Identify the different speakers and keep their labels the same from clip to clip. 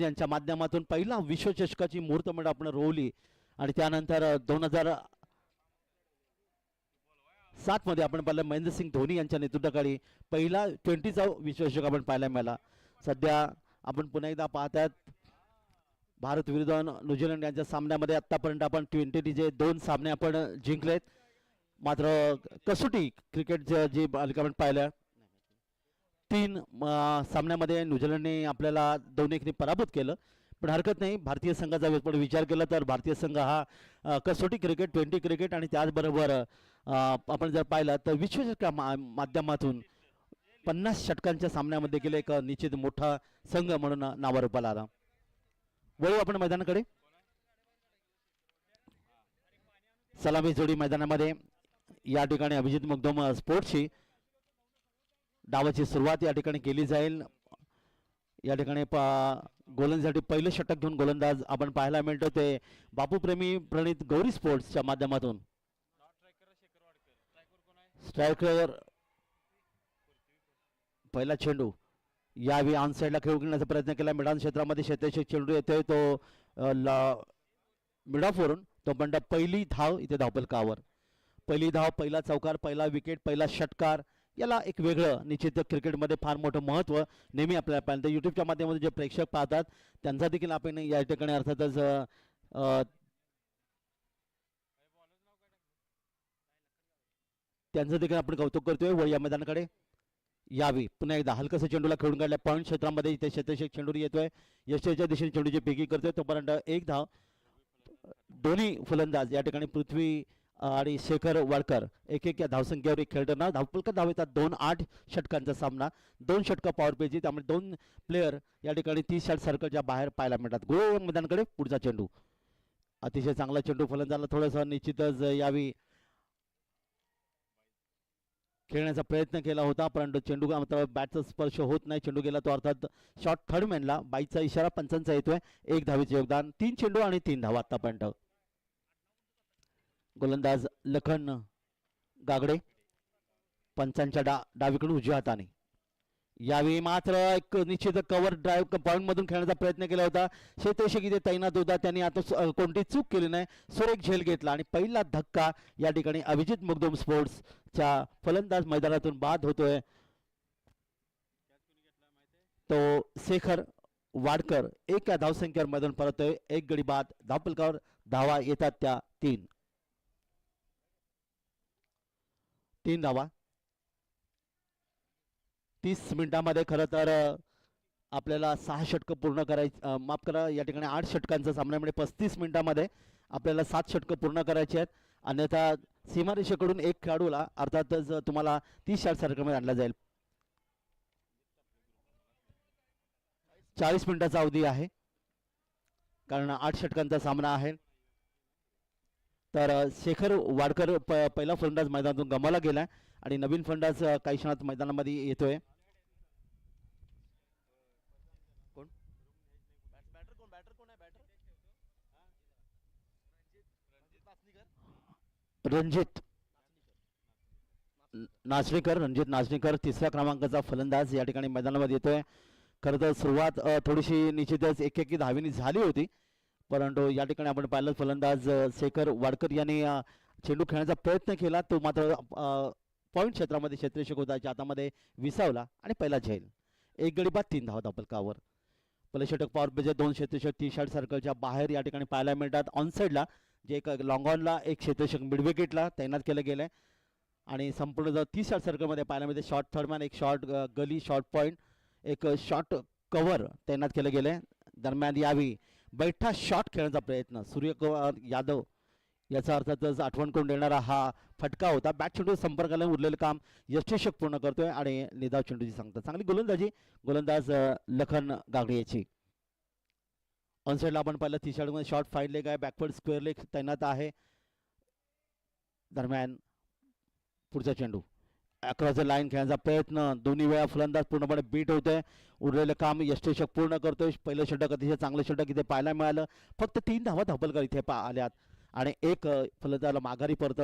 Speaker 1: यांच्या माध्यमातून पहिला विश्वचषकाची मुहूर्तमेढ आपण रोवली आणि त्यानंतर 2007 मध्ये आपण पाहिलं महेंद्रसिंग धोनी यांच्या नेतृत्वाखाली पहिला 20चा विश्वचषक आपण पाहायला मिळाला. सध्या आपण पुन्हा एकदा पाहतात भारत विरुद्ध न्यूझीलंड यांच्या सामन्यामध्ये आतापर्यंत आपण 20चे 2 सामने आपण जिंकलेत. मात्र कसोटी क्रिकेट जी मालिका आपण पाहिलं 3 सामन्यामध्ये न्यूझीलंडने आपल्याला 2-1 पराभूत केलं. पण हरकत नाही, भारतीय संघाचा विचार केला तर भारतीय संघ हा कसोटी क्रिकेट 20 क्रिकेट आणि त्याचबरोबर आपण जर पाहिलं तर विश्वचषका माध्यमातून 50 षटकांच्या सामन्यामध्ये गेले एक निश्चित मोठा संघ म्हणून नावारूपाला आला. वळू आपण मैदानाकडे. सलामी जोडी मैदानामध्ये या ठिकाणी अभिजित मुगदम स्पोर्ट्सची डावाची सुरुवात या ठिकाणी केली जाईल. या ठिकाणी गोलंदाजीसाठी पहिलं षटक घेऊन गोलंदाज आपण पाहायला मिळतो ते बापूप्रेमी प्रणित गौरी स्पोर्ट्सच्या माध्यमातून. स्ट्रायकर पहिला चेंडू यावेळी ऑन साईडला खेळू घेण्याचा प्रयत्न केला. मैदान क्षेत्रामध्ये क्षेत्ररक्षक चेंडू येतोय तो मिड ऑफ वरून तो पण पहिली धाव इथे धावफलकावर. पहिली धाव, पहिला चौकार, पहिला विकेट, पहिला षटकार, याला एक वेगळं निश्चित क्रिकेटमध्ये फार मोठं महत्त्व नेहमी आपल्याला पाहिलं. यूट्यूबच्या माध्यमातून जे प्रेक्षक पाहतात त्यांचा देखील आपण या ठिकाणी अर्थातच त्यांचं देखील आपण कौतुक करतोय. व या मैदानाकडे यावी पुन्हा एकदा हलकसं चेंडूला खेळून काढल्या पॉईंट क्षेत्रामध्ये इथे क्षेत्ररक्षक चेंडू येतोय. यशच्या दिशेने चेंडूची पेकी करतोय तोपर्यंत एक धाव. दोन्ही फलंदाज या ठिकाणी पृथ्वी आणि शेखर वाडकर एक या धावसंख्येवर एक खेळताना धावफलक धाव येतात. 2-8 षटकांचा सामना, 2 षटकं पॉवर प्लेची, त्यामुळे 2 प्लेयर या ठिकाणी 30 षट सर्कलच्या बाहेर पाहायला मिळतात. गोल मैदानाकडे पुढचा चेंडू, अतिशय चांगला चेंडू, फलंदाजाला थोडंसं निश्चितच यावी खेळण्याचा प्रयत्न केला होता परंतु चेंडू मात्र बॅटचा स्पर्श होत नाही. चेंडू गेला तो अर्थात शॉट थर्ड मॅनला. बाईचा इशारा पंचांचा येतोय. 1 धावेचे योगदान, 3 चेंडू आणि 3 धावा आतापर्यंत. गोलंदाज लखन गागडे पंचांच्या डावीकडून उजव्या हाताने. यावेळी मात्र एक निश्चित कव्हर ड्राईव्ह पॉईंट मधून खेळण्याचा प्रयत्न केला होता. क्षेत्ररक्षक इथे तैनात होता, त्यांनी आता कोणती चूक केली नाही, सुरेख झेल घेतला आणि पहिला धक्का या ठिकाणी अभिजित मुगदम स्पोर्ट्सच्या फलंदाज मैदानातून बाद होतोय. तो शेखर वाडकर एक या धावसंख्येवर मैदान परतोय. 1 गडी बाद. धावफलकावर धावा येतात त्या 3 धावा 30 मिनिटांमध्ये. खरं तर आपल्याला 6 षटकं पूर्ण करायची, माफ करा, या ठिकाणी 8 षटकांचा सामन्यामध्ये 35 मिनिटांमध्ये आपल्याला 7 षटकं पूर्ण करायची आहेत. अन्यथा सीमारेषेकडून एक खेळाडूला अर्थातच तुम्हाला 30 षट सर्कलमध्ये आणला जाईल. 40 मिनिटाचा अवधी आहे कारण 8 षटकांचा सामना आहे. तर शेखर वाडकर पहिला फलंदाज मैदानातून गमावला गेला आणि नवीन फलंदाज काही क्षणात मैदानामध्ये येतोय. कोण रणजित नाचणीकर तिसऱ्या क्रमांकाचा फलंदाज या ठिकाणी मैदानामध्ये येतोय. खरं तर सुरुवात थोडीशी निश्चितच एक धावेनी झाली होती परंतु या ठिकाणी आपण पाहिलं फलंदाज शेखर वाडकर यांनी चेंडू खेळण्याचा प्रयत्न केला. तो मात्र पॉईंट क्षेत्रामध्ये क्षेत्ररक्षक होता, हातामध्ये विसावला आणि पहिला झेल. 1 गडी बाद, 3 धावा धावफलकावर. पहिलं षटक पॉवर प्लेचे 2 क्षेत्ररक्षक 30 षट सर्कलच्या बाहेर या ठिकाणी पाहायला मिळतात. ऑन साईडला जे एक लॉंग ऑनला एक क्षेत्ररक्षक मिड विकेटला तैनात केलं गेलंय आणि संपूर्ण जर 30 षट सर्कलमध्ये पाहायला मिळते शॉर्ट थर्डमॅन, एक शॉर्ट गली, शॉर्ट पॉईंट, एक शॉर्ट कव्हर तैनात केलं गेलंय. दरम्यान यावी बैठा शॉट खेळण्याचा प्रयत्न सूर्यकुमार यादव याचा अर्थातच आठवण करून देणारा हा फटका होता. बॅट चेंडू संपर्काला उरलेलं काम यष्टीशक पूर्ण करतोय आणि निधाव चेंडूची सांगतात. चांगली गोलंदाजी गोलंदाज लखन गागडे याची. ऑन साईडला आपण पाहिलं 30 षटमध्ये शॉर्ट फाईन लेग आहे, बॅकवर्ड स्क्वेअर लेग तैनात आहे. दरम्यान पुढचा चेंडू अक्रॉस द लाईन खेळण्याचा प्रयत्न, दोन्ही वेळा फलंदाज पूर्णपणे बीट होतोय. उरलेलं काम यष्टीशक पूर्ण करतोय. पहिलं षटक अतिशय चांगलं षटक इथे पाहायला मिळालं. फक्त 3 धावा धावफलकार इथे आल्यात आणि एक फलंदाजाला माघारी परत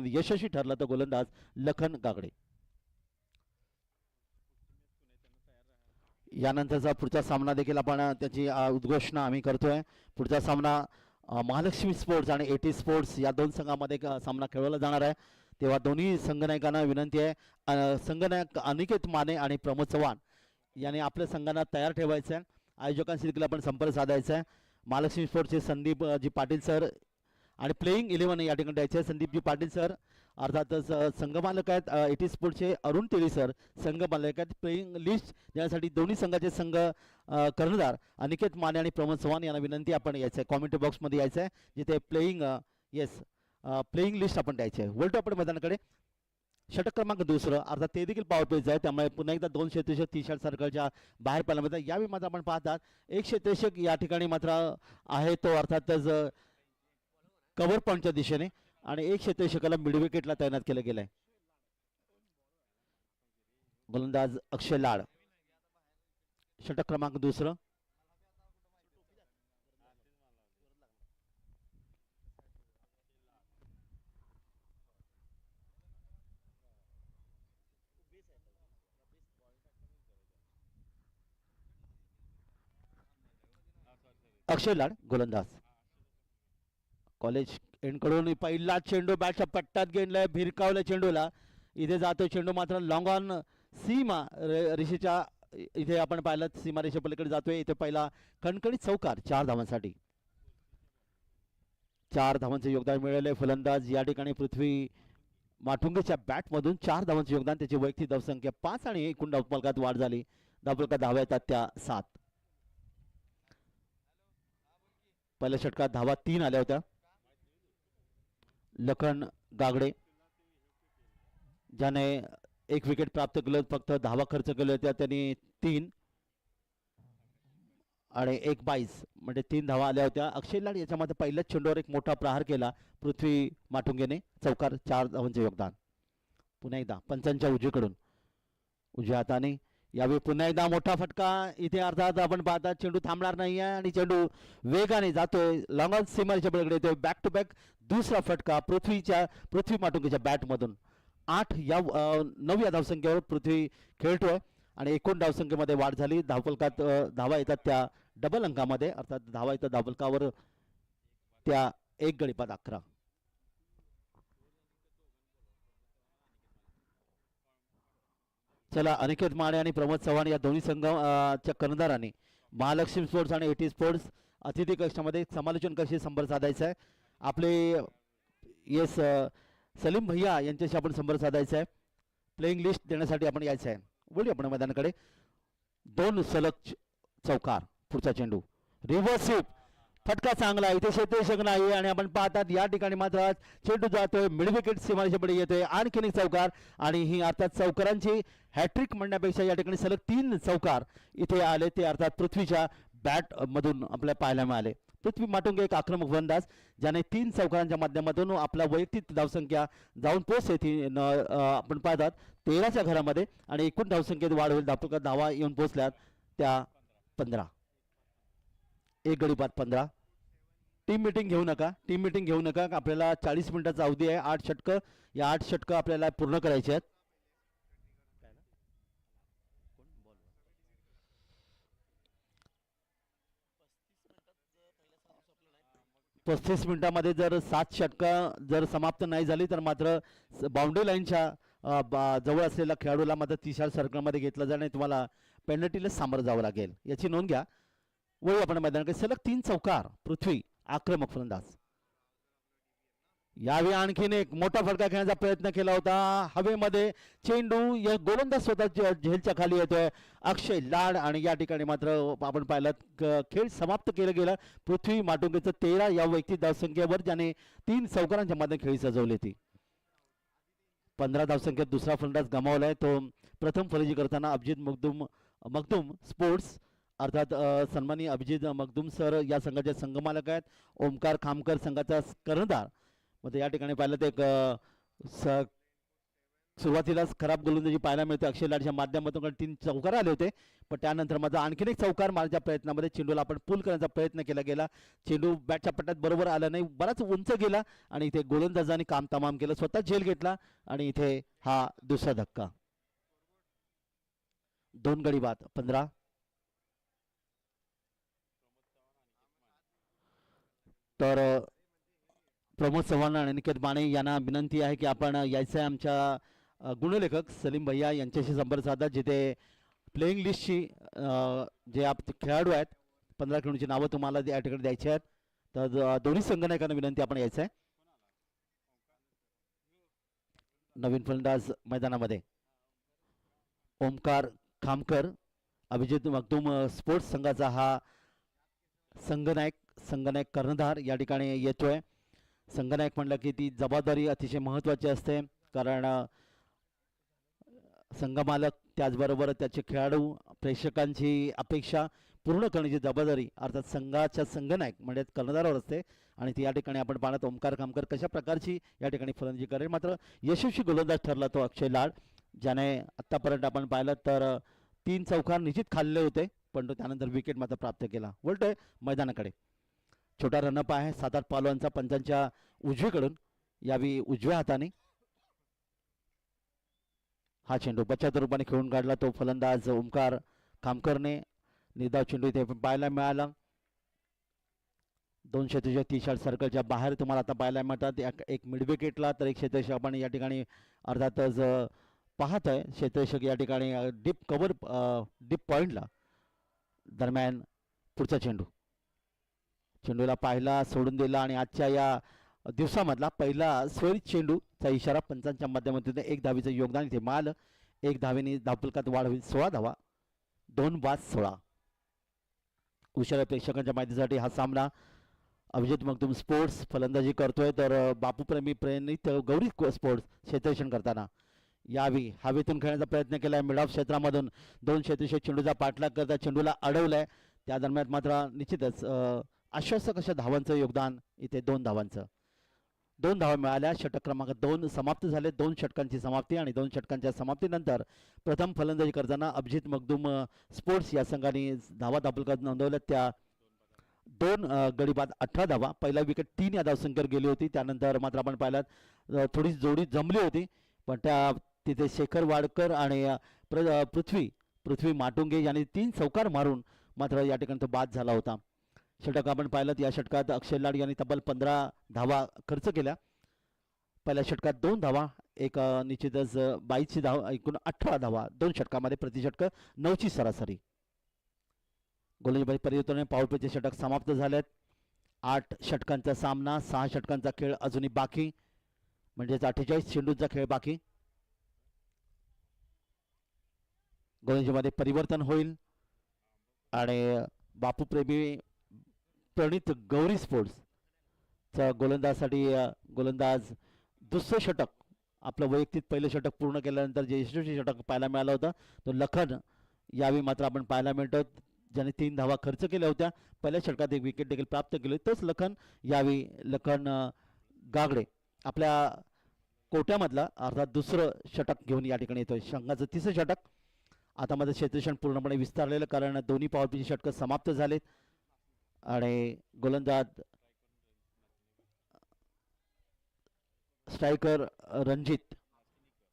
Speaker 1: यशस्वी ठरला तो गोलंदाज लखन गागडे. यानंतरचा पुढचा सामना देखील आपण त्याची उद्घोषणा आम्ही करतोय. पुढचा सामना महालक्ष्मी स्पोर्ट्स आणि एटी स्पोर्ट्स या दोन संघामध्ये सामना खेळवला जाणार आहे. तेव्हा दोन्ही संघनायकांना विनंती आहे, संघनायक अनिकेत माने आणि प्रमोद चव्हाण यांनी आपल्या संघांना तयार ठेवायचं आहे. आयोजकांशी देखील आपण संपर्क साधायचा आहे. महालक्ष्मी स्पोर्ट्सचे संदीप जी पाटील सर आणि प्लेइंग 11 या ठिकाणी द्यायचे संदीपजी पाटील सर, अर्थातच संघमालक आहेत एटी स्पोर्ट्सचे अरुण तेली सर, संघमालक आहेत प्लेइंग लिस्ट ज्यासाठी दोन्ही संघाचे संघ कर्णधार अनिकेत माने आणि प्रमोद चव्हाण यांना विनंती आपण यायचं आहे कॉमेंट्री बॉक्समध्ये यायचं आहे, जिथे प्लेइंग लिस्ट आपण द्यायचे आहे. वळतो आपण मैदानाकडे. षटक क्रमांक दुसरं अर्थात ते देखील पॉवर प्लेच आहे, त्यामुळे पुन्हा एकदा 2 क्षेत्ररक्षक 30 सर्कलच्या बाहेर पाहायला मिळतात. यावेळी मात्र आपण पाहतात एक क्षेत्ररक्षक या ठिकाणी मात्र आहे, तो अर्थातच कव्हर पॉईंटच्या दिशेने, आणि एक क्षेत्ररक्षकाला मिड विकेटला तैनात केलं गेलं आहे. गोलंदाज अक्षय लाड. षटक क्रमांक दुसरं. अक्षय लाड गोलंदाज. कॉलेज एंडकडून पहिला चेंडू बॅटच्या पट्ट्यात गेलाय, भिरकावल्या चेंडूला. इथे जातो चेंडू मात्र लॉंग ऑन सीमा रेषेच्या इथे आपण पाहिलं सीमा रेषे पलीकडे जातोय. इथे पहिला कणकणीत चौकार 4 धावांसाठी. 4 धावांचे योगदान मिळाले. फलंदाज या ठिकाणी पृथ्वी माटुंगेच्या बॅटमधून 4 धावांचे योगदान. त्याची वैयक्तिक धावसंख्या 5 आणि एकूण धावफलकात वाढ झाली. धावफलकात धावा येतात त्या 7. पहिल्या षटकात धावा 3 आल्या होत्या. लखन गागडे ज्याने 1 विकेट प्राप्त केलं, फक्त धावा खर्च केले होत्या त्यांनी 3 आणि 1 22 म्हणजे 3 धावा आल्या होत्या. अक्षय लाड याच्यामध्ये पहिल्याच चेंडूवर एक मोठा प्रहार केला पृथ्वी माटुंगेने. चौकार 4 धावांचे योगदान. पुन्हा एकदा पंचांच्या उजवीकडून उजव्या हाताने यावेळी पुन्हा एकदा मोठा फटका. इथे अर्थात आपण पाहता चेंडू थांबणार नाही आहे आणि चेंडू वेगाने जातोय, लॉंग ऑन सीमारेच्या पलीकडे येतोय. बॅक टू बॅक दुसरा फटका पृथ्वी माटुंगेच्या बॅटमधून. 8 या 9 या धावसंख्येवर पृथ्वी खेळतोय आणि एकूण धावसंख्येमध्ये वाढ झाली. धावफलकात धावा येतात त्या डबल अंकामध्ये, अर्थात धावा येतात धावफलकावर त्या 1 गडी बाद 11. चला, अनिकेत माने आणि प्रमोद चव्हाण या दोन्ही संघाच्या कर्णधारांनी महालक्ष्मी स्पोर्ट्स आणि एटी स्पोर्ट्स अतिथी कक्षामध्ये समालोचन कशी संपर्क साधायचा आहे. आपले येस सलीम भैया यांच्याशी आपण संपर्क साधायचा आहे. प्लेइंग लिस्ट देण्यासाठी आपण यायचं आहे. बोलूया आपण मैदानाकडे. 2 सलग चौकार. पुढचा चेंडू रिव्हर्स स्वीप, फटका चांगला. इथे क्षेत्ररक्षक नाही आणि आपण पाहतात या ठिकाणी मात्र चेंडू जातोय मिड विकेट सीमारेषेच्या पुढे येतोय. आणखीन एक चौकार आणि ही अर्थात चौकारांची हॅट्रिक म्हणण्यापेक्षा या ठिकाणी सलग 3 चौकार इथे आले, ते अर्थात पृथ्वीच्या बॅट मधून आपल्याला पाहायला मिळाले. पृथ्वी माटुंगे एक आक्रमक फलंदाज ज्याने 3 चौकारांच्या माध्यमातून आपला वैयक्तिक धावसंख्या जाऊन पोहोचते आपण पाहतात 13च्या घरामध्ये आणि एकूण धावसंख्येत वाढ होईल. धावा येऊन पोहोचल्यात त्या 15. 1 गडी बाद 15. टीम मीटिंग घेऊ नका. आपल्याला 40 मिनिटाचा अवधी आहे. 8 षटकं, या 8 षटकं आपल्याला पूर्ण करायचे आहेत. 35 मिनिटांमध्ये जर 7 षटकं जर समाप्त नाही झाली तर मात्र बाउंड्री लाईनच्या जवळ असलेल्या खेळाडूला मात्र 30 सर्कलमध्ये घेतलं जाणार. तुम्हाला पेनल्टीला सामोरं जावं लागेल, याची नोंद घ्या. वळू आपण मैदानाकडे. सलग 3 चौकार. पृथ्वी आक्रमक फलंदाज. यावेळी आणखीन एक मोठा फटका खेळण्याचा प्रयत्न केला होता हवेमध्ये. चेंडू या गोलंदाज स्वतःच्या झेलच्या खाली येतोय अक्षय लाड आणि या ठिकाणी मात्र आपण पाहिलं खेळ समाप्त केलं गेलं. पृथ्वी माटुंगेचं 13 या वैयक्तिक धावसंख्येवर ज्याने 3 चौकारांच्या मध्ये खेळी सजवली होती. 15 धावसंख्येत दुसरा फलंदाज गमावलाय, तो प्रथम फलंदाजी करताना अभिजित मखदूम स्पोर्ट्स अर्थात सन्माननीय अभिजित मखदूम सर या संघाचे संघमालक आहेत. ओमकार खामकर संघाचा कर्णधार. मध्ये या ठिकाणी पाहिलं ते सुरुवातीलाच खराब गोलंदाजी पाहायला मिळते अक्षय लाडच्या माध्यमातून 3 चौकार आले होते, पण त्यानंतर मात्र आणखीन एक चौकार मारण्याच्या प्रयत्नामध्ये चेंडूला आपण पूल करण्याचा प्रयत्न केला गेला. चेंडू बॅटच्या पट्ट्यात बरोबर आला नाही, बराच उंच गेला आणि इथे गोलंदाजांनी काम तमाम केलं, स्वतः झेल घेतला आणि इथे हा दुसरा धक्का. 2 गडी बाद 15. तर प्रमोद चव्हाण आणि अनिकेत माने यांना विनंती आहे की आपण यायचं आहे आमच्या गुणलेखक सलीम भैया यांच्याशी संपर्क साधा, जिथे प्लेइंग लिस्टची जे खेळाडू आहेत 15 खेळाडूंची नावं तुम्हाला या ठिकाणी द्यायची आहेत. तर दोन्ही संघनायकांना विनंती आपण यायचं आहे नवीन फलंदाज मैदानामध्ये. ओमकार खामकर अभिजित मगदूम स्पोर्ट्स संघाचा हा संघनायक कर्णधार या ठिकाणी येतोय. संघनायक म्हणलं की ती जबाबदारी अतिशय महत्त्वाची असते, कारण संघमालक त्याचबरोबर त्याचे खेळाडू प्रेक्षकांची अपेक्षा पूर्ण करण्याची जबाबदारी अर्थात संघाच्या संघनायक म्हणजे कर्णधारावर असते. आणि ती या ठिकाणी आपण पाहत ओमकार खामकर कशा प्रकारची या ठिकाणी फलंदाजी करेल. मात्र यशस्वी गोलंदाज ठरला तो अक्षय लाड, ज्याने आत्तापर्यंत आपण पाहिलं तर 3 चौकार निश्चित खाल्ले होते, पण तो त्यानंतर विकेट मात्र प्राप्त केला. वळतोय मैदानाकडे. छोटा रनअप आहे 7-8 पालवांचा पंचांच्या उजवीकडून, यावी उजव्या हाताने हा चेंडू बचाव रूपाने खेळून काढला तो फलंदाज ओमकार खामकरने. निर्धाव चेंडू इथे पाहायला मिळाला. 2 क्षेत्ररक्षक 30 सर्कलच्या बाहेर तुम्हाला आता पाहायला मिळतात. एक मिड विकेटला तर एक क्षेत्ररक्षक आपण या ठिकाणी अर्थातच पाहत आहे. क्षेत्ररक्षक या ठिकाणी डीप पॉइंटला दरम्यान पुढचा चेंडूला पाहिला, सोडून दिला आणि आजच्या या दिवसामधला पहिला सोयीचा चेंडूचा इशारा पंचांच्या माध्यमातून 1 धावेचं योगदान इथे मिळालं. 1 धावेने धावफलकात वाढ होईल 16 धावा. 2 बाद 16. उशिरा प्रेक्षकांच्या माहितीसाठी हा सामना अभिजित मगदूम स्पोर्ट्स फलंदाजी करतोय, तर बापू प्रेमी प्रेरित गौरी स्पोर्ट्स क्षेत्ररक्षण करताना. यावी हवेतून खेळण्याचा प्रयत्न केलाय मिड ऑफ क्षेत्रामधून. 2 क्षेत्ररक्षक चेंडूचा पाठलाग करता चेंडूला अडवलाय. त्या दरम्यान मात्र निश्चितच आश्वासक अशा धावांचं योगदान इथे 2 धावांचं. 2 धावा मिळाल्या. षटक क्रमांक 2 समाप्त झाले. 2 षटकांची समाप्ती आणि 2 षटकांच्या समाप्तीनंतर प्रथम फलंदाजी करताना अभिजित मगदूम स्पोर्ट्स या संघाने धावा धापलकात नोंदवल्या. त्या 2 गडी बाद 18 धावा. पहिला विकेट 3 या धावसंख्येवर गेली होती. त्यानंतर मात्र आपण पाहिलं थोडी जोडी जमली होती, पण त्या तिथे शेखर वाडकर आणि पृथ्वी माटुंगे यांनी 3 चौकार मारून मात्र या ठिकाणी तो बाद झाला होता. षटक आपण पाहिलं या षटकात अक्षय लाड यांनी तब्बल 15 धावा खर्च केल्या. पहिल्या षटकात 2 धावा, एक निश्चितच 22ची धाव, एकूण 18 धावा 2 षटकामध्ये, प्रति षटक 9ची सरासरी. गोलंदाजी परिवर्तनाने पॉवर प्लेचे षटक समाप्त झालेत. 8 षटकांचा सामना, 6 षटकांचा खेळ अजूनही बाकी, म्हणजेच 48 चेंडूंचा खेळ बाकी. गोलंदाजीमध्ये परिवर्तन होईल आणि बापू प्रेमी प्रणित गौरी स्पोर्ट्सचा गोलंदाज दुसरं षटक आपलं वैयक्तिक पहिलं षटक पूर्ण केल्यानंतर जे यशस्वी षटक पाहायला मिळालं होतं तो लखन यावेळी मात्र आपण पाहायला मिळतो, ज्याने 3 धावा खर्च केल्या होत्या. पहिल्या षटकात 1 विकेट देखील प्राप्त केली. तोच लखन गागडे आपल्या कोट्यामधला अर्थात दुसरं षटक घेऊन या ठिकाणी येतोय. संघाचं 3रं षटक. आता माझं क्षेत्ररक्षण पूर्णपणे विस्तारलेलं, कारण दोन्ही पॉवर प्लेची षटकं समाप्त झालेत. आणि गोलंदाज स्ट्रायकर रणजित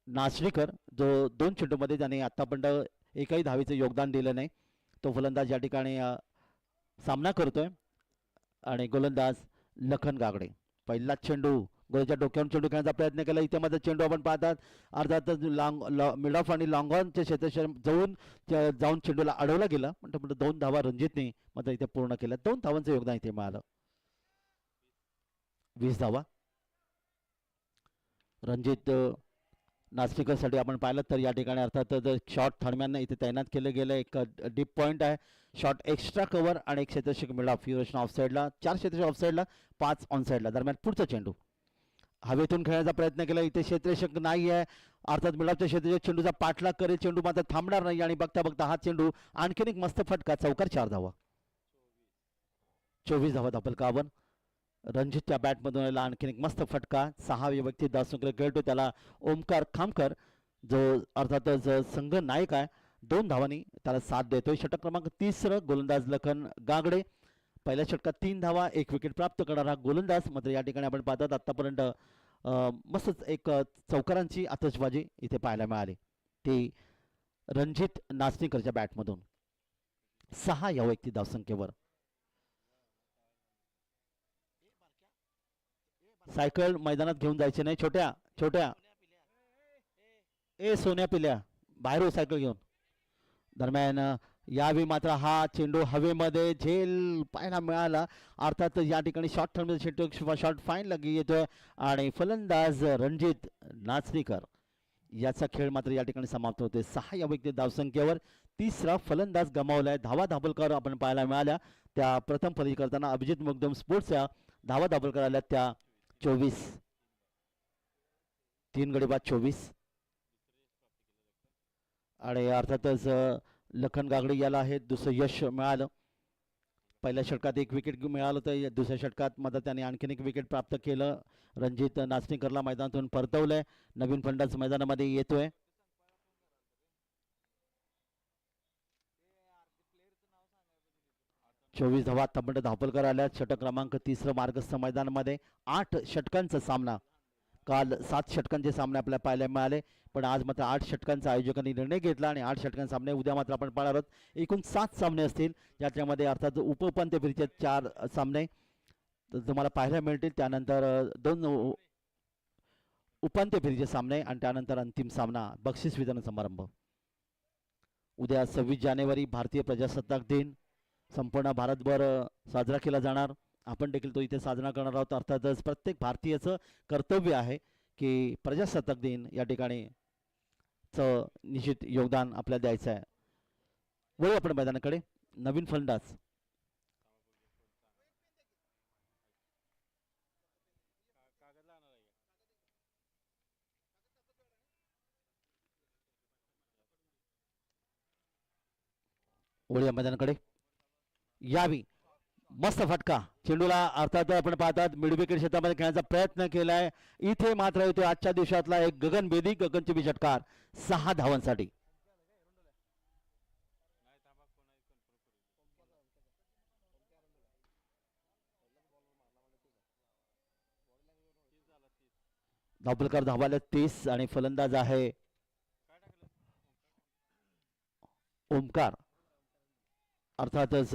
Speaker 1: नाचणीकर, जो 2 चेंडूमध्ये त्याने आतापर्यंत एकही धावेचं योगदान दिलं नाही, तो फलंदाज या ठिकाणी सामना करतोय. आणि गोलंदाज लखन गागडे पहिला चेंडू गोलच्या डोक्यावरून चेंडू खेळण्याचा प्रयत्न केला. इथे मध्ये चेंडू आपण पाहतात अर्थातच मिड ऑफ आणि लॉंग ऑनच्या क्षेत्रात जाऊन चेंडूला अडवला गेला. म्हणजे 2 धावा रणजितने मात्र इथे पूर्ण केल्या. 2 धावांचं योगदान इथे मिळालं. 20 धावा रणजित नाचणीकरसाठी आपण पाहिलं तर या ठिकाणी अर्थात शॉट थर्डमॅन इथे तैनात केलं गेलं. एक डीप पॉईंट आहे, शॉट एक्स्ट्रा कव्हर आणि एक क्षेत्ररक्षक मिड ऑफ. युरेशन ऑफ साईडला 4 क्षेत्ररक्षक ऑफ साईडला 5 ऑन साईडला. दरम्यान पुढचा चेंडू हवेतून खेळण्याचा प्रयत्न केला. इथे क्षेत्ररक्षक नाही आहे, अर्थात मिड ऑफच्या क्षेत्ररक्षक चेंडूचा पाठलाग करेल. चेंडू मात्र थांबणार नाही आणि बघता बघता हा चेंडू आणखीन एक मस्त फटका, चौकार 4 धावा. 24 धावा धापलकावर. रणजितच्या बॅटमधून आणखीन एक मस्त फटका. 6वे व्यक्ती धावसंख्येला खेळतो त्याला ओमकार खामकर, जो अर्थातच संघ नायक आहे. 2 धावांनी त्याला साथ देतोय. षटक क्रमांक 3 गोलंदाज लखन गागडे. पहिल्या षटकात 3 धावा, 1 विकेट प्राप्त करणारा गोलंदाज. मात्र या ठिकाणी आपण पाहतात आतापर्यंत मस्तच एक चौकारांची आतषबाजी इथे पाहायला मिळाली, ती रणजित नाचणीकरच्या बॅटमधून. 6 या व्यक्ती धावसंख्येवर. सायकल मैदानात घेऊन जायचे नाही. छोट्या छोट्या ए सोन्या पिल्या बाहेर हो सायकल घेऊन. दरम्यान यावेळी मात्र हा चेंडू हवेमध्ये झेल पाहायला मिळाला. अर्थात या ठिकाणी शॉर्ट टर्म शॉर्ट फाईन लगी येतोय आणि फलंदाज रणजित नाचणीकर याचा खेळ मात्र या ठिकाणी समाप्त होते. 6 या व्यक्ती धावसंख्येवर तिसरा फलंदाज गमावलाय. धावा दाबलकर आपण पाहायला मिळाल्या. त्या प्रथम फलंदाजी करताना अभिजित मुगदम स्पोर्ट्सच्या धावा दाबलकर आल्या त्या 24. 3 गडी बाद 24 आणि अर्थातच लखन गागडे याला हे दुसरं यश मिळालं. पहिल्या षटकात 1 विकेट मिळालं तर दुसऱ्या षटकात मात्र त्याने आणखीन 1 विकेट प्राप्त केलं. रणजित नाचणीकरला मैदानातून परतवलंय. नवीन फलंदाज मैदानामध्ये येतोय. चोवीस धावा आतापर्यंत धावपलकर आल्या. षटक क्रमांक 3 मार्गस्थ मैदानामध्ये. 8 षटकांचा सामना. काल 7 षटकांचे सामने आपल्याला पाहायला मिळाले पण आज मात्र 8 षटकांचा आयोजकांनी निर्णय घेतला आणि 8 षटकांचे सामने उद्या मात्र आपण पाहणार आहोत. एकूण 7 सामने असतील ज्याच्यामध्ये अर्थात उपउपांत्य फेरीचे 4 सामने तुम्हाला पाहायला मिळतील. त्यानंतर 2 उपांत्य फेरीचे सामने आणि त्यानंतर अंतिम सामना बक्षीस वितरण समारंभ. उद्या 26 जानेवारी भारतीय प्रजासत्ताक दिन संपूर्ण भारतभर साजरा केला जाणार. आपण देखील तो इथे साजरा करणार आहोत. अर्थातच प्रत्येक भारतीयाचं कर्तव्य आहे की प्रजासत्ताक दिन या ठिकाणी निश्चित योगदान आपल्याला द्यायचं आहे. वळू आपण मैदानाकडे. नवीन फलंदाज वळू या मैदानाकडे. यावी मस्त फटका चेंडूला अर्थात आपण पाहतात मिड विकेट क्षेत्रामध्ये खेळण्याचा प्रयत्न केलाय. इथे मात्र येतो आजच्या दिवसातला एक गगनभेदी गगनचुंबी षटकार 6 धावांसाठी. धावपलकर धावाले 30 आणि फलंदाज आहे ओमकार. अर्थातच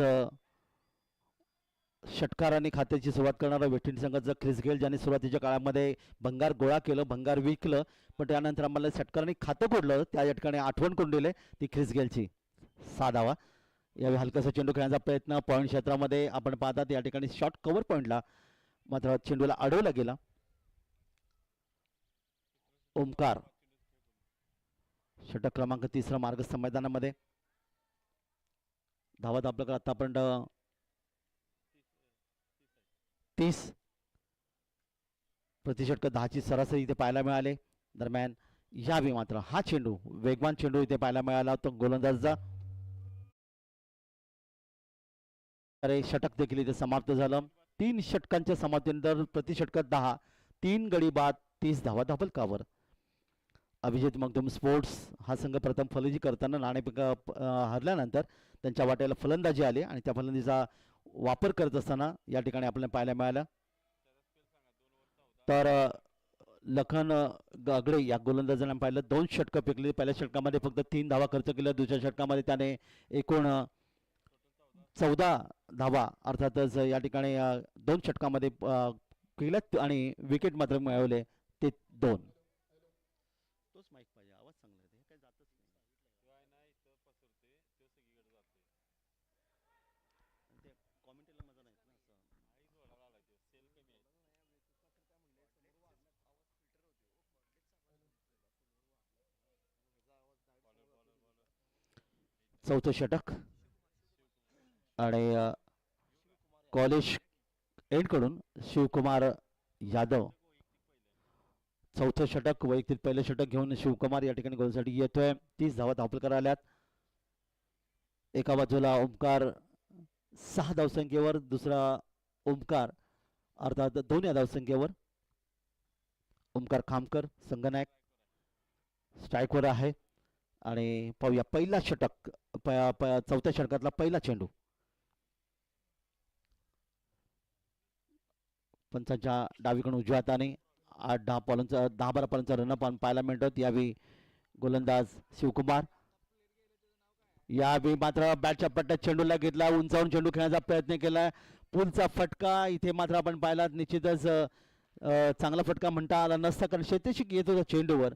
Speaker 1: षटकारांनी खात्याची सुरुवात करणारा वेस्ट इंडिज संघाचा ख्रिस गेल ज्यांनी सुरुवातीच्या काळामध्ये भंगार गोळा केलं भंगार विकलं पण त्यानंतर आम्हाला षटकारांनी खातं कोडलं त्या ठिकाणी आठवण करून दिले ती ख्रिस गेलची. 6 धावा. यावेळी हलकासा चेंडू खेळण्याचा प्रयत्न पॉईंट क्षेत्रामध्ये आपण पाहतात या ठिकाणी शॉर्ट कव्हर पॉईंटला मात्र चेंडूला अडवला गेला. ओमकार षटक क्रमांक 3 मार्गस्थ मैदानामध्ये. धावा आपल्याकडे आतापर्यंत 30 प्रतिषटक 10ची सरासरी इथे पाहायला मिळाले. दरम्यान यावेळी मात्र हा चेंडू वेगवान चेंडू इथे पाहायला मिळाला तो गोलंदाजचा. अरे षटक देखील इथे समाप्त झालं. 3 षटकांच्या समाप्तीनंतर प्रतिषटक 10 3 गडी बाद 30 धावा धावपलकावर. अभिजित मगदुम स्पोर्ट्स हा संघ प्रथम फलंदाजी करताना नाणेफेक हरल्यानंतर त्यांच्या वाट्याला फलंदाजी आली आणि त्या फलंदाजीचा वापर करत असताना या ठिकाणी आपल्याला पाहायला मिळालं तर लखन गागडे या गोलंदाजाने पाहिलं 2 षटकं फेकली. पहिल्या षटकामध्ये फक्त 3 धावा खर्च केल्या. दुसऱ्या षटकामध्ये त्याने एकूण 14 धावा अर्थातच या ठिकाणी 2 षटकामध्ये केल्यात आणि विकेट मात्र मिळवले ते 2. तोच माईक पाहिजे आवाज चांगला आहे काय जातच नाही. ते कॉमेंटला मजा नाही ना असं. चौथं षटक आणि कॉलेज एंड कडून शिवकुमार यादव चौथं षटक वैयक्तिक पहिलं षटक घेऊन शिवकुमार या ठिकाणी गोलसाठी येतोय. 30 धावा धावपलकर आल्यात. एका बाजूला ओमकार 6 धावसंख्येवर दुसरा ओमकार अर्थात 2 या धावसंख्येवर. ओमकार खामकर संघनायक स्ट्राईकवर आहे आणि पाहूया पहिला षटक चौथ्या षटकातला पहिला चेंडू. पंचांच्या डावीकडून उजव्या हाताने 10-12 पॉलांचा रनअप पाहायला मिळतात. यावेळी गोलंदाज शिवकुमार. यावेळी मात्र बॅटच्या पट्ट्यात चेंडूला घेतला उंचावून चेंडू खेळण्याचा प्रयत्न केला. पुलचा फटका इथे मात्र आपण पाहिला निश्चितच चांगला फटका म्हणता आला नसता कारण शेतीशी येत होता चेंडूवर.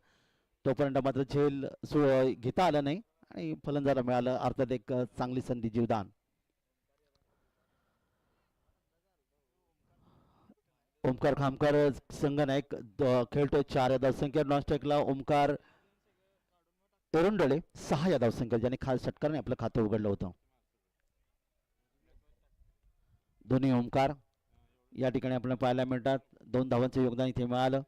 Speaker 1: तोपर्यंत मात्र झेल घेता आला नाही आणि फलंदाजाला मिळालं अर्थात एक चांगली संधी जीवदान. ओमकार खामकर संघनायक खेळतोय 4 या धावसंख्या. नॉनस्ट्राईकला ओमकार एरुंडळे 6 या धावसंख्या ज्याने खास षटकाराने आपलं खातं उघडलं होतं. दोन्ही ओमकार या ठिकाणी आपल्याला पाहायला मिळतात. 2 धावांचं योगदान इथे मिळालं.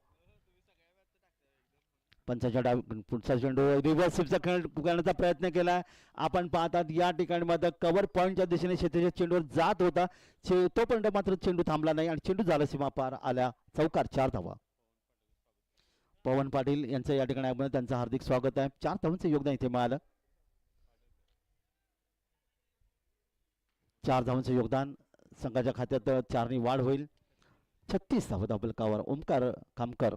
Speaker 1: पंचाच्या डाव पुढचा चेंडू रिव्हर्स स्वीपचा खेळ करण्याचा प्रयत्न केला. आपण पाहतात या ठिकाणी मात्र कव्हर पॉईंटच्या दिशेने शेतीच्या चेंडूवर जात होता. तोपर्यंत मात्र चेंडू थांबला नाही आणि चेंडू झाला सीमा पार आल्या चौकार. 4 धावा. पवन पाटील यांचं या ठिकाणी आपण त्यांचं हार्दिक स्वागत आहे. 4 धावांचं योगदान इथे मिळालं. 4 धावांचं योगदान संघाच्या खात्यात 4 वाढ होईल. 36 धावा धावफलकावर ओमकार खामकर.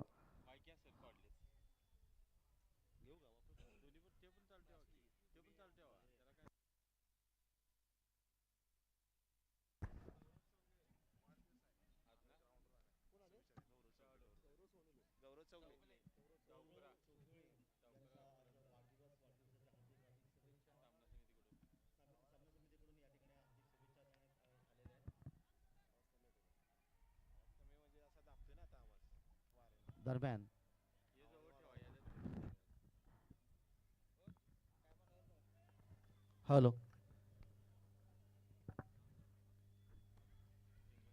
Speaker 1: दरम्यान हॅलो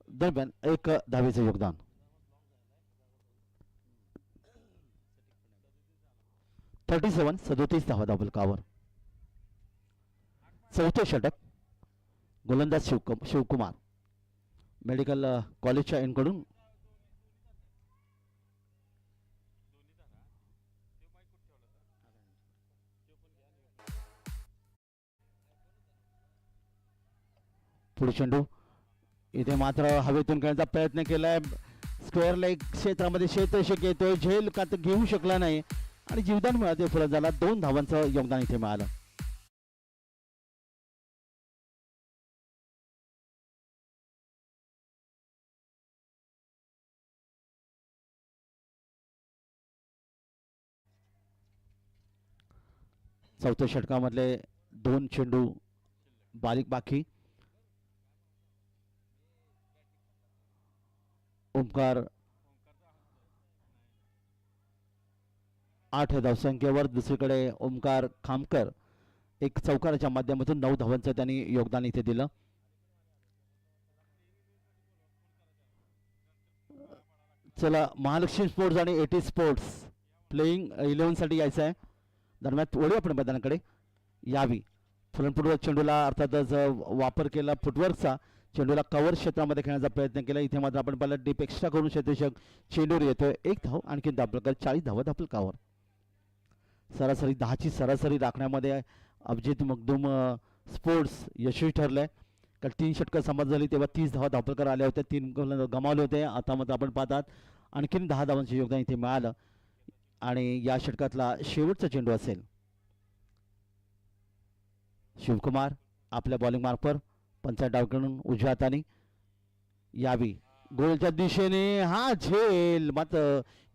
Speaker 1: दरम्यान एक धावेचं योगदान. 37 धावा धावफलकावर. चौथे षटक गोलंदाज शिवकुमार मेडिकल कॉलेजच्या एंडकडून. पुढे चेंडू इथे मात्र हवेतून खेळण्याचा प्रयत्न केलाय. स्क्वेअर लेग क्षेत्रामध्ये शेतशक येतोय. झेल का तर घेऊ शकला नाही आणि जीवदान मिळाले फलंदाजाला. 2 धावांचं योगदान इथे मिळालं. चौथ्या षटकामधले 2 चेंडू बारीक बाकी. ओमकार 8 धावसंख्येवर. दुसरीकडे ओमकार खामकर एक चौकाराच्या माध्यमातून 9 धावांचं त्यांनी योगदान इथे दिलं. चला महालक्ष्मी स्पोर्ट्स आणि एटी स्पोर्ट्स प्लेइंग 11 साठी यायचं आहे. दरम्यान वळू आपण मैदानाकडे यावी. फुलनपूर्व चेंडूला अर्थातच वापर केला फुटवर्कचा. चेंडूला कव्हर क्षेत्रामध्ये खेळण्याचा प्रयत्न केला. इथे मात्र आपण पाहिलं डीप एक्स्ट्रा करून शेतशक चेंडूवर येतोय. 1 धाव आणखी धावफलकावर. 40 धावा धावफलकावर. सरासरी 10ची सरासरी राखण्यामध्ये अभिजित मगदूम स्पोर्ट्स यशस्वी ठरलंय. कारण 3 षटकं समाप्त झाली तेव्हा 30 धावा धावफलकार आल्या होत्या. 3 गमावले होते. आता मात्र आपण पाहतात आणखीन 10 धावांचे योगदान इथे मिळालं आणि या षटकातला शेवटचा चेंडू असेल. शिवकुमार आपल्या बॉलिंग मार्फत पंचायत डावकडून उजव्या हाताने यावी. गोलच्या दिशेने हा झेल मात्र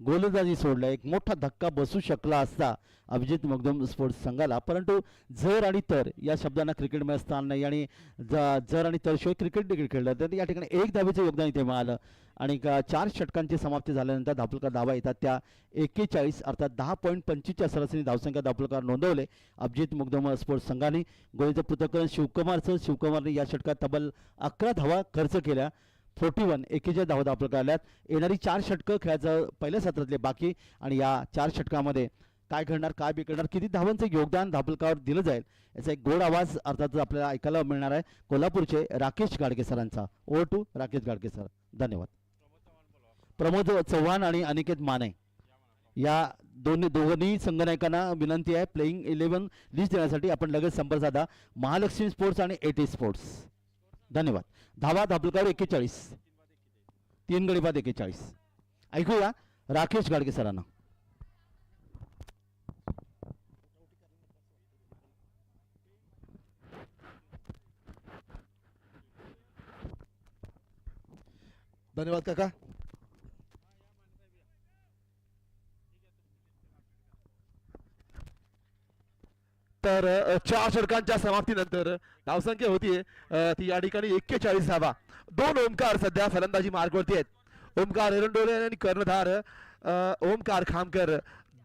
Speaker 1: गोलंदाजी सोडला. एक मोठा धक्का बसू शकला असता अभिजित मगदूम स्पोर्ट्स संघाला. परंतु जर आणि तर या शब्दांना क्रिकेटमध्ये स्थान नाही आणि जर आणि तर शिवाय क्रिकेट देखील खेळलं तर या ठिकाणी 1 धावेचं योगदान इथे मिळालं आणि 4 षटकांची समाप्ती झाल्यानंतर धावफलकार धावा येतात त्या 41 अर्थात 10.25च्या सरासरी धावसंख्या धावफलकार नोंदवले अभिजित मगदूम स्पोर्ट्स संघाने. गोळीचं पृथक्करण शिवकुमारने या षटकात तब्बल 11 धावा खर्च केल्या. 41 धावा धावफलकार आल्यात. येणारी 4 षटकं खेळायचं पहिल्या सत्रातले बाकी आणि या 4 षटकामध्ये काय घडणार काय बिघडणार किती धावांचं योगदान धावफलकावर दिलं जाईल याचा एक गोड आवाज अर्थात आपल्याला ऐकायला मिळणार आहे कोल्हापूरचे राकेश गाडगे सरांचा. Over to Rakesh Gadge sir. धन्यवाद. प्रमोद चव्हाण आणि अनिकेत माने या दोन्ही संघनायकांना विनंती आहे प्लेइंग 11 लिस्ट देण्यासाठी आपण लगेच संपर्क साधा महालक्ष्मी स्पोर्ट्स आणि एटी स्पोर्ट्स. धन्यवाद. धावा धावफलकावर 41. 3 गडी बाद 41. ऐकूया राकेश गाडगे सरांना.
Speaker 2: धन्यवाद काका. तर 4 षटकांच्या समाप्तीनंतर धावसंख्या होतीये ती या ठिकाणी 41 धावा. 2 ओमकार सध्या फलंदाजी मार्गवरती आहेत. ओमकार एरंडोले आणि कर्णधार ओमकार खामकर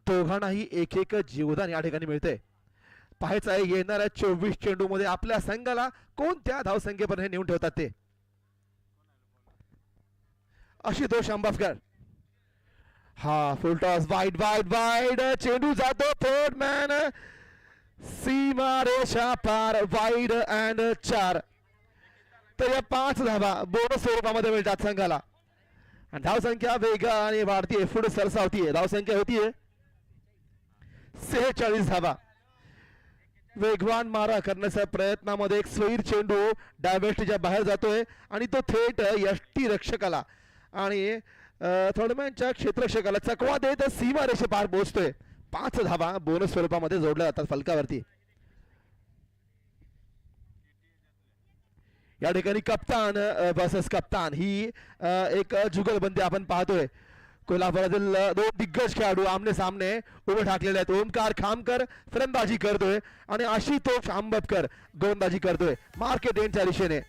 Speaker 2: दोघांनाही एक एक जीवदान या ठिकाणी मिळते. पाहायचं आहे येणाऱ्या 24 चेंडू मध्ये आपल्या संघाला कोणत्या धावसंख्येपर्यंत नेऊन ठेवतात ते. आशुतोष आंबावकर हा फुल टॉस वाईड वाईड वाईड चेंडू जातो थर्ड मॅन सीमा रेषा पार वाईड अँड 4. तर या 5 धावा बोनस स्वरूपामध्ये मिळतात संघाला आणि धावसंख्या वेगाने वाढतीये पुढे सरसावतीये. धावसंख्या होतीये 46 धावा. वेगवान मारा करण्याच्या प्रयत्नामध्ये एक स्वैर चेंडू डायव्हर्स्टीच्या बाहेर जातोय आणि तो थेट यष्टी रक्षकाला आणि थर्डमॅनच्या क्षेत्ररक्षकाला चकवा देत सीमा रेषे पार पोहोचतोय. 5 धावा बोनस स्वरूपामध्ये जोडल्या जातात फलकावरती. या ठिकाणी कप्तान वर्सेस कप्तान ही एक जुगलबंदी आपण पाहतोय. कोल्हापुरातील 2 दिग्गज खेळाडू आमने सामने उभे ठाकलेले आहेत. ओमकार खामकर फलंदाजी करतोय आणि आशुतोष आंबवकर गोलंदाजी करतोय मार्केट एंडच्या दिशेने.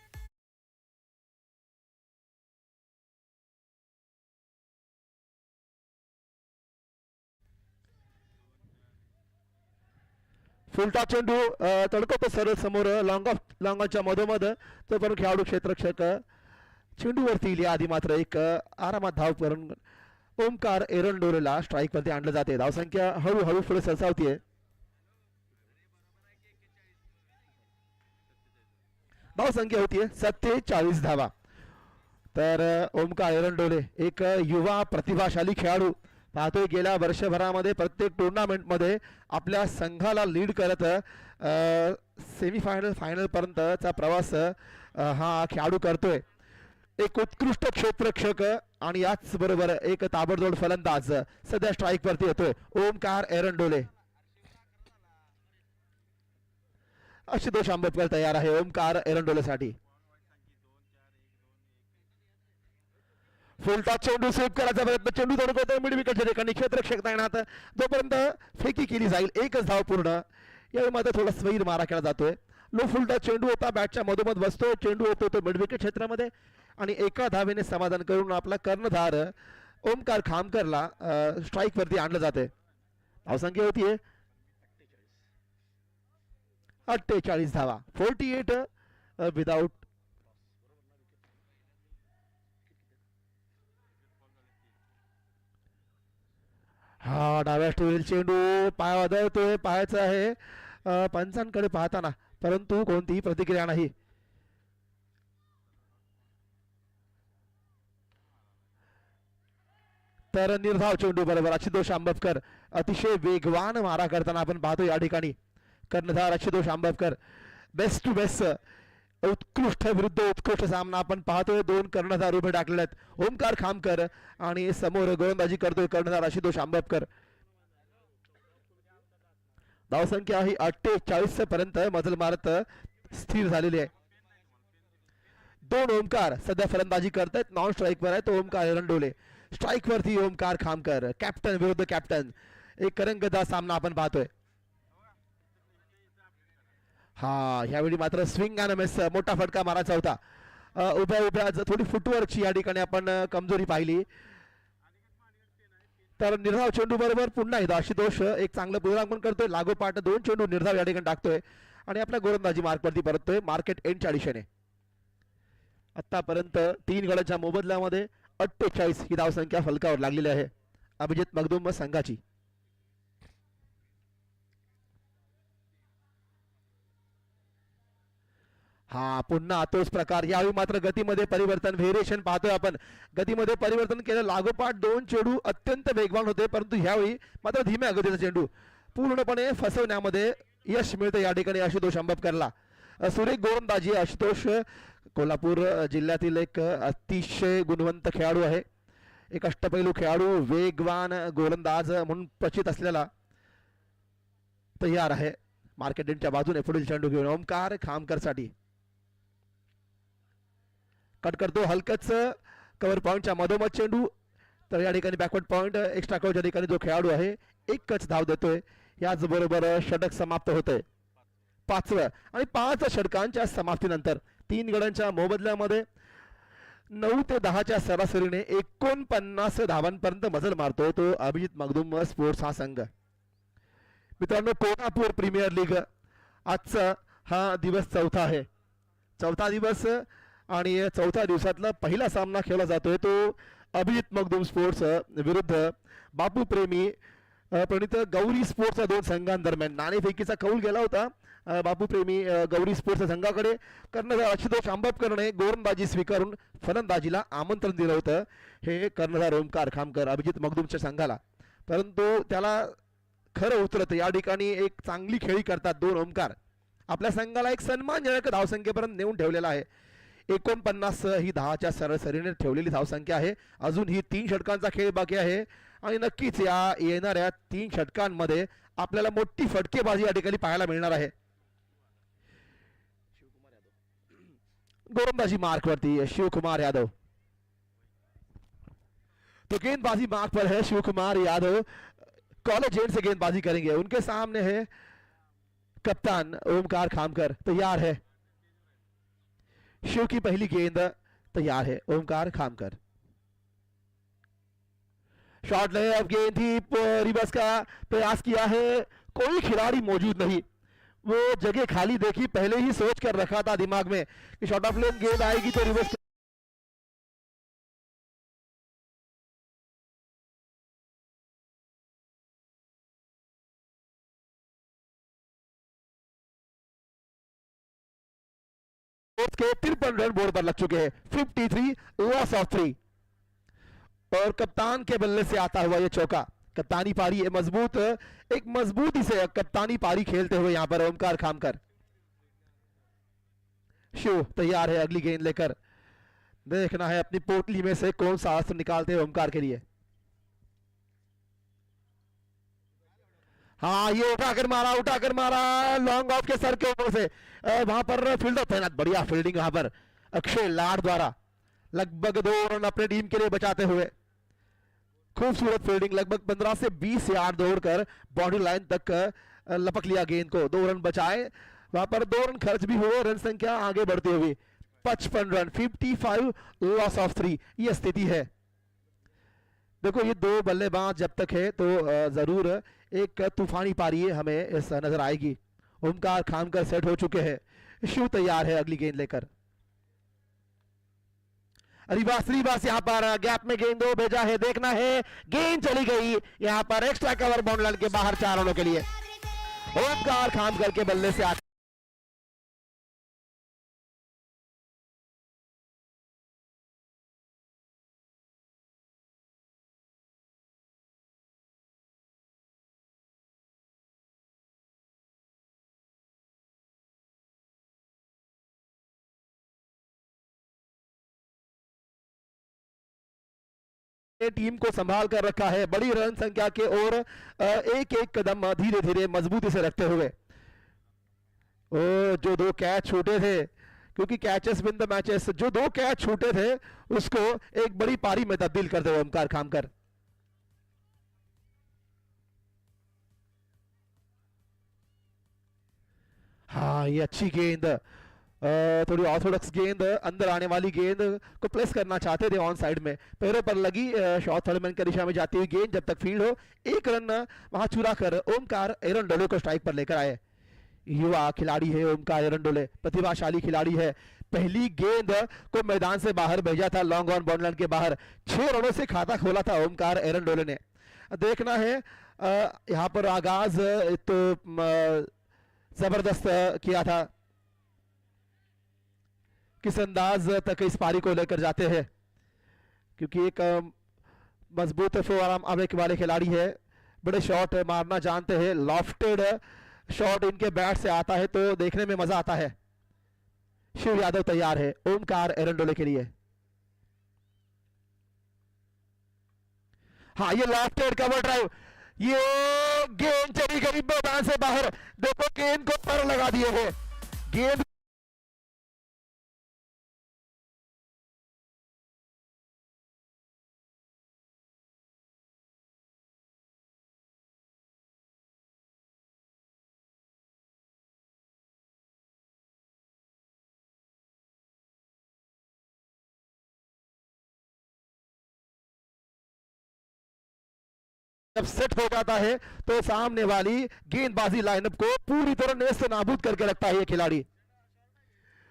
Speaker 2: फुलटा चेंडू तडकवतो सरळ समोर लॉंगॉनच्या मधोमध. तो पण खेळाडू क्षेत्ररक्षक चेंडूवरती येईल. आधी मात्र एक आरामात धाव करून ओमकार एरंडोलेला स्ट्राईक वरती आणलं जाते. धावसंख्या हळूहळू पुढे सरसावतीये. धावसंख्या होतीये 47 धावा. तर ओमकार एरंडोले एक युवा प्रतिभाशाली खेळाडू पाहतोय गेल्या वर्षभरामध्ये प्रत्येक टुर्नामेंट मध्ये आपल्या संघाला लीड करत सेमीफायनल फायनल पर्यंतचा प्रवास हा खेळाडू करतोय. एक उत्कृष्ट क्षेत्ररक्षक आणि याच बरोबर एक ताबडतोब फलंदाज सध्या स्ट्राईक वरती येतोय ओमकार एरंडोले. आशुतोष आंबेडकर तयार आहे ओमकार एरंडोलेसाठी. फुलटॉस चेंडू स्वीप करायचा प्रयत्न चेंडू तडकवतोय मिड विकेटच्या ठिकाणी क्षेत्ररक्षक तैनात. जोपर्यंत फेकी केली जाईल 1च धाव पूर्ण. यावेळी मात्र थोडा स्वैर मारा केला जातोय. लो फुलटॉस चेंडू होता बॅटच्या मधोमध बसतोय. चेंडू होतो तो मिड विकेट क्षेत्रामध्ये आणि एका धावेने समाधान करून आपला कर्णधार ओमकार खामकरला स्ट्राईक वरती आणलं जाते. धावसंख्या होतीये 48 धावा. 48 विदाउट. हा डाव्या स्टोरील चेंडू पाय वादळतोय. पाहायचं आहे पंचांकडे पाहताना परंतु कोणतीही प्रतिक्रिया नाही. तर निर्धाव चेंडू बरोबर आशुतोष आंबवकर अतिशय वेगवान मारा करताना आपण पाहतो. या ठिकाणी कर्णधार आशुतोष आंबवकर बेस्ट टू बेस्ट उत्कृष्ट विरुद्ध उत्कृष्ट सामना आपण पाहतोय. 2 कर्णधार उभे टाकलेले आहेत ओमकार खामकर आणि समोर गोलंदाजी करतोय कर्णधार आशुतोष आंबवकर. धावसंख्या ही 48 पर्यंत मजल मारत स्थिर झालेली आहे. 2 ओमकार सध्या फलंदाजी करतायत. नॉन स्ट्राईक वर आहे तो ओमकार एरंडोले. स्ट्राईक वरती ओमकार खामकर. कॅप्टन विरुद्ध कॅप्टन एक रंगतदार सामना आपण पाहतोय. हा यावेळी मात्र स्विंग अँड मिस मोठा फटका मारायचा होता. उभ्या उभ्या थोडी फुटवर्कची या ठिकाणी आपण कमजोरी पाहिली. तर निर्धाव चेंडू बरोबर पुन्हा एकदा आशुतोष एक चांगलं पुनरागमन करतोय. लागोपाठ 2 चेंडू निर्धाव या ठिकाणी टाकतोय आणि आपल्या गोलंदाजी मार्कवरती परततोय मार्केट एंडच्या दिशेने. आतापर्यंत 3 गड्यांच्या मोबदल्यामध्ये 48 ही धावसंख्या फलकावर लागलेली आहे अभिजित मगदुम संघाची. हा पुन्हा तोच प्रकार. यावेळी मात्र गतीमध्ये परिवर्तन व्हेरिएशन पाहतोय आपण. गतीमध्ये परिवर्तन केलं. लागोपाठ 2 चेंडू अत्यंत वेगवान होते परंतु ह्यावेळी मात्र धीम्या गतीचा चेंडू पूर्णपणे फसवण्यामध्ये यश मिळतं या ठिकाणी आशुतोष आंबवकरला. सुरेख गोलंदाजी. आशुतोष कोल्हापूर जिल्ह्यातील एक अतिशय गुणवंत खेळाडू आहे. एक अष्टपैलू खेळाडू वेगवान गोलंदाज म्हणून प्रचित असलेला तयार आहे मार्केटिंगच्या बाजूने पुढील चेंडू घेऊन ओमकार खामकरसाठी. कट करतो हलकच कव्हर पॉईंटच्या मधोमध चेंडू. तर या ठिकाणी बॅकवर्ड पॉईंट एक्स्ट्रा कव्हरच्या ठिकाणी जो खेळाडू आहे 1च धाव देतोय. याच बरोबर षटक समाप्त होतंय. 5वं आणि 5 षटकांच्या समाप्तीनंतर 3 गड्यांच्या मोबदल्यामध्ये 9 ते 10च्या सरासरीने 49 धावांपर्यंत मजल मारतोय तो अभिजित मगदुम स्पोर्ट्स हा संघ. मित्रांनो, कोल्हापूर प्रीमियर लीग आजचा हा दिवस चौथा आहे. चौथा दिवस आणि चौथ्या दिवसातला पहिला सामना खेळला जातोय तो अभिजित मगदुम स्पोर्ट्स विरुद्ध बापू प्रेमी प्रणित गौरी स्पोर्ट्सच्या दोन संघांदरम्यान. नाणेफेकीचा कौल गेला होता बापू प्रेमी गौरी स्पोर्ट्स संघाकडे. कर्णधार आशुतोष आंबटकरने गोलंदाजी स्वीकारून फलंदाजीला आमंत्रण दिलं होतं हे कर्णधार ओमकार खामकर अभिजित मगदुमच्या संघाला. परंतु त्याला खरं उतरत या ठिकाणी एक चांगली खेळी करतात दोन ओमकार. आपल्या संघाला एक सन्मानजनक धावसंख्येपर्यंत नेऊन ठेवलेला आहे. 49 ही 10च्या सरासरीने ठेवलेली धावसंख्या आहे. अजून ही 3 षटकांचा खेळ बाकी आहे आणि नक्कीच या येणाऱ्या 3 षटकांमध्ये आपल्याला मोठी फटकेबाजी या ठिकाणी पाहायला मिळणार आहे. गोलंदाजी मार्क वरती शिवकुमार यादव. तो गेंदबाजी मार्क पर है. शिवकुमार यादव कॉलेज एंड से गेंदबाजी करेंगे. उनके सामने है कप्तान ओमकार खामकर. तैयार है शिव की पहली गेंद. तैयार है ओमकार खामकर. शॉट ले. अब गेंद ही रिवर्स का प्रयास किया है. कोई खिलाड़ी मौजूद नहीं. वो जगह खाली देखी. पहले ही सोच कर रखा था दिमाग में कि शॉट ऑफ लेन गेंद आएगी तो रिवर्स के 53 रन बोर्ड पर लग चुके हैं. 53 लॉस ऑफ 3 और कप्तान के बल्ले से आता हुआ ये चौका. कप्तानी पारी है मजबूत. एक मजबूती से कप्तानी पारी खेलते हुए यहां पर ओमकार खामकर. शिव तैयार है अगली गेंद लेकर. देखना है अपनी पोटली में से कौन सा अस्त्र निकालते हैं ओमकार के लिए. हाँ, ये उठाकर मारा लॉन्ग ऑफ के सर के ऊपर से. वहां पर फील्डर तैनात. बढ़िया फील्डिंग वहां पर अक्षय लाड द्वारा. लगभग 2 रन अपने टीम के लिए बचाते हुए. खूबसूरत फील्डिंग. लगभग 15 से 20 यार्ड दौड़कर बाउंड्री लाइन तक लपक लिया गेंद को. 2 रन बचाए. वहां पर 2 रन खर्च भी हुए. रन संख्या आगे बढ़ती हुई 55 रन. 55 लॉस ऑफ 3 ये स्थिति है. देखो ये 2 बल्लेबाज जब तक है तो जरूर एक तूफानी पारी हमें इस नजर आएगी. ओमकार खामकर सेट हो चुके हैं. शिव तैयार है अगली गेंद लेकर. रिवास यहाँ पर गैप में गेंद दो भेजा है. देखना है गेंद चली गई यहाँ पर एक्स्ट्रा कवर बाउंड्री लाइन के बाहर 4 रनों के लिए. ओमकार खामकर के बल्ले से टीम को संभाल कर रखा है बड़ी रन संख्या के और एक एक कदम धीरे धीरे मजबूती से रखते हुए. जो 2 कैच छूटे थे क्योंकि कैचेस विन द मैचेस. जो 2 कैच छूटे थे उसको एक बड़ी पारी में तब्दील करते हुए ओमकार खामकर. हाँ, ये अच्छी गेंद. थोड़ी ऑर्थोडॉक्स गेंद. अंदर आने वाली गेंद को प्लेस करना चाहते थे ऑन साइड में. पैरों पर लगी. शॉट थर्ड मैन की दिशा में जाती हुई गेंद जब तक फील्ड हो. 1 रन वहां चुरा कर ओमकार एरंडोले को स्ट्राइक पर लेकर आए. युवा खिलाड़ी है ओमकार एरंडोले. प्रतिभाशाली खिलाड़ी है. पहली गेंद को मैदान से बाहर भेजा था लॉन्ग ऑन बाउंड्री लाइन के बाहर. 6 रनों से खाता खोला था ओमकार एरंडोले ने. देखना है यहाँ पर आगाज तो जबरदस्त किया था. किस अंदाज तक इस पारी को लेकर जाते हैं क्योंकि एक मजबूत फोआर्म वाले खिलाड़ी है. बड़े शॉट मारना जानते हैं. लॉफ्टेड शॉट इनके बैट से आता है तो देखने में मजा आता है. शिव यादव तैयार है ओमकार एरंडोले के लिए. हाँ, ये लॉफ्टेड कवर ड्राइव. ये गेंद चली गई मैदान से बाहर. देखो गेंद को पर लगा दिए हैं. गेंद जब सेट हो जाता है तो सामने वाली गेंदबाजी लाइनअप को पूरी तरह नेस्त नाबूद करके रखता है ये खिलाड़ी।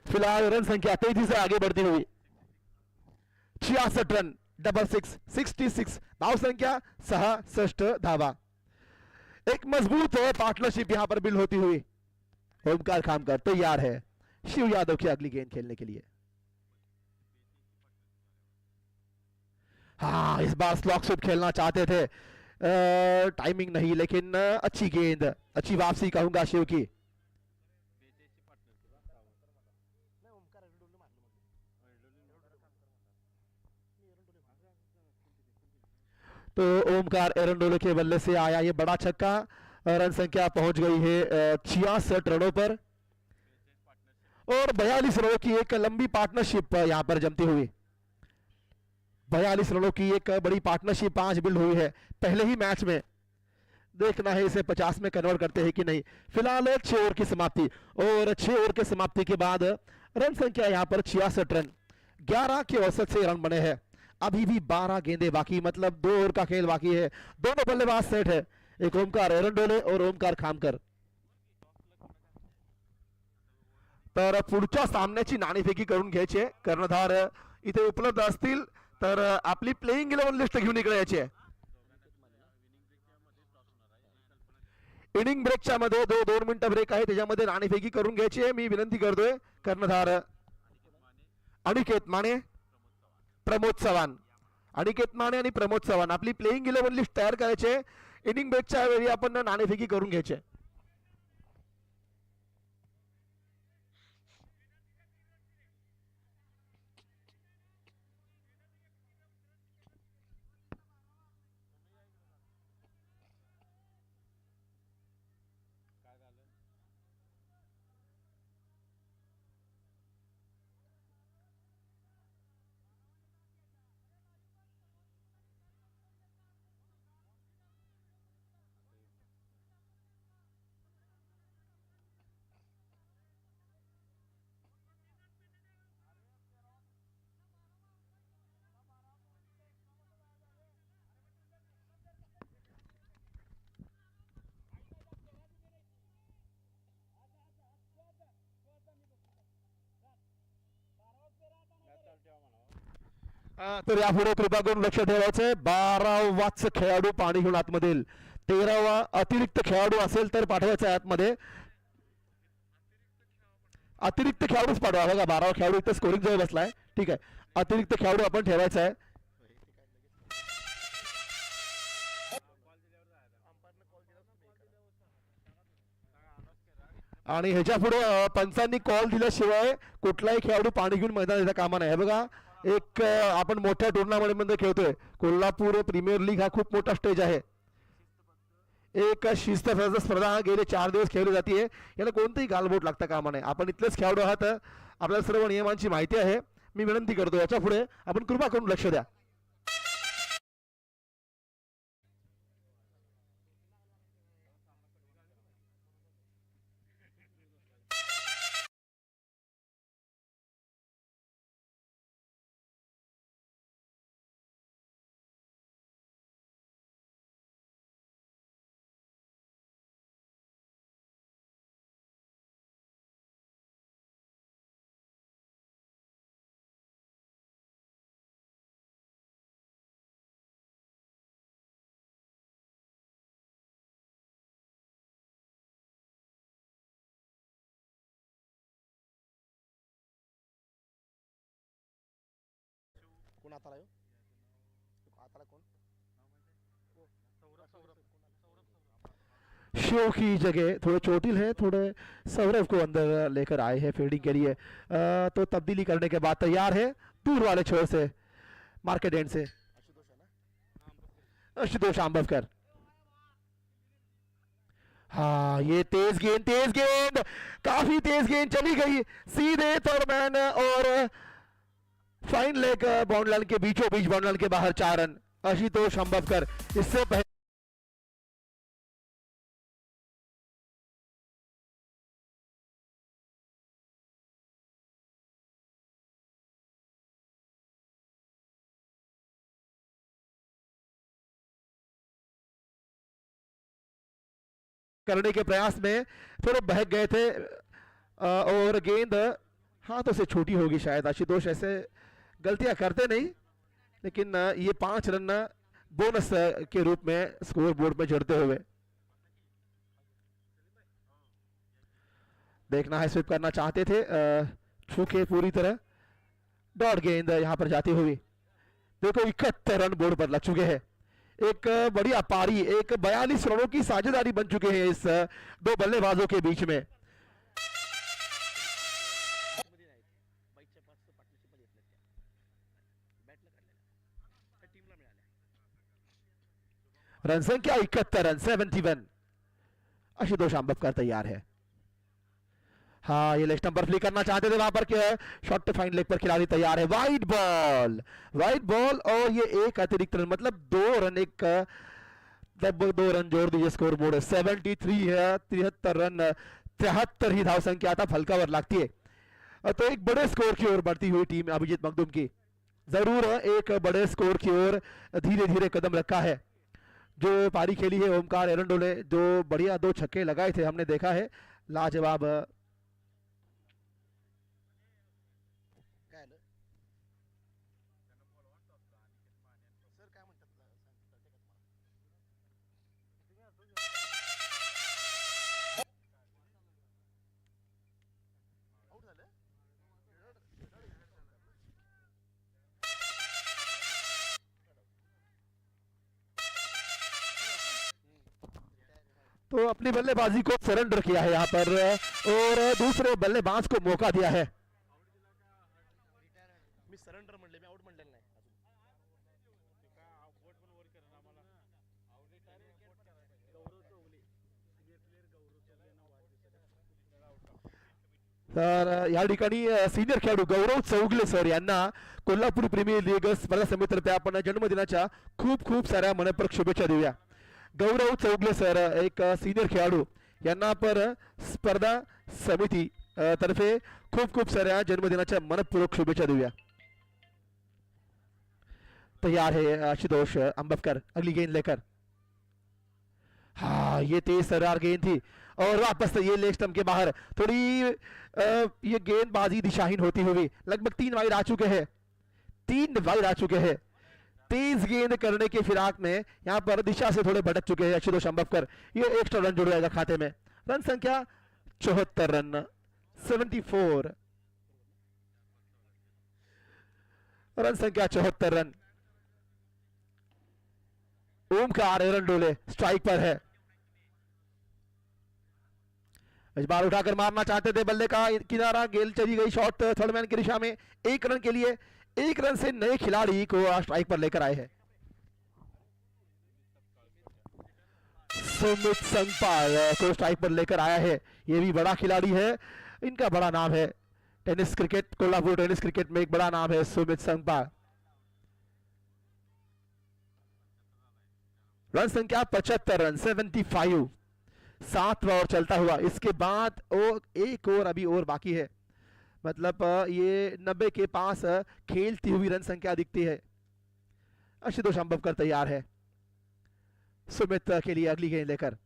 Speaker 2: फिलहाल रन संख्या तेजी से आगे बढ़ती हुई 66 रन, 66 धाव संख्या 66 धावा। एक मजबूत पार्टनरशिप यहां पर बिल्ड होती हुई ओमकार खामकर तैयार है शिव यादव की अगली गेंद खेलने के लिए। हाँ, इस बार स्लॉक शॉट खेलना चाहते थे, टाइमिंग नहीं, लेकिन अच्छी गेंद, अच्छी वापसी कहूंगा शिव की। तो ओमकार एरंडोले के बल्ले से आया ये बड़ा छक्का। रन संख्या पहुंच गई है 66 रनों पर और 42 रनों की एक लंबी पार्टनरशिप यहां पर जमती हुई। 42 रनों की एक बड़ी पार्टनरशिप आज बिल्ड हुई है पहले ही मैच में। देखना है इसे 50 में कन्वर्ट करते हैं कि नहीं। फिलहाल 6 ओवर की समाप्ति और 6 ओवर की समाप्ति के बाद रन संख्या यहां पर 66 रन, 11 के औसत से रन बने हैं। अभी भी 12 गेंदे बाकी, मतलब 2 ओवर का खेल बाकी है। दोनों बल्लेबाज सेट है, एक ओमकार एरंडोले और ओमकार खामकर। तर पुढच्या सामन्याची नाणेफेकी करून घ्यायची आहे। कर्णधार इथे उपलब्ध असतील तर आपली प्लेइंग 11 लिस्ट घेऊन इकडे यायची आहे। इनिंग ब्रेकच्या मध्ये 2 मिनिटं ब्रेक आहे, त्याच्यामध्ये नाणेफेकी करून घ्यायची आहे। मी विनंती करतोय कर्णधार अनिकेत माने, प्रमोद चव्हाण, अनिकेत माने आणि प्रमोद चव्हाण आपली प्लेइंग 11 लिस्ट तयार करायची आहे। इनिंग ब्रेकच्या वेळी आपण नाणेफेकी करून घ्यायची आहे। तर यापुढे कृपा करून लक्ष ठेवायचंय, 12वाच खेळाडू पाणी घेऊन आतमध्ये, 13वा अतिरिक्त खेळाडू असेल तर पाठवायचा आहे आतमध्ये। अतिरिक्त खेळाडूच पाठवा बघा, 12वा खेळाडू इथे स्कोरिंग जवळ बसलाय, ठीक आहे, अतिरिक्त खेळाडू आपण ठेवायचा आहे। आणि ह्याच्या पुढे पंचांनी कॉल दिल्याशिवाय कुठलाही खेळाडू पाणी घेऊन मैदान येता कामा नाही। बघा, एक आपण मोठ्या टुर्नामेंट मध्ये खेळतोय, कोल्हापूर प्रीमियर लीग हा खूप मोठा स्टेज आहे। एक शिस्तबद्ध स्पर्धा गेले 4 दिवस खेळली जाते, याला कोणतेही गालबोट लागता कामा नाही। आपण इथलेच खेळाडू आहात, आपल्याला सर्व नियमांची माहिती आहे। मी विनंती करतो याच्या पुढे आपण कृपा करून लक्ष द्या। कोण आता आयो? आता कोण? शो की जगह थोड़े चोटिल है, थोड़े सौरभ को अंदर लेकर आए हैं फील्डिंग के लिए। तो तब्दीली करने के बाद तैयार है दूर वाले छोर से, मार्केट एंड से आशुतोष आंबवकर। हाँ, ये तेज गेंद काफी तेज गेंद चली गई सीधे थर्डमैन और फाइन लेग बाउंड लाइन के बीचों बीच, बाउंड लाइन के बाहर 4 रन आशुतोष आंबवकर। इससे पहले करने के प्रयास में थोड़े बहक गए थे और गेंद हाथों से छूटी होगी शायद। आशुतोष ऐसे गलतियां करते नहीं, लेकिन ये 5 रन बोनस के रूप में स्कोर बोर्ड में जोड़ते हुए देखना है। स्विप करना चाहते थे, छूके पूरी तरह। डॉट गेंद यहां पर जाती हुई। देखो 71 रन बोर्ड पर लग चुके हैं। एक बढ़िया पारी, एक 42 रनों की साझेदारी बन चुके हैं इस दो बल्लेबाजों के बीच में। रन संख्या 71 रन 71। आशुतोष आंबवकर तैयार है। हाँ, ये लेग स्टंप पर फ्लिक करना चाहते थे, वहां पर क्या है, शॉर्ट फाइन लेग पर खिलाड़ी तैयार है। वाइड बॉल और ये एक अतिरिक्त रन, मतलब 2 रन, एक लगभग 2 रन जोड़ दीजिए स्कोर बोर्ड 73 है। 73 रन, 73 ही धाव संख्या था, फलकावर लगती है। तो एक बड़े स्कोर की ओर बढ़ती हुई टीम अभिजीत मखदूम की जरूर एक बड़े स्कोर की ओर धीरे धीरे कदम रखा है। जो पारी खेली है ओमकार एरंडोले, जो बढ़िया 2 छक्के लगाए थे, हमने देखा है, लाजवाब। तो अपनी बल्लेबाजी को सरेंडर किया है यहाँ पर और दूसरे बल्लेबाज को मौका दिया है।
Speaker 3: मी सरेंडर म्हणले, मी आउट म्हणलेलं नाही
Speaker 2: तर या ठिकाणी सिनियर खेळाडू गौरव चौगले सर यांना कोल्हापूर प्रीमियर लीग स्पर्धा समितीतर्फे आपण जन्मदिनाच्या खूप खूप साऱ्या मनपूर्वक शुभेच्छा देऊया। गौरव चौगले सर एक सीनियर खेळाडू यांना पर स्पर्धा समिती तर्फे खूप खूप साऱ्या जन्मदिनाच्या मनपूर्वक शुभेच्छा देऊया। तैयार है आशुतोष अंबवकर अगली गेंद लेकर। हाँ, ये तेज सरार गेंद थी और वापस ये लेग स्टंप के बाहर। थोड़ी ये गेंदबाजी दिशाहीन होती हुई, लगभग 3 वाइड आ चुके हैं, 3 वाइड आ चुके हैं। तेज गेंद करने के फिराक में यहां पर दिशा से थोड़े भटक चुके हैं आशुतोष अंबवकर। ये एक्स्ट्रा रन जुड़ जाएगा खाते में। रन संख्या 74 रन 74। रन संख्या 74 रन। ओमकार एरंडोले स्ट्राइक पर है। इस बार उठाकर मारना चाहते थे, बल्ले का किनारा, गेंद चली गई शॉट थर्ड मैन की दिशा में। 1 रन के लिए, 1 रन से नए खिलाड़ी को स्ट्राइक पर लेकर आए हैं। सुमित संगपाल को स्ट्राइक पर लेकर आया है। ये भी बड़ा खिलाड़ी है, इनका बड़ा नाम है tennis cricket, Kolhapur tennis cricket में एक बड़ा नाम है सुमित संगपाल। रन संख्या 75 रन 75। 7वां ओवर चलता हुआ, इसके बाद एक ओवर अभी और बाकी है, मतलब ये 90 के पास खेलती हुई रन संख्या दिखती है। आशुतोष अंबवकर तैयार है सुमित के लिए अगली गेंद लेकर।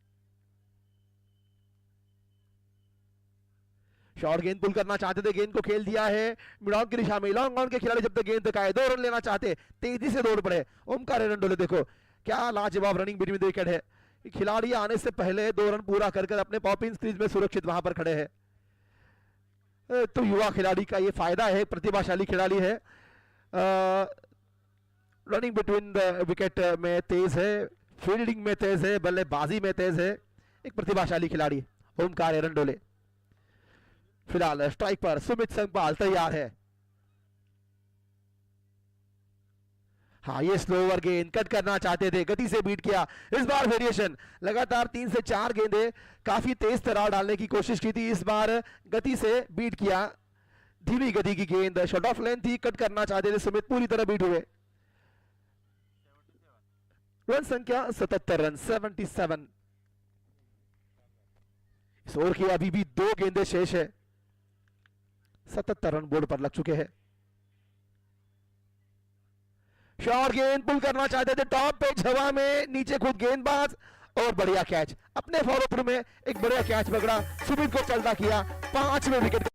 Speaker 2: शॉर्ट गेंद पुल करना चाहते थे, गेंद को खेल दिया है मिड ऑन की दिशा में। लॉन्ग ऑन के खिलाड़ी जब तक गेंद तक आए, 2 रन लेना चाहते, तेजी से दौड़ पड़े ओमकार एरंडोले। देखो क्या लाजवाब रनिंग बिटवीन द विकेट है। खिलाड़ी आने से पहले 2 रन पूरा कर अपने पॉपिंग क्रीज में सुरक्षित वहां पर खड़े हैं। तो युवा खिलाड़ी का ये फायदा है, प्रतिभाशाली खिलाड़ी है, रनिंग बिटवीन द विकेट में तेज है, फील्डिंग में तेज है, बल्लेबाजी में तेज है, एक प्रतिभाशाली खिलाड़ी ओमकार एरंडोले। फिलहाल स्ट्राइक पर सुमित संगपाल तैयार है। हाँ, ये स्लोवर गेंद कट करना चाहते थे, गति से बीट किया। इस बार वेरिएशन, लगातार 3 से 4 गेंदें काफी तेज तरार डालने की कोशिश की थी, इस बार गति से बीट किया। धीमी गति की गेंद, शॉट ऑफ लेंथ थी, कट करना चाहते थे सुमित, पूरी तरह बीट हुए। रन संख्या 77 रन 77। इस ओवर की अभी भी 2 गेंदें शेष है। 77 रन बोर्ड पर लग चुके हैं। शॉर्ट गेंद पुल करना चाहते थे, टॉप पे हवा में, नीचे खुद गेंदबाज और बढ़िया कैच, अपने फॉलो थ्रू में एक बढ़िया कैच पकड़ा, सुमित को चलता किया, 5वें विकेट।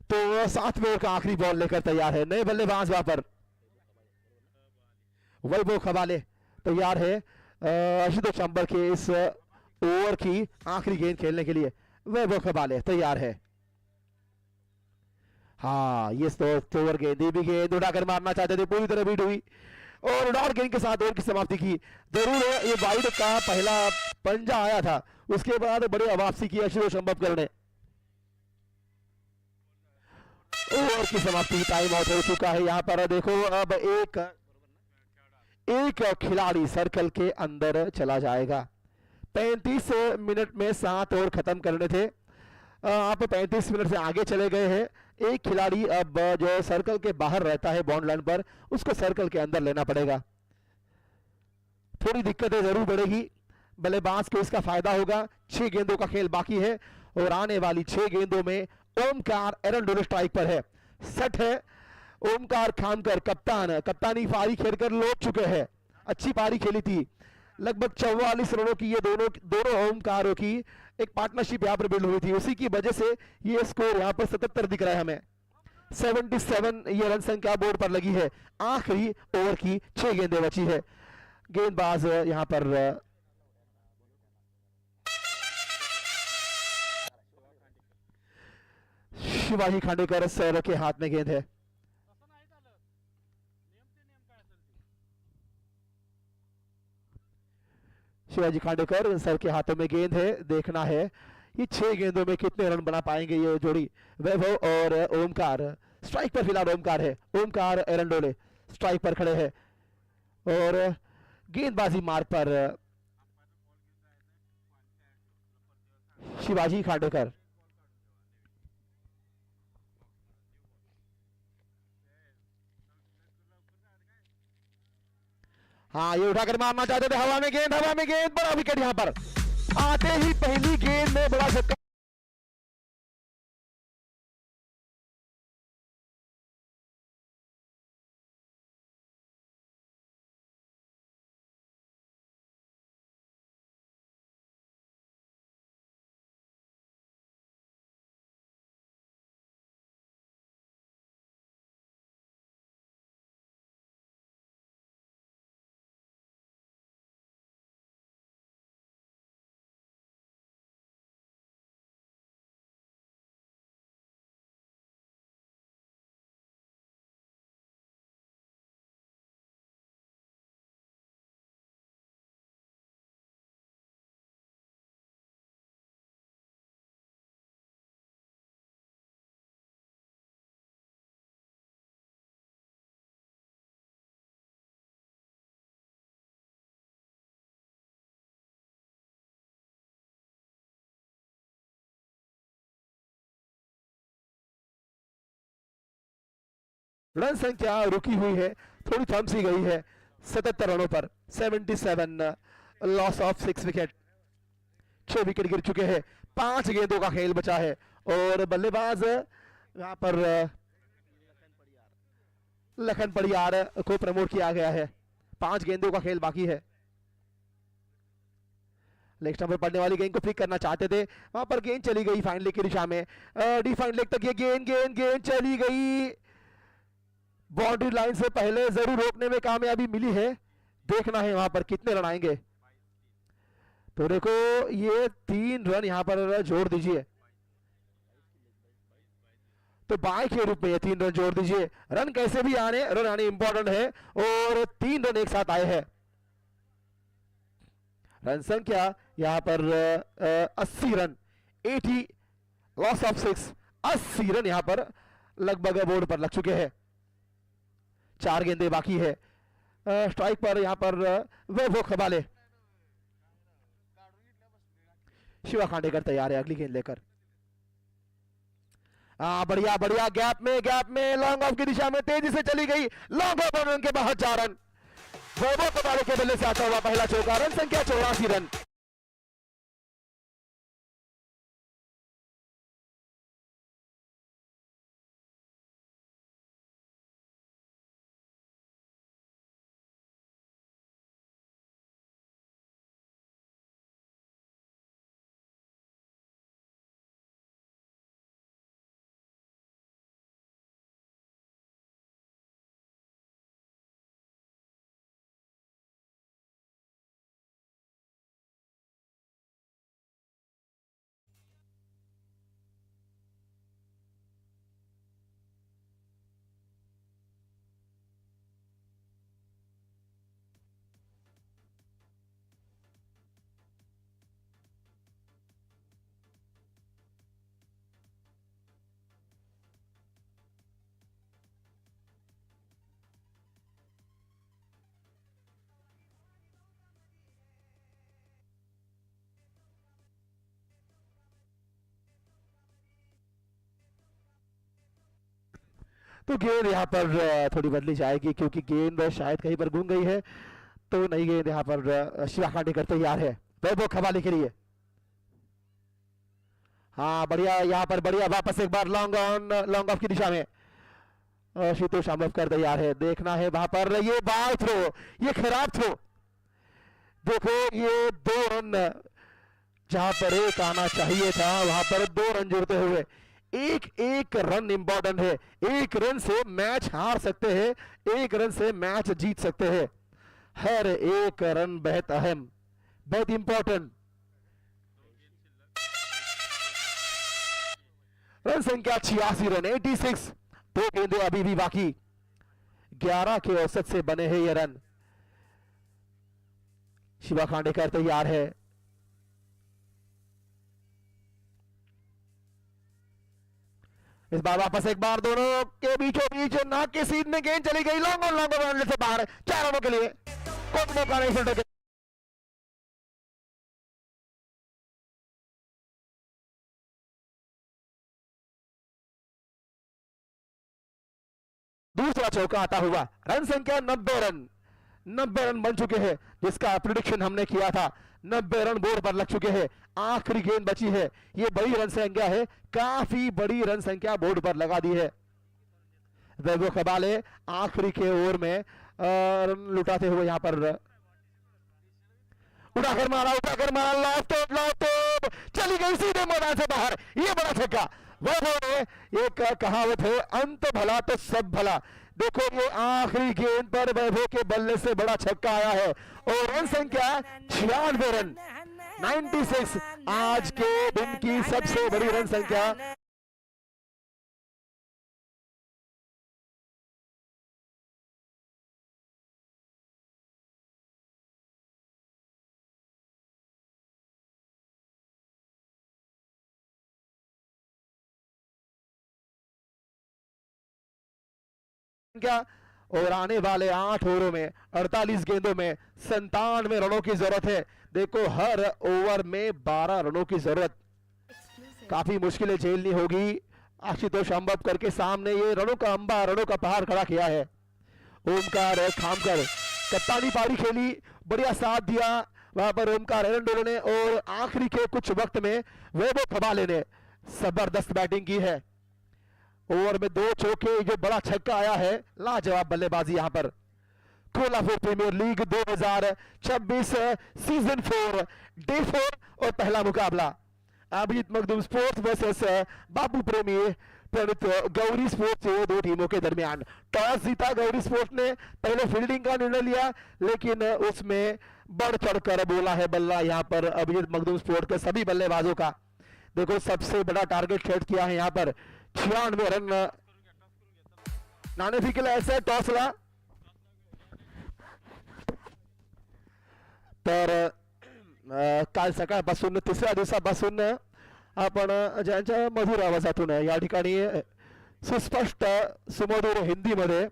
Speaker 2: तो 7वें ओवर का आखिरी बॉल लेकर तैयार है नए बल्लेबाज वहां पर, वैभव खबाले तैयार है आशुतोष चंबल के इस ओवर की आखिरी गेंद खेलने के लिए। वैभव खबाले तैयार है। हाँ ये तो ओवर गेंद भी गेंद उड़ाकर मारना चाहते थे, पूरी तरह बीट हुई और डॉट गेंद के साथ ओवर की समाप्ति की। जरूर है ये वाइड का पहला पंजा आया था, उसके बाद बड़ी वापसी की आशुतोष चंबल ने। ओवर की समाप्ति, टाइम आउट हो चुका है यहाँ पर। देखो अब एक खिलाड़ी सर्कल के अंदर चला जाएगा। 35 मिनट में 7 ओवर खत्म करने थे, आप 35 मिनट से आगे चले गए हैं। एक खिलाड़ी अब जो सर्कल के बाहर रहता है बाउंड लाइन पर, उसको सर्कल के अंदर लेना पड़ेगा। थोड़ी दिक्कतें जरूर बढ़ेगी, बल्लेबाज को इसका फायदा होगा। 6 गेंदों का खेल बाकी है और आने वाली 6 गेंदों में ओमकार एरंडोले स्ट्राइक पर है। सेट है ओमकार खानकर, कप्तानी पारी खेलकर लौट चुके हैं। अच्छी पारी खेली थी, लगभग 44 रनों की ये दोनों ओमकारों की एक पार्टनरशिप यहाँ पर बिल्ड हुई थी, उसी की वजह से ये स्कोर यहाँ पर 77 दिख रहा है हमें। 77 ये रन संख्या बोर्ड पर लगी है। आखिरी ओवर की 6 गेंदें बची है। गेंदबाज यहाँ पर शिवाजी खांडेकर सर के हाथ में गेंद है। शिवाजी खांडेकर सर के हाथों में गेंद है। देखना है ये 6 गेंदों में कितने रन बना पाएंगे ये जोड़ी, वैभव और ओमकार। स्ट्राइक पर फिलहाल ओमकार है, ओमकार एरंडोले स्ट्राइक पर खड़े हैं और गेंदबाजी मार्ग पर शिवाजी खांडेकर। हाँ ये उठाकर मारना चाहते थे, हवा में गेंद, बड़ा विकेट यहां पर। आते ही पहली गेंद में बड़ा छक्का। रन संख्या रुकी हुई है, थोड़ी थम सी गई है 77 रनों पर। 77 लॉस ऑफ 6 विकेट। 6 विकेट गिर चुके हैं, 5 गेंदों का खेल बचा है और बल्लेबाज यहाँ पर लखन पड़ियार को प्रमोट किया गया है। 5 गेंदों का खेल बाकी है। लेग स्टंप पर पड़ने वाली गेंद को फ्लिक करना चाहते थे, वहां पर गेंद चली गई फाइन लेग की दिशा में। डिफाइन लेग तक ये गेंद चली गई, बाउंड्री लाइन से पहले जरूर रोकने में कामयाबी मिली है। देखना है वहां पर कितने रन आएंगे। तो देखो ये 3 रन यहां पर जोड़ दीजिए, तो 22 के रूप में ये 3 रन जोड़ दीजिए। रन कैसे भी आने, रन आने इंपॉर्टेंट है, और 3 रन एक साथ आए हैं। रन संख्या यहां पर 80 रन, 80 लॉस ऑफ 6, 80 रन यहां पर लगभग बोर्ड पर लग चुके हैं। 4 गेंदें बाकी है। स्ट्राइक पर यहां पर वैभव खबाले, शिवा खांडेकर तैयार है अगली गेंद लेकर। बढ़िया बढ़िया, गैप में लॉन्ग ऑफ की दिशा में तेजी से चली गई, लॉन्ग ऑफ रन के बाहर 4 रन। वैभव खबाले के बल्ले से आता हुआ पहला चौका, रन संख्या 84 रन। तो गेंद यहाँ पर थोड़ी बदली जाएगी, क्योंकि गेंद शायद कहीं पर घूम गई है। तो नई गेंद यहाँ पर शिवा खांडेकर तैयार है वैभव खबाले के लिए। हाँ बढ़िया, यहाँ पर बढ़िया, वापस एक बार लॉन्ग ऑफ की दिशा में शीतोष आम्बवकर तैयार है। देखना है वहां पर ये बाल थ्रो, ये खराब थ्रो। देखो ये 2 रन जहां पर एक आना चाहिए था, वहां पर 2 रन जुड़ते हुए एक रन इंपॉर्टेंट है। 1 रन से मैच हार सकते हैं, 1 रन से मैच जीत सकते हैं। हर एक रन बेहद अहम, बेहद इंपॉर्टेंट। रन संख्या 86 रन, 86। 2 गेंदें अभी भी बाकी, 11 के औसत से बने हैं ये रन। शिवा खांडेकर तैयार है। इस बार वापस एक बार दोनों के बीचों बीच नाक के सीध में गेंद चली गई, लॉन्ग ऑन से बाहर, 4 रनों के लिए कोई मौका नहीं फील्डर के। दूसरा चौका आता हुआ, रन संख्या 90 रन, 90 रन बन चुके हैं, जिसका प्रिडिक्शन हमने किया था। 90 रन बोर्ड पर लग चुके हैं। आखिरी गेंद बची है, ये बड़ी रन संख्या है, काफी बड़ी रन संख्या बोर्ड पर लगा दी है। वैभव खबाले आखिरी के ओवर में रन लुटाते हुए यहां पर उठाकर मारा, लॉफ्ट चली गई सीधे मैदान से बाहर, ये बड़ा छक्का। वैभव ने एक कहावत है, अंत भला तो सब भला। देखो ये आखिरी गेंद पर वैभव के बल्ले से बड़ा छक्का आया है, और रन संख्या 96 रन, 96, आज के दिन की सबसे बड़ी रन संख्या। और आने वाले 8 ओवरों में 48 गेंदों में 97 रनों की जरूरत है। देखो हर ओवर में 12 रनों की जरूरत, काफी मुश्किलें झेलनी होगी। आशुतोष आम्बवकर के सामने ये रनों का अंबा, रनों का पहाड़ खड़ा किया है। ओमकार खामकर कप्तानी पारी खेली, बढ़िया साथ दिया वहां पर ओमकार एरंडोले ने, और आखिरी के कुछ वक्त में वैभव खबाले ने जबरदस्त बैटिंग की है। ओवर में 2 चौके, जो बड़ा छक्का आया है, लाजवाब बल्लेबाजी यहां पर। Kolhapur premier league 2026 season 4 day 4 और पहला मुकाबला अभिजीत मखदूम स्पोर्ट्स वर्सेस बापू प्रेमी परंतु गौरी स्पोर्ट्स ये दो टीमों के दरमियान टॉस जीता गौरी स्पोर्ट्स ने, पहले फील्डिंग का निर्णय लिया लेकिन उसमें बढ़ चढ़कर बोला है बल्ला यहाँ पर अभिजीत मखदूम स्पोर्ट के सभी बल्लेबाजों का। देखो सबसे बड़ा टारगेट सेट किया है यहाँ पर 96 रन नाणेफेकीला ऐसे टॉसला। तर काल सकाळपासून तिसऱ्या दिवसापासून आपण ज्यांच्या मधुर आवाजातून या ठिकाणी सुस्पष्ट सुमधुर हिंदीमध्ये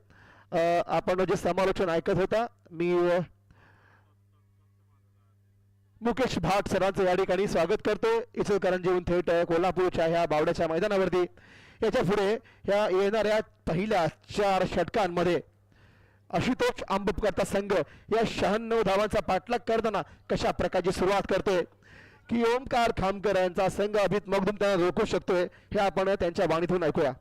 Speaker 2: आपण जे समालोचन ऐकत होता, मी मुकेश भाट सरांचं या ठिकाणी स्वागत करतो इचलकरंजीहून थेट कोल्हापूरच्या ह्या बावड्याच्या मैदानावरती। याच्या पुढे ह्या येणाऱ्या पहिल्या 4 षटकांमध्ये आशुतोष आंबपकरचा संघ या 96 धावांचा पाठलाग करताना कशा प्रकारची सुरुवात करतोय की ओमकार खामकर यांचा संघ अभित मखदूम त्यांना रोखू शकतोय हे आपण त्यांच्या वाणीतून ऐकूया।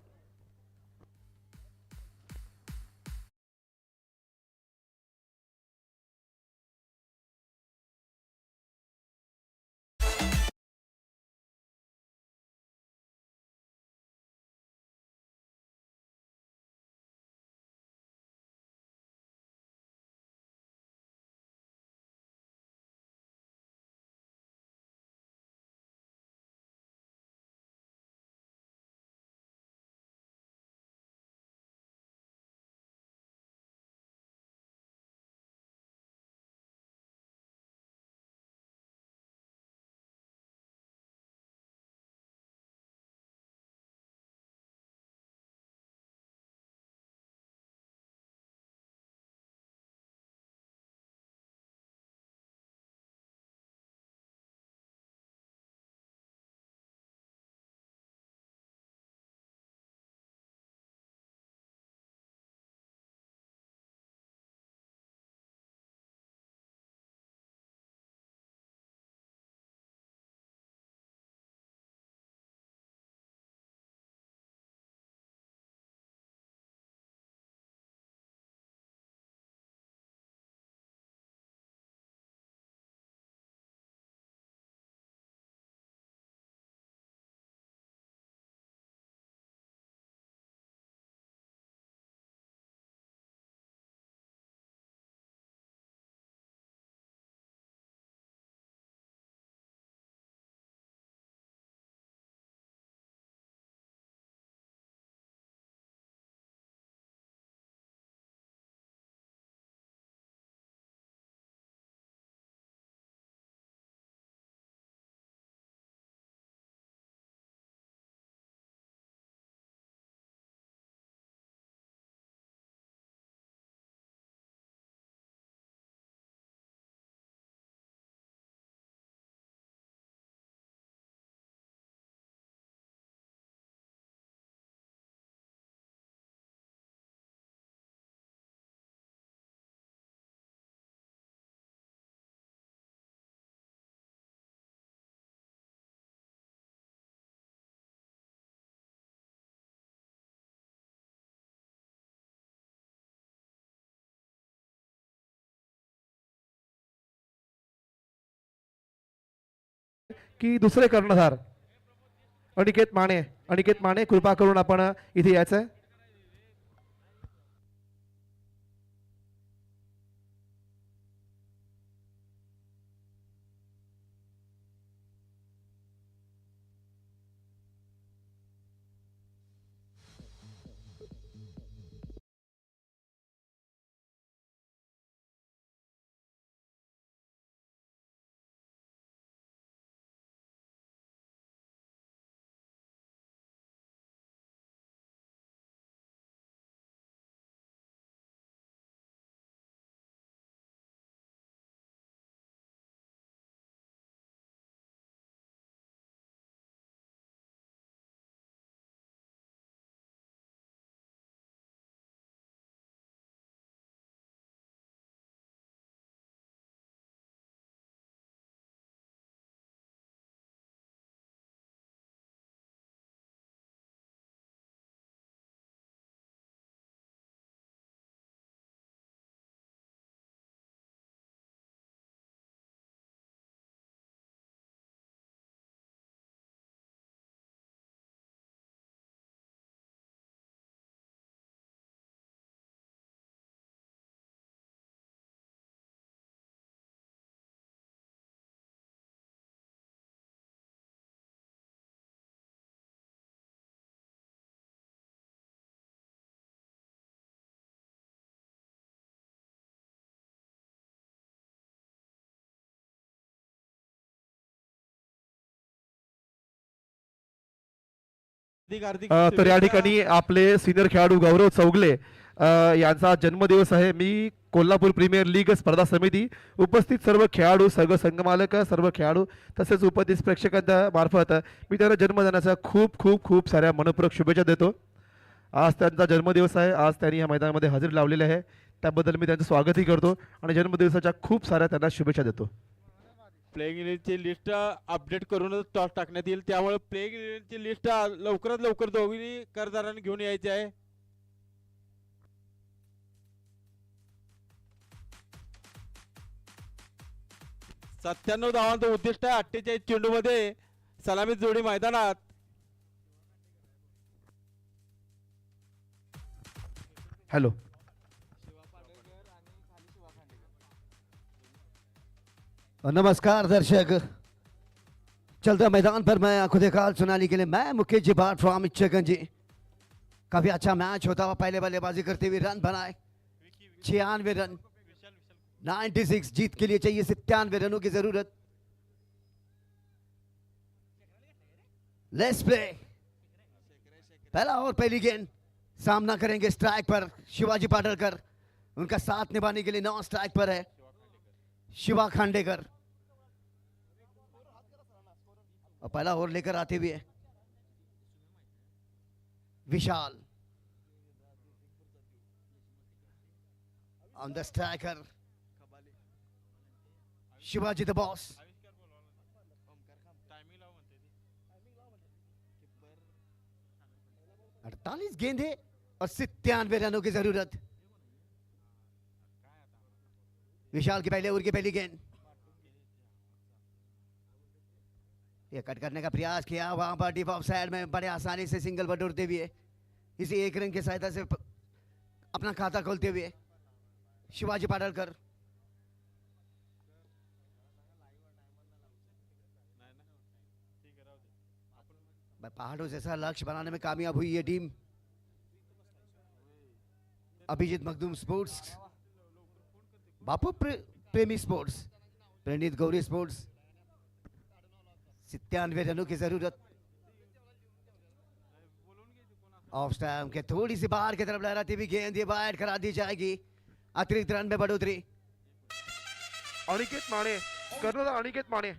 Speaker 2: की दुसरे कर्णधार अनिकेत माने कृपा करून आपण इथे यायचं।
Speaker 4: हार्दिक हार्दिक
Speaker 2: तर या
Speaker 4: शुभेच्छा.
Speaker 2: ठिकाणी आपले सिनियर खेळाडू गौरव चौगले यांचा जन्मदिवस आहे. मी कोल्हापूर प्रीमियर लीग स्पर्धा समिती उपस्थित सर्व खेळाडू सर्व संघमालक सर्व खेळाडू तसेच उपस्थित प्रेक्षकांच्या मार्फत मी त्यांना जन्मदिनाच्या खूप खूप खूप साऱ्या मनपूर्वक शुभेच्छा देतो. आज त्यांचा जन्मदिवस आहे. आज त्यांनी या मैदानामध्ये हजेरी लावलेली आहे. त्याबद्दल मी त्यांचं स्वागतही करतो आणि जन्मदिवसाच्या खूप साऱ्या त्यांना शुभेच्छा देतो.
Speaker 4: प्लेइंग इलेव्हनची लिस्ट अपडेट करूनच टॉस टाकण्यात येईल, त्यामुळे प्लेइंग इलेव्हनची लिस्ट लवकरात लवकर दोघींनी करदारांनी घेऊन यायची आहे. सत्त्याण्णव धावांचं उद्दिष्ट आहे 48 चेंडूमध्ये. सलामी जोडी मैदानात.
Speaker 2: हॅलो.
Speaker 5: नमस्कार दर्शक, चलते मैदान पर मैं आंखों देखा सुनाने के लिए मैं मुकेश जी बाट फ्रॉम इच्छागंज जी. काफी अच्छा मैच होता हुआ पहले बल्लेबाजी करते हुए रन बनाए 96 रन. 96 जीत के लिए चाहिए 97 रनों की जरूरत. Let's play. पहला और पहली गेंद सामना करेंगे स्ट्राइक पर शिवाजी पाटलकर. उनका साथ निभाने के लिए नॉन स्ट्राइक पर है शिवा खांडेकर. और पहला ओवर लेकर आते हुए Vishal on the striker Shivaji the boss. 48 गेंदे और 97 रनों की जरूरत. विशाल के पहले ओवर की पहली गेंद ये कट करने का प्रयास किया, वहां पर डिप ऑफ साइड में बड़े आसानी से सिंगल बटोरते हुए इसी एक रन की सहायता से अपना खाता खोलते हुए शिवाजी पाटलकर. पहाड़ों जैसा लक्ष्य बनाने में कामयाब हुई ये टीम. अभिजीत मखदूम स्पोर्ट्स, बापू प्रेमी स्पोर्ट्स, प्रणीत गौरी स्पोर्ट्स. 97 रनों की जरूरत. ऑफ स्टैम्प के थोड़ी सी बाहर की तरफ लहराती हुई गेंद ये वाइड करा दी जाएगी. अतिरिक्त रन में बढ़ोतरी.
Speaker 2: अनिकेत माने, कर्णधार अनिकेत माने.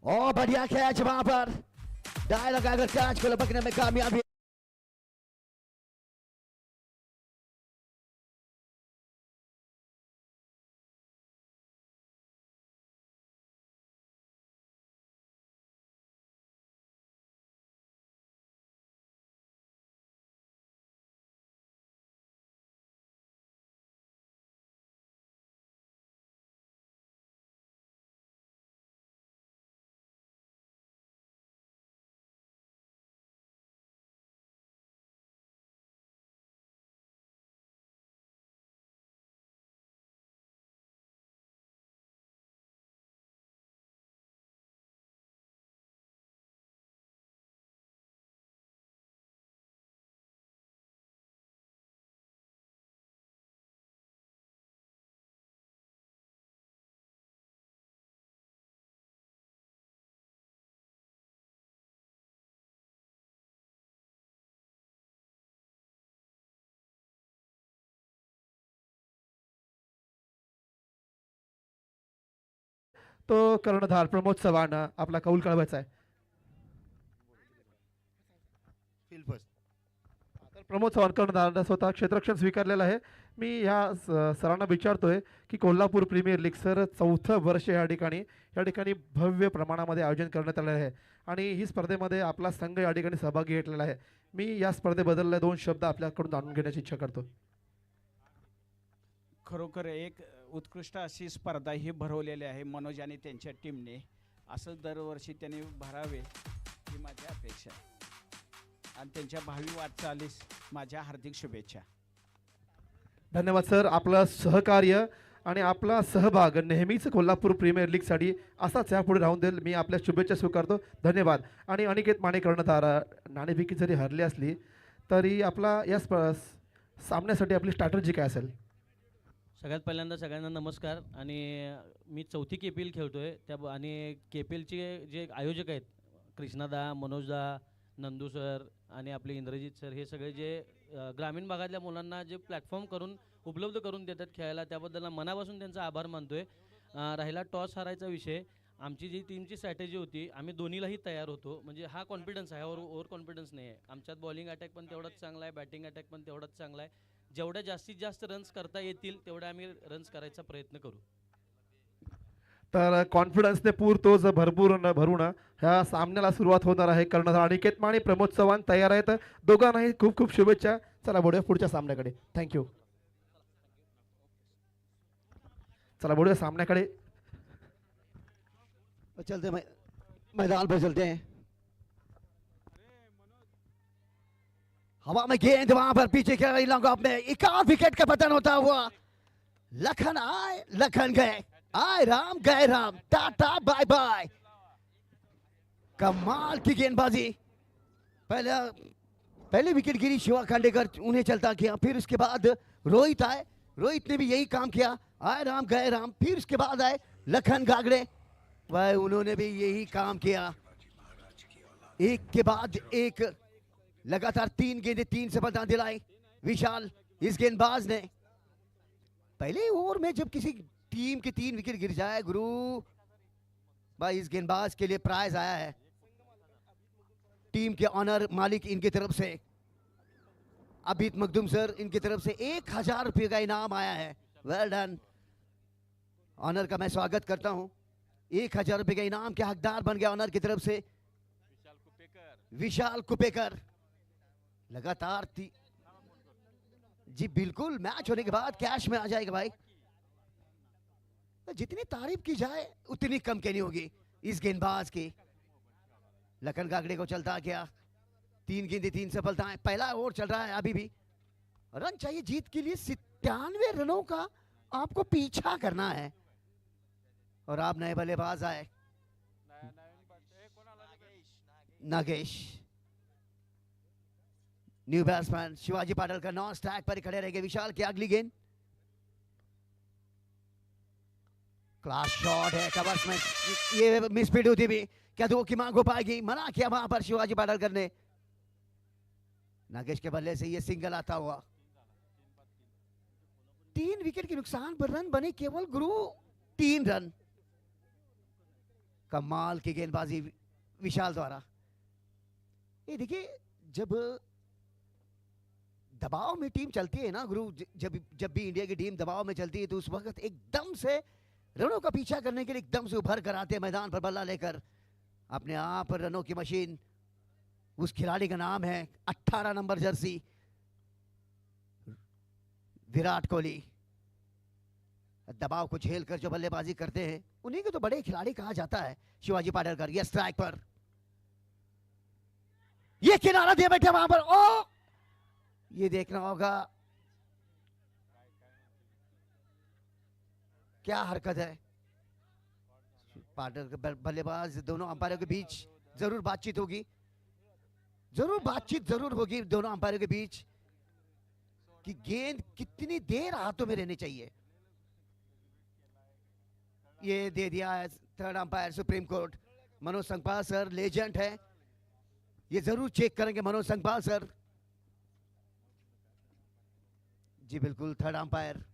Speaker 5: और बढ़िया कैच वहां पर डाय लगाकर कैच को लपकने में कामयाबी.
Speaker 2: तो कर्णधार प्रमोद चव्हाण आपला कौल कळवायचा आहे. तर प्रमोद चव्हाण कर्णधार स्वतः क्षेत्ररक्षण स्वीकारलेलं आहे. मी ह्या सरांना विचारतोय की कोल्हापूर प्रीमियर लीग सर 4थं वर्ष या ठिकाणी भव्य प्रमाणामध्ये आयोजन करण्यात आलेलं आहे आणि ही स्पर्धेमध्ये आपला संघ या ठिकाणी सहभागी घेतलेला आहे. मी या स्पर्धेबद्दल 2 शब्द आपल्याकडून जाणून घेण्याची इच्छा करतो.
Speaker 6: खरोखर एक उत्कृष्ट अशी स्पर्धा ही भरवलेली आहे मनोज आणि त्यांच्या टीमने. असं दरवर्षी त्यांनी भरावे ही माझी अपेक्षा आहे आणि त्यांच्या भावी वाटचालीस माझ्या हार्दिक शुभेच्छा.
Speaker 2: धन्यवाद सर. आपलं सहकार्य आणि आपला सहभाग नेहमीच कोल्हापूर प्रीमियर लीगसाठी असाच यापुढे राहून देईल. मी आपल्या शुभेच्छा स्वीकारतो. धन्यवाद. आणि अनिकेत माने कर्णधार नाणेफेकी जरी हरली असली तरी आपला या सामन्यासाठी आपली स्ट्रॅटर्जी काय असेल?
Speaker 7: सगळ्यात पहिल्यांदा सगळ्यांना नमस्कार. आणि मी चौथी KPL खेळतोय आणि KPLचे जे आयोजक आहेत कृष्णादा, मनोजदा, नंदू सर आणि आपले इंद्रजित सर, हे सगळे जे ग्रामीण भागातल्या मुलांना जे प्लॅटफॉर्म करून उपलब्ध करून देतात खेळायला, त्याबद्दल मनापासून त्यांचा आभार मानतोय. राहिला टॉस हारायचा विषय, आमची जी टीमची स्ट्रॅटेजी होती, आम्ही दोन्हीलाही तयार होतो. म्हणजे हा कॉन्फिडन्स आहे, ओव्हर कॉन्फिडन्स नाही आहे आमच्यात. बॉलिंग अटॅक पण तेवढाच चांगला आहे, बॅटिंग अटॅक पण तेवढाच चांगला आहे. जेवढ्या जास्तीत जास्त रन्स करता येतील तेवढ्या आम्ही रन्स करायचा प्रयत्न करू.
Speaker 2: तर कॉन्फिडन्सने भरून ह्या सामन्याला सुरुवात होणार आहे. कर्णधार अनिकेत माने, प्रमोद चव्हाण तयार आहेत. दोघांनाही खूप खूप शुभेच्छा. चला बोलूया पुढच्या सामन्याकडे. थँक्यू. चला बोलूया सामन्याकडे.
Speaker 5: चलते मैदान पर चलते हैं. हवा में गेंद वहां पर पीछे खेल रही लॉन्ग ऑफ में एक विकेट का पतन होता हुआ. लखन आए लखन गए, आए राम गए राम, टाटा बाय बाय. कमाल की गेंदबाजी. पहले विकेट गिरी शिवा खांडेकर, उन्हें चलता किया. फिर उसके बाद रोहित आए, रोहित ने भी यही काम किया, आए राम गए राम. फिर उसके बाद आए लखन गागड़े, वह उन्होंने भी यही काम किया. एक के बाद एक लगातार 3 गेंदें 3 सफलता दिलाई विशाल इस गेंदबाज ने. पहले ओवर में जब किसी टीम के 3 विकेट गिर जाए गुरु भाई, इस गेंदबाज के लिए प्राइज आया है टीम के ऑनर मालिक इनकी तरफ से, अबीद मखदूम सर, इनकी तरफ से 1000 रुपये का इनाम आया है. वेल डन. ऑनर का मैं स्वागत करता हूं. 1000 रुपये का इनाम के हकदार बन गया ऑनर की तरफ से विशाल कुपेकर. लगातार जी बिल्कुल, मैच होने के बाद कैश में आ जाएगा भाई. जितनी तारीफ की जाए उतनी कम कहनी होगी इस गेंदबाज की. लखन गागड़े को चलता गया, 3 गेंदें 3 सफलताएं. पहला ओवर चल रहा है, अभी भी रन चाहिए जीत के लिए. 97 रनों का आपको पीछा करना है. और आप नए बल्लेबाज आए Nagesh, new batsman Shivaji Patalkar non strike पर खड़े रहेंगे. विशाल की अगली गेंद, क्लास शॉट है, कवर्स में ये मिसफील्ड होती भी, क्या 2 की मांग हो पाएगी? मना किया वहां पर शिवाजी पाटलकर ने. नागेश के बल्ले से ये सिंगल आता हुआ. 3 विकेट के नुकसान पर रन बने केवल गुरु 3 रन. कमाल की गेंदबाजी विशाल द्वारा. ये देखिए, जब दबाव में टीम चलती है ना गुरु, जब भी इंडिया की टीम दबाव में चलती है तो उस वक्त एकदम से रनों का पीछा करने के लिए एकदम से उभर कर आते हैं मैदान पर बल्ला लेकर. अपने आप रनों की मशीन. उस खिलाड़ी का नाम है 18 नंबर जर्सी विराट कोहली. दबाव को झेलकर जो बल्लेबाजी करते हैं उन्हीं को तो बड़े खिलाड़ी कहा जाता है. शिवाजी पाटलकर ये स्ट्राइक पर, ये किनारा दे बैठे वहां पर. ओ ये देखना होगा क्या हरकत है. पाटलकर बल्लेबाज, दोनों अंपायरों के बीच जरूर बातचीत होगी, जरूर होगी दोनों अंपायरों के बीच कि गेंद कितनी देर हाथों में रहनी चाहिए. ये दे दिया है third umpire supreme court Manoj Sangpal sir, legend है. ये जरूर चेक करेंगे मनोज संगपाल सर. जी बिल्कुल, थर्ड अंपायर.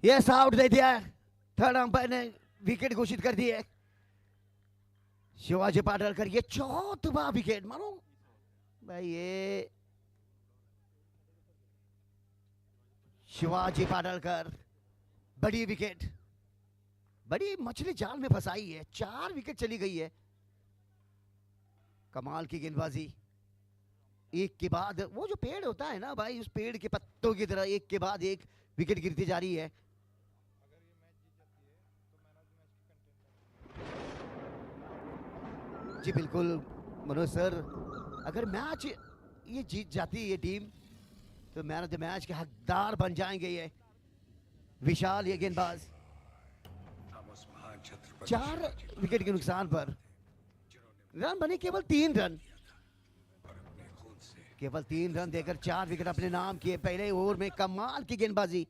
Speaker 5: यस, आउट दे दिया है. थर्ड अंपायर ने विकेट घोषित कर दी है. शिवाजी पाटलकर ये 4वां विकेट. मानो भाई, ये शिवाजी पाटलकर बड़ी विकेट, बड़ी मछली जाल में फंसाई है. 4 विकेट चली गई है. कमाल की गेंदबाजी. एक के बाद वो जो पेड़ होता है ना भाई, उस पेड़ के पत्तों की तरह एक के बाद एक विकेट गिरती जा रही है. जी बिल्कुल मनोज सर, अगर मैच ये जीत जाती है ये टीम तो मैन ऑफ द मैच के हकदार बन जाएंगे ये विशाल ये गेंदबाज। 4 विकेट के नुकसान पर रन बने केवल 3 रन, केवल 3 रन देकर 4 विकेट अपने नाम किए। पहले ओवर में कमाल की गेंदबाजी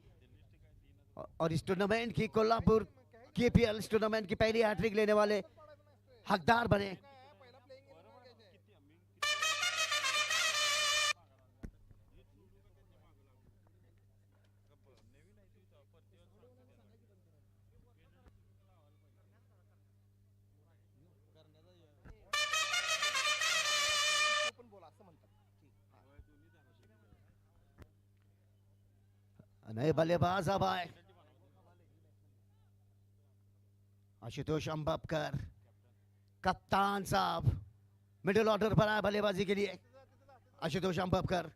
Speaker 5: और इस टूर्नामेंट की कोल्हापुर केपीएल इस टूर्नामेंट की पहली हैट्रिक लेने वाले हकदार बने। नए बल्लेबाज अब आए, आशुतोष अंबपकर कप्तान साहब मिडिल ऑर्डर पर आए बल्लेबाजी के लिए। आशुतोष अंबपकर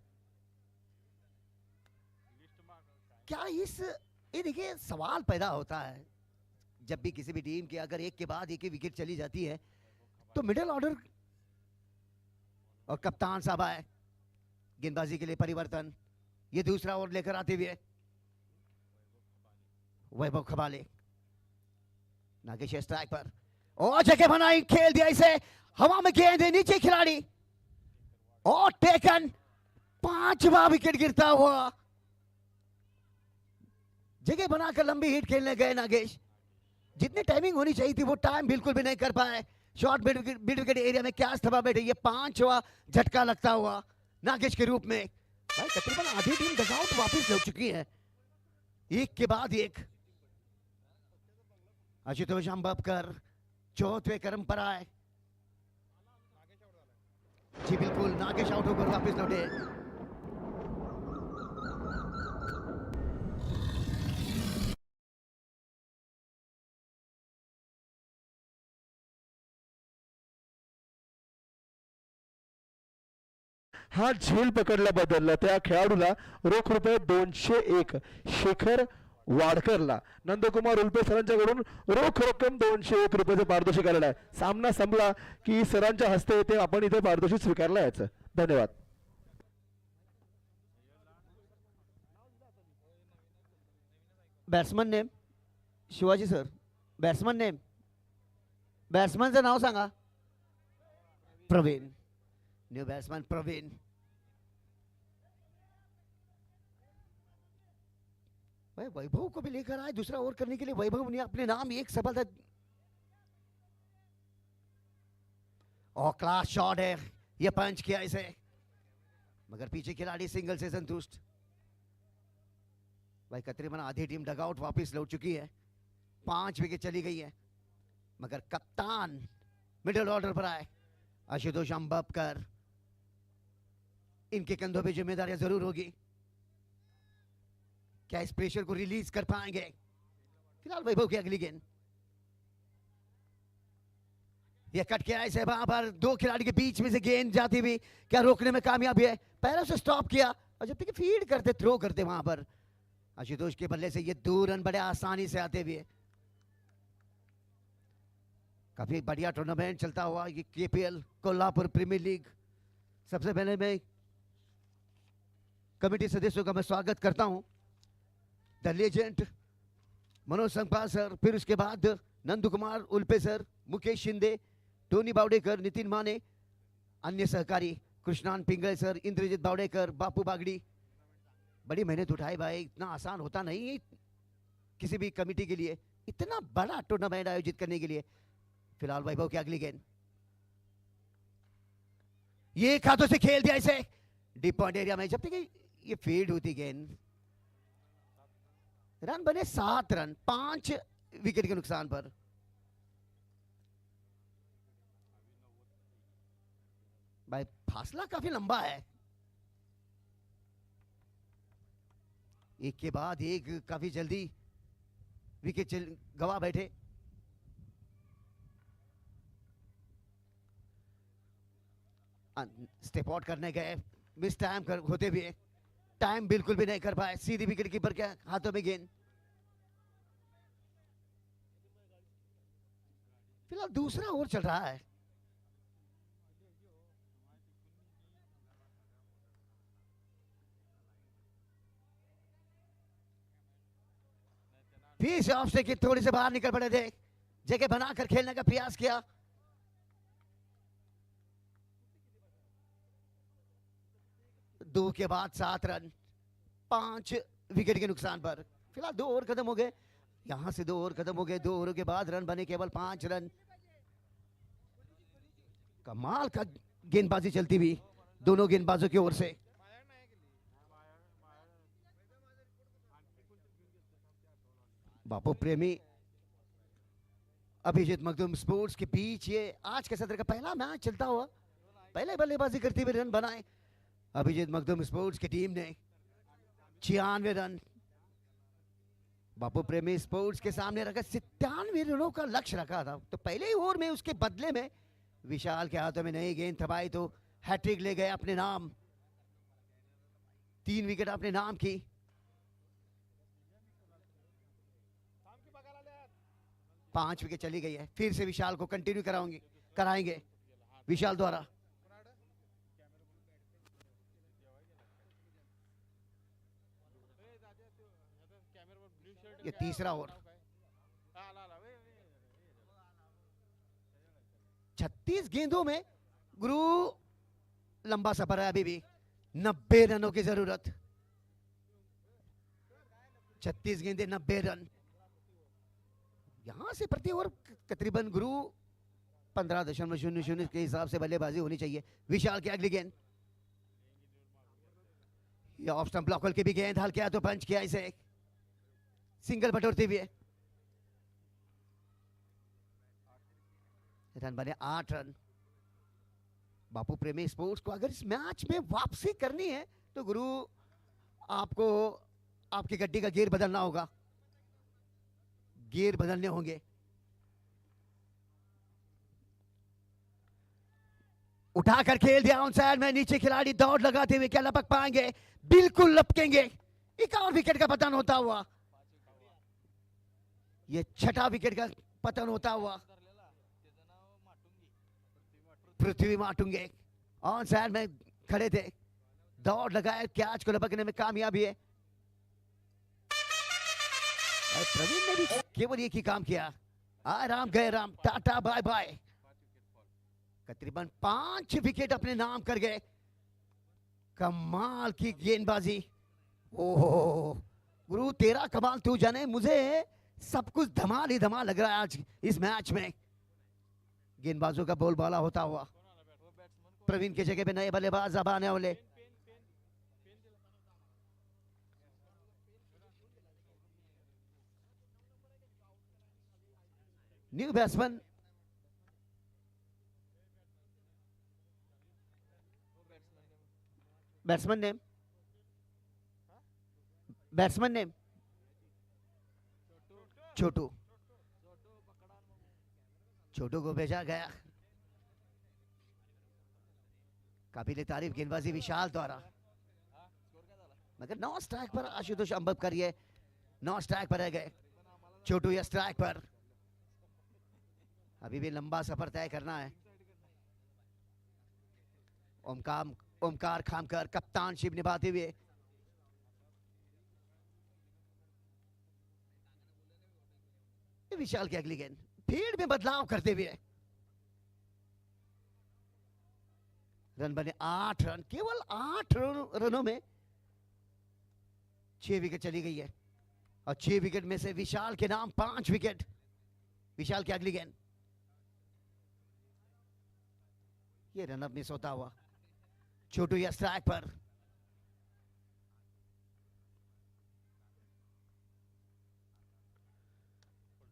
Speaker 5: क्या इस ये देखिए सवाल पैदा होता है जब भी किसी भी टीम की अगर एक के बाद एक ही विकेट चली जाती है तो मिडिल ऑर्डर और कप्तान साहब आए गेंदबाजी के लिए परिवर्तन। ये दूसरा ओवर लेकर आते हुए वैभव खबाले, नागेश स्ट्राइक पर और जगह बनाई, खेल दिया इसे, हवा में गेंद है, नीचे खिलाड़ी और टेकन, 5वां विकेट गिरता हुआ। जगह बनाकर लंबी हिट खेलने गए नागेश, जितनी टाइमिंग होनी चाहिए थी वो टाइम बिल्कुल भी नहीं कर पाए। शॉर्ट मिड विकेट एरिया में क्या थवा बैठे, ये 5वां झटका लगता हुआ नागेश के रूप में। भाई तकरीबन आधी टीम डगआउट वापस लौट चुकी है, एक के बाद एक। आशुतोष अंबपकर 4वें क्रम पर आए, जी बिल्कुल नागेश आउट होकर वापस लौटे।
Speaker 2: हा झेल पकडल्याबद्दल त्या खेळाडूला रोख रुपये 201 शेखर वाडकरला नंदकुमार उल्पे सरांच्याकडून रोख रक्कम 201 रुपयाचे पारितोषिक आलेलं आहे। सामना संपला की सरांच्या हस्ते ते आपण इथे पारितोषिक स्वीकारलं याचं। धन्यवाद।
Speaker 5: Batsman name Shivaji sir, batsman name, बॅट्समनचं नाव सांगा। Pravin, new batsman Pravin. भाई वैभव को भी लेकर आए दूसरा ओवर करने के लिए। वैभव ने अपने नाम एक सफलता और क्लास शॉट है, ये पंच किया इसे, मगर पीछे खिलाड़ी सिंगल से संतुष्ट। भाई तकरीबन आधी टीम डगआउट वापस लौट चुकी है, 5 विकेट चली गई है, मगर कप्तान मिडिल ऑर्डर पर आए आशुतोष अंबपकर, इनके कंधों पे जिम्मेदारियां जरूर होगी। क्या इस प्रेशर को रिलीज कर पाएंगे? फिलहाल वैभव की अगली गेंद, यह कट के ऐसे वहां पर 2 खिलाड़ी के बीच में से गेंद जाती हुई, क्या रोकने में कामयाब है? पैरों से स्टॉप किया और जब तक फीड करते थ्रो करते वहां पर आशुतोष के बल्ले से ये 2 रन बड़े आसानी से आते हुए। काफी बढ़िया टूर्नामेंट चलता हुआ ये केपीएल कोल्हापुर प्रीमियर लीग। सबसे पहले मैं कमेटी सदस्यों का मैं स्वागत करता हूं, the legend Manoj Sangpal sir, फिर उसके बाद नंदू कुमार उल्पे सर, मुकेश शिंदे, टोनी बावडेकर, नितिन माने, अन्य सहकारी कृष्णान पिंगळे सर, इंद्रजीत बावडेकर, बापू बागड़ी। बड़ी मेहनत उठाई भाई, इतना आसान होता नहीं है किसी भी कमेटी के लिए इतना बड़ा टूर्नामेंट आयोजित करने के लिए। फिलहाल वैभव की अगली गेंद, ये हाथों से खेल दिया इसे डीप पॉइंट एरिया में, जब तक ये फील्ड होती गेंद। रन बने 7 रन 5 विकेट के नुकसान पर। भाई फासला काफी लंबा है, एक के बाद एक काफी जल्दी विकेट गवा बैठे। स्टेप आउट करने गए, मिस टाइम होते हुए टाइम बिल्कुल भी नहीं कर पाए, सीधी विकेट कीपर के हाथों में गेंद। फिलहाल दूसरा ओवर चल रहा है, फिर से ऑफ स्टेक थोड़ी से बाहर निकल पड़े थे, जगह बनाकर खेलने का प्रयास किया। दो के बाद 7 रन, 5 विकेट के नुकसान पर। फिलहाल 2 ओवर खत्म हो गए, यहां से 2 ओवर खत्म हो गए। 2 ओवर के बाद रन बने केवल 5 रन। कमाल का गेंदबाजी चलती हुई दोनों गेंदबाजों की ओर से। बापू प्रेमी अभिजीत मखदूम स्पोर्ट्स के बीच ये आज के सत्र का पहला मैच चलता हुआ। पहले बल्लेबाजी करते हुए रन बनाए अभिजीत मखदूम स्पोर्ट्स की टीम ने, 96 रन। बापू प्रेमी स्पोर्ट्स के सामने रखा 97 रनों का लक्ष्य रखा था, तो पहले ही ओवर में उसके बदले में विशाल के हाथों में नई गेंद थमाई तो हैट्रिक ले गए अपने नाम। 3 विकेट अपने नाम की। पांच विकेट चली गई है। फिर से विशाल को कंटिन्यू कराएंगे विशाल द्वारा। ये तीसरा ओवर। 36 गेंदों में गुरु लंबा सफर है अभी भी। 90 रनों की जरूरत। 36 गेंदे 90 रन। यहां से प्रति ओवर तकरीबन गुरु 15.00 के हिसाब से बल्लेबाजी होनी चाहिए। विशाल की अगली गेंद, ये ऑफ स्टंप ब्लॉकर की भी गेंद हल्के हाथों पंच किया इसे, सिंगल बटोरते हुए। रन बने 8 रन। बापू प्रेमी स्पोर्ट्स को अगर इस मैच में वापसी करनी है तो गुरु आपको आपकी गड्डी का गियर बदलना होगा, गियर बदलने होंगे। उठाकर खेल दिया ऑन साइड में, नीचे खिलाड़ी दौड़ लगाते हुए क्या लपक पाएंगे? बिल्कुल लपकेंगे। एक और विकेट का पतन होता हुआ, ये छठा विकेट का पतन होता हुआ। पृथ्वी माटुंगे ऑन साइड में खड़े थे, दौड़ लगाए, कैच को लपकने में कामयाबी है। और प्रवीण ने भी केवल एक ही काम किया, आए राम गए राम, टाटा बाय बाय। तकरीबन 5 विकेट अपने नाम कर गए। कमाल की गेंदबाजी। ओहो गुरु तेरा कमाल तू जाने, मुझे सब कुछ धमाल ही धमाल लग रहा है आज इस मैच में। गेंदबाजों का बोलबाला होता हुआ। प्रवीण की जगह पे नए बल्लेबाज अब आने वाले। न्यू बैट्समैन नेम छोटू को भेजा गया। काबिले तारीफ गेंदबाजी विशाल द्वारा, मगर 9 स्ट्राइक पर आशुतोष अंबेडकर, ये 9 स्ट्राइक पर रह गए। छोटू या स्ट्राइक पर, अभी भी लंबा सफर तय करना है। ओमकार खामकर कप्तानशिप निभाते हुए। विशाल की अगली गेंद, फील्ड में बदलाव करते हुए। रन बने 8 रन। केवल 8 रनों में 6 विकेट चली गई है, और 6 विकेट में से विशाल के नाम 5 विकेट। विशाल की अगली गेंद, ये रन अप मिस होता हुआ। छोटू या स्ट्राइक पर।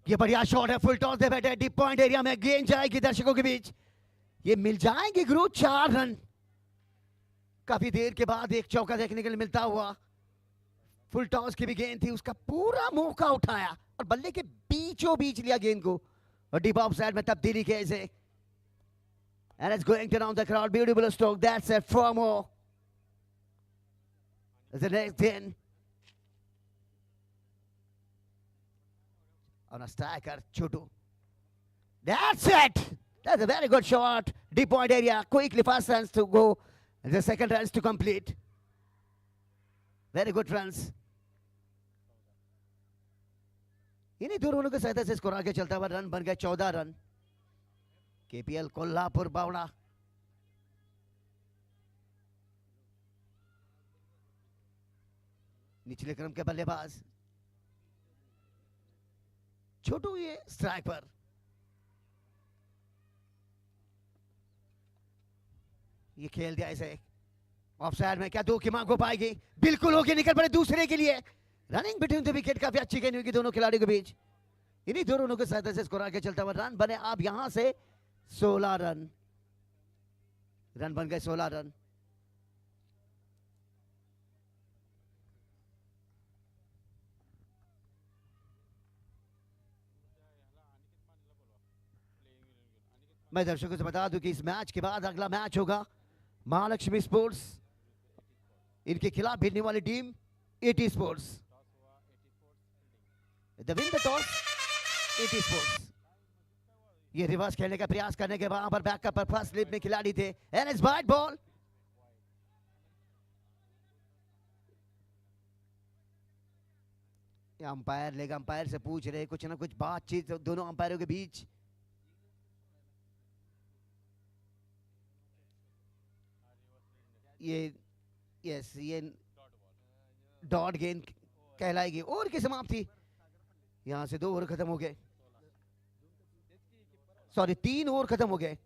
Speaker 5: ये बढ़िया शॉट है, फुल टॉस दे बैठे डीप पॉइंट एरिया में, गेंद जाएगी दर्शकों के बीच। ये मिल जाएंगे गुरु 4 रन। काफी देर के बाद एक चौका देखने के लिए मिलता हुआ। फुल टॉस की भी गेंद थी, उसका पूरा मौका उठाया और बल्ले के बीचों बीच लिया गेंद को, और डीप ऑफ साइड में तब्दीली की इसे। And it's going to down the crowd. Beautiful stroke. That's it. 4 more. The next 10. On a striker, Chotu. That's it. That's a very good shot. Deep point area. Quickly, fast runs to go. The second runs to complete. Very good runs. इन्हीं दो रनों की सहायता से score आगे चलता हुआ run बन गए 14 run. KPL Kolhapur बावड़ा निचले क्रम के बल्लेबाज छोटू ये स्ट्राइक पर। ये खेल दिया इसे ऑफ साइड में, क्या दो की मांग हो पाएगी? बिल्कुल होगी, निकल पड़े दूसरे के लिए। रनिंग बिटवीन द विकेट काफी अच्छी गेंद हुई दोनों खिलाड़ियों के बीच। इन्हीं दो रनों की सहायता से स्कोर आगे चलता हुआ रन बने आप यहां से 16 रन। रन बन गए 16 रन। मैं दर्शकों से बता दूं कि इस मैच के बाद अगला मैच होगा महालक्ष्मी स्पोर्ट्स, इनके खिलाफ भिड़ने वाली team AT sports. The win the toss AT sports. ये रिवर्स खेलने का प्रयास करने के वहां पर बैकअप पर फर्स्ट स्लिप में खिलाड़ी थे and it's wide ball. Umpire leg umpire से पूछ रहे कुछ ना कुछ बातचीत दोनों अंपायरों के बीच। ये डॉट गेंद कहलाएगी। ओवर की समाप्ति। यहां से 2 ओवर खत्म हो गए, सॉरी 3 ओवर खत्म हो गए।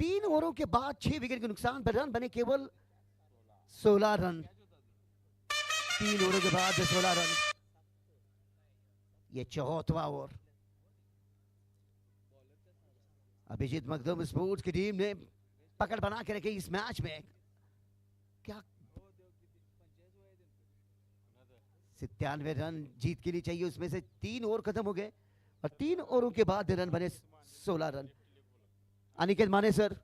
Speaker 5: 3 ओवरों के बाद 6 विकेट के नुकसान पर रन बने केवल 16 रन। 3 ओवरों के बाद 16 रन। ये 4वां ओवर। अभिजीत मखदूम स्पोर्ट्स की टीम ने पकड़ बना के रखी इस मैच में। क्या 97 रन जीत के लिए चाहिए, उसमें से 3 ओवर खत्म हो गए और 3 ओवरों के बाद रन बने 16 रन। अनिकेत माने सर,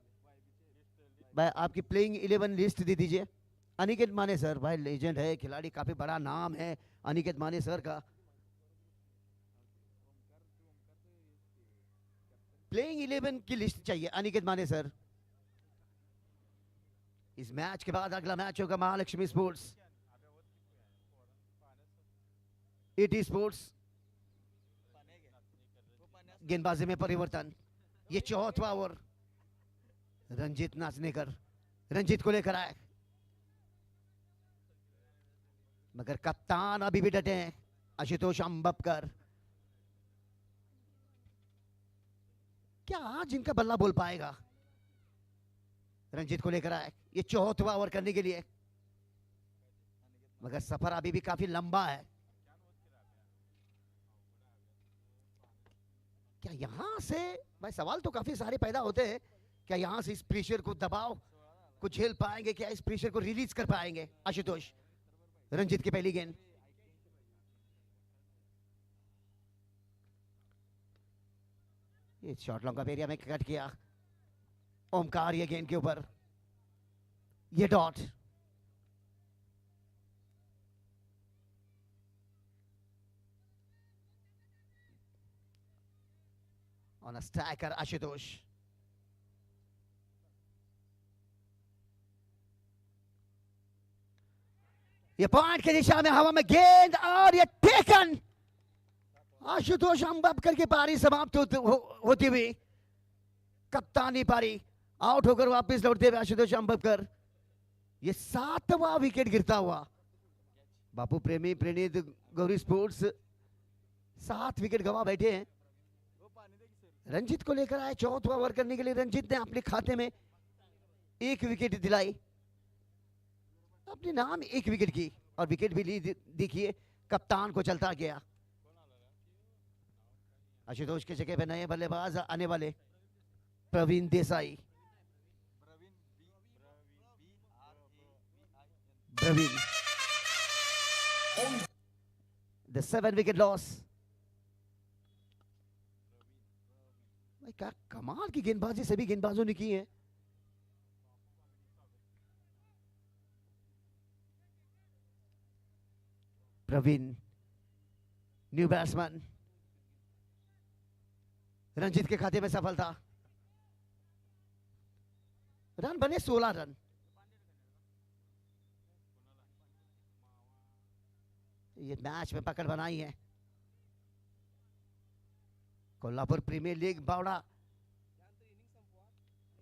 Speaker 5: भाई आपकी प्लेइंग 11 लिस्ट दे दीजिए। अनिकेत माने सर, भाई लेजेंड है, खिलाड़ी काफी बड़ा नाम है अनिकेत माने सर का। प्लेइंग 11 की लिस्ट चाहिए अनिकेत माने सर। इस मैच के बाद अगला मैच होगा महालक्ष्मी स्पोर्ट्स एटी स्पोर्ट्स। गेंदबाजी में परिवर्तन। ये 4वां ओवर। रंजीत नाचनेकर रंजीत को लेकर आए, मगर कप्तान अभी भी डटे हैं आशुतोष अंबपकर। क्या आज इनका बल्ला बोल पाएगा? रंजीत को लेकर आए, ये 4वां ओवर करने के लिए, मगर सफर अभी भी काफी लंबा है। क्या यहां से, भाई सवाल तो काफी सारे पैदा होते हैं, क्या यहां से इस प्रेशर को दबाव को झेल पाएंगे? क्या इस प्रेशर को रिलीज कर पाएंगे आशुतोष? रंजीत की पहली गेंद। ये शॉर्ट लॉन्ग का एरिया में कट किया ओमकार, ये गेंद के ऊपर ये dot. On a striker Ashutosh. ये पॉइंट की दिशा में हवा में गेंद और ये टेकन। आशुतोष अंबपकर की पारी समाप्त होती हुई। कप्तानी पारी आउट होकर वापस लौटते हुए आशुतोष अंबपकर। ये 7वां विकेट गिरता हुआ। बापू प्रेमी प्रणीत गौरी स्पोर्ट्स 7 विकेट गवा बैठे हैं। रंजीत को लेकर आए 4वां ओवर करने के लिए। रंजीत ने अपने खाते में 1 विकेट दिलाई, अपने नाम 1 विकेट की और विकेट भी ली। देखिए कप्तान को चलता गया। आशुतोष के जगह पे नए बल्लेबाज आने वाले Pravin Desai. Pravin, the 7 wicket loss। भाई क्या कमाल की गेंदबाजी सभी गेंदबाजों ने की है। Pravin new batsman. रंजीत के खाते में सफलता। रन बने 16 रन। ये मैच में पकड़ बनाई है। कोल्हापुर प्रीमियर लीग बावड़ा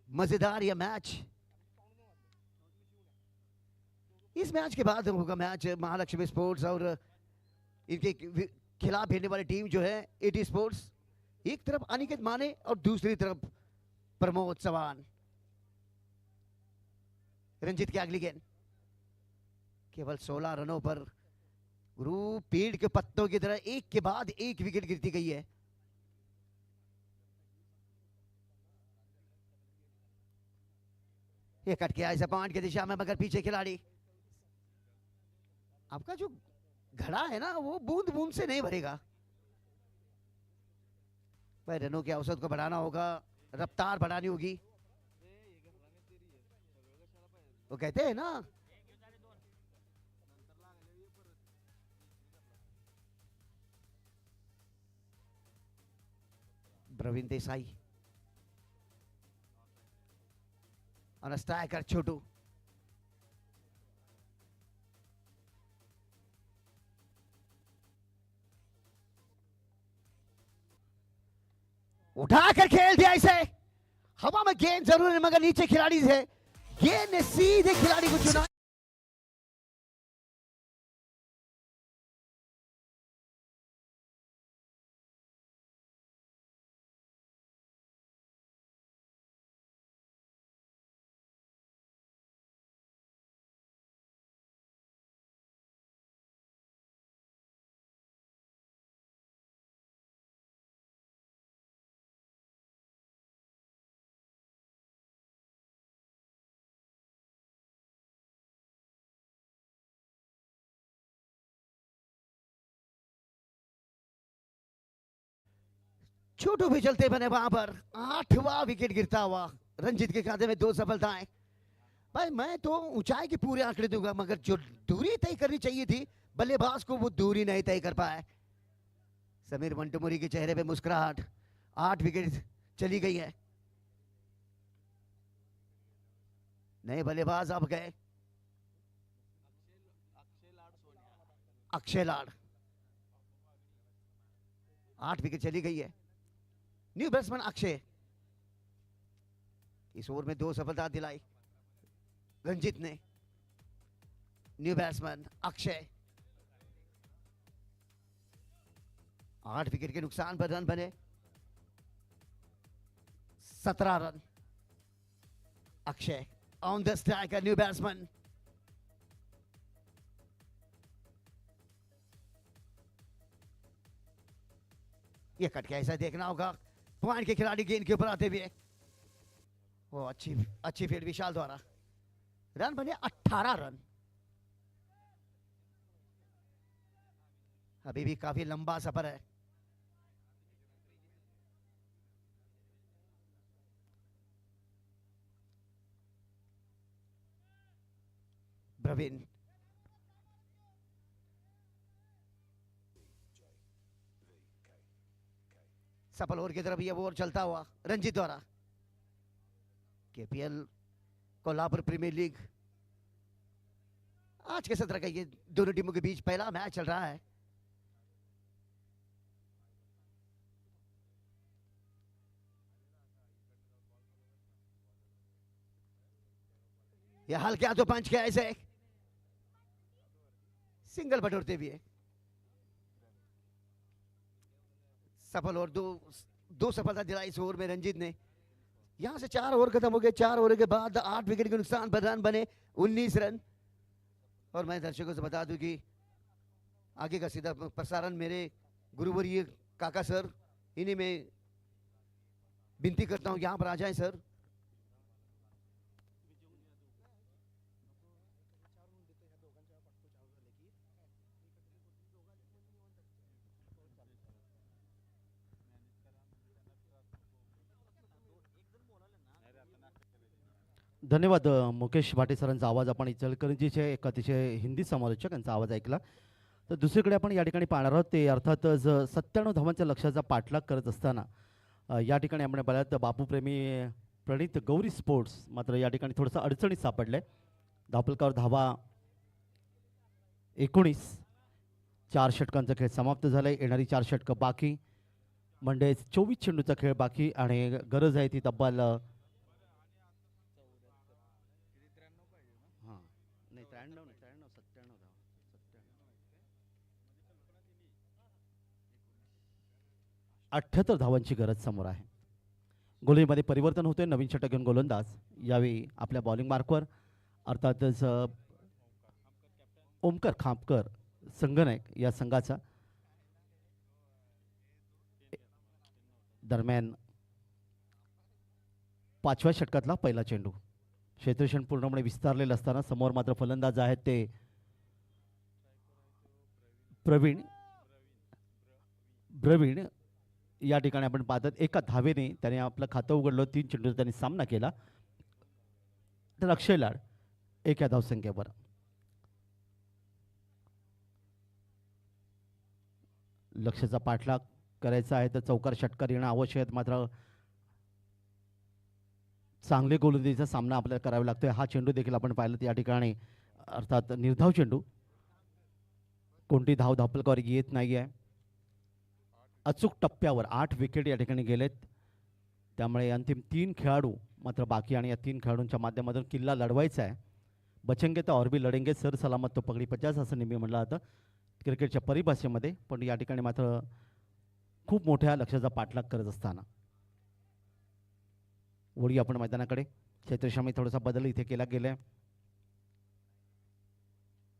Speaker 5: मजेदार यह मैच। इस मैच के बाद होगा मैच महालक्ष्मी स्पोर्ट्स और इनके खिलाफ खेलने वाली टीम जो है एटी स्पोर्ट्स। एक तरफ अनिकेत माने और दूसरी तरफ प्रमोद चौहान। रंजित की अगली गेंद केवल 16 रनों पर गुरु पेड़ के पत्तों की तरह एक के बाद एक विकेट गिरती गई है। ये कट के ऐसा पॉइंट की दिशा में मगर पीछे खिलाड़ी। आपका जो घड़ा है ना वो बूंद बूंद से नहीं भरेगा भाई। रनों के औसत को बढ़ाना होगा, रफ्तार बढ़ानी होगी। वो कहते हैं ना प्रवीण देसाई और स्ट्राइकर छोटू। उठाकर खेल दिया इसे। हवा में गेंद जरूर है मगर नीचे खिलाड़ी है। गेंद ने सीधे खिलाड़ी को चुना। छोटू भी चलते बने वहां पर। 8वां विकेट गिरता हुआ रंजित के खाते में 2 सफलताएं। भाई मैं तो ऊंचाई के पूरे आंकड़े दूंगा मगर जो दूरी तय करनी चाहिए थी बल्लेबाज को वो दूरी नहीं तय कर पाए। समीर मंटोमुरी के चेहरे पे मुस्कुराहट। 8 विकेट चली गई है। नए बल्लेबाज अब गए अक्षय लाड़। 8 विकेट चली गई है। न्यू बैट्समैन अक्षय इस ओवर में 2 सफलता दिलाई रंजित ने। न्यू बैट्समैन अक्षय 8 विकेट के नुकसान पर रन बने 17 run. Akshay on the strike new batsman. ये कट के ऐसा देखना होगा। पॉइंट के खिलाड़ी गेंद के ऊपर आते हुए वो अच्छी फील्ड विशाल द्वारा। रन बने 18 रन। अभी भी काफी लंबा सफर है। प्रवीण सफल ओवर की तरफ ये ओवर चलता हुआ रंजित द्वारा। केपीएल कोल्हापुर प्रीमियर लीग आज के सत्र का ये दोनों टीमों के बीच पहला मैच चल रहा है। यह हल्के हाथों पंच किया ऐसे सिंगल बटोरते हुए। सफल और दो सफलता दिलाई इस ओवर में रंजित ने। यहां से 4 ओवर खत्म हो गए। 4 ओवर के बाद 8 विकेट के नुकसान पर रन बने 19 रन। और मैं दर्शकों से बता दूं कि आगे का सीधा प्रसारण मेरे गुरुवर्य काका सर इन्हीं में विनती करता हूं यहां पर आ जाएं सर।
Speaker 1: धन्यवाद मुकेश भाटे सरांचा आवाज आपण इचलकरंजीचे एक अतिशय हिंदी समालोचक यांचा आवाज ऐकला। तर दुसरीकडे आपण या ठिकाणी पाहणार आहोत ते अर्थातच 97 धावांच्या लक्ष्याचा पाठलाग करत असताना या ठिकाणी आपण पाहिलं बापूप्रेमी प्रणित गौरी स्पोर्ट्स मात्र या ठिकाणी थोडंसं अडचणीत सापडले। धावफलकावर धावा 19। 4 षटकांचा खेळ समाप्त झालाय। येणारी 4 षटकं बाकी म्हणजे 24 चेंडूचा खेळ बाकी आणि गरज आहे ती तब्बल हां नाही 93 नाही 93 97 78 धावांची गरज समोर आहे. गोलंदाजीमध्ये परिवर्तन होते. नवीन षटक घेऊन गोलंदाज यावेळी आपल्या बॉलिंग मार्कवर अर्थातच ओमकार खापकर संगनायक या संघाचा. दरम्यान 5व्या षटकातला पहिला चेंडू क्षेत्रक्षण पूर्णपणे विस्तारलेलं असताना समोर मात्र फलंदाज आहेत ते प्रवीण या ठिकाणी आपण पाहतात एका धावेने त्याने आपलं खातं उघडलं. 3 चेंडूचा त्यांनी सामना केला. तर अक्षय लाड एका धावसंख्येवर. लक्ष्याचा पाठलाग करायचा आहे तर चौकार षटकार येणं आवश्यक आहे. मात्र चांगले गोलंदाजीचा सामना आपल्याला करावा लागतोय. हा चेंडू देखील आपण पाहिलं या ठिकाणी अर्थात निर्धाव चेंडू. कोणती धापलकावर येत नाही आहे. अचूक टप्प्यावर 8 विकेट या ठिकाणी गेलेत. त्यामुळे अंतिम 3 खेळाडू मात्र बाकी आणि या 3 खेळाडूंच्या माध्यमातून किल्ला लढवायचा आहे. बचेंगे तर और भी लढेंगे, सर सलामत तो पगडी 50 असं नेहमी म्हटलं जातं क्रिकेटच्या परिभाषेमध्ये. पण या ठिकाणी मात्र खूप मोठ्या लक्ष्याचा पाठलाग करत असताना वळी आपण मैदानाकडे. क्षेत्रक्षणामध्ये थोडासा बदल इथे केला गेला.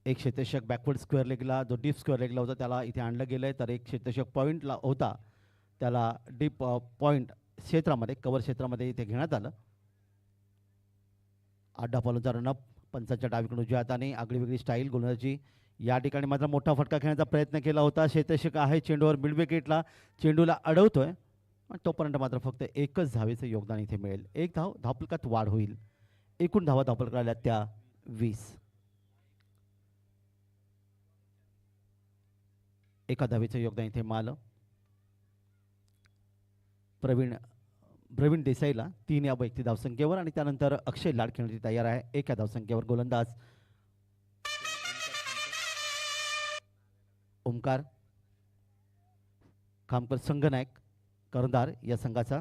Speaker 1: एक क्षेत्ररक्षक बॅकवर्ड स्क्वेअर लेगला जो डीप स्क्वेअर लेगला होता त्याला इथे आणलं गेलं आहे. तर एक क्षेत्ररक्षक पॉईंटला होता त्याला डीप पॉईंट क्षेत्रामध्ये कव्हर क्षेत्रामध्ये इथे घेण्यात आलं. 8 फॉलोचा रनअप पंचाच्या डावीकडून उजव्या हाताने आगळी वेगळी स्टाईल गोलंदाजी. या ठिकाणी मात्र मोठा फटका खेळण्याचा प्रयत्न केला होता. क्षेत्ररक्षक आहे चेंडूवर मिड विकेटला चेंडूला अडवतोय. तोपर्यंत मात्र फक्त एकच धावेचं योगदान इथे मिळेल. 1 धाव धावफलकात वाढ होईल. एकूण धावा धावफलकात आल्या त्या 20. एका धावेचं योगदान इथे मिळालं. प्रवीण देसाईला 3 या वैयक्तिक धावसंख्येवर आणि त्यानंतर अक्षय लाड खेळण्याची तयार आहे. 1 या धावसंख्येवर गोलंदाज ओमकार खामकर संघनायक कर्णधार या संघाचा.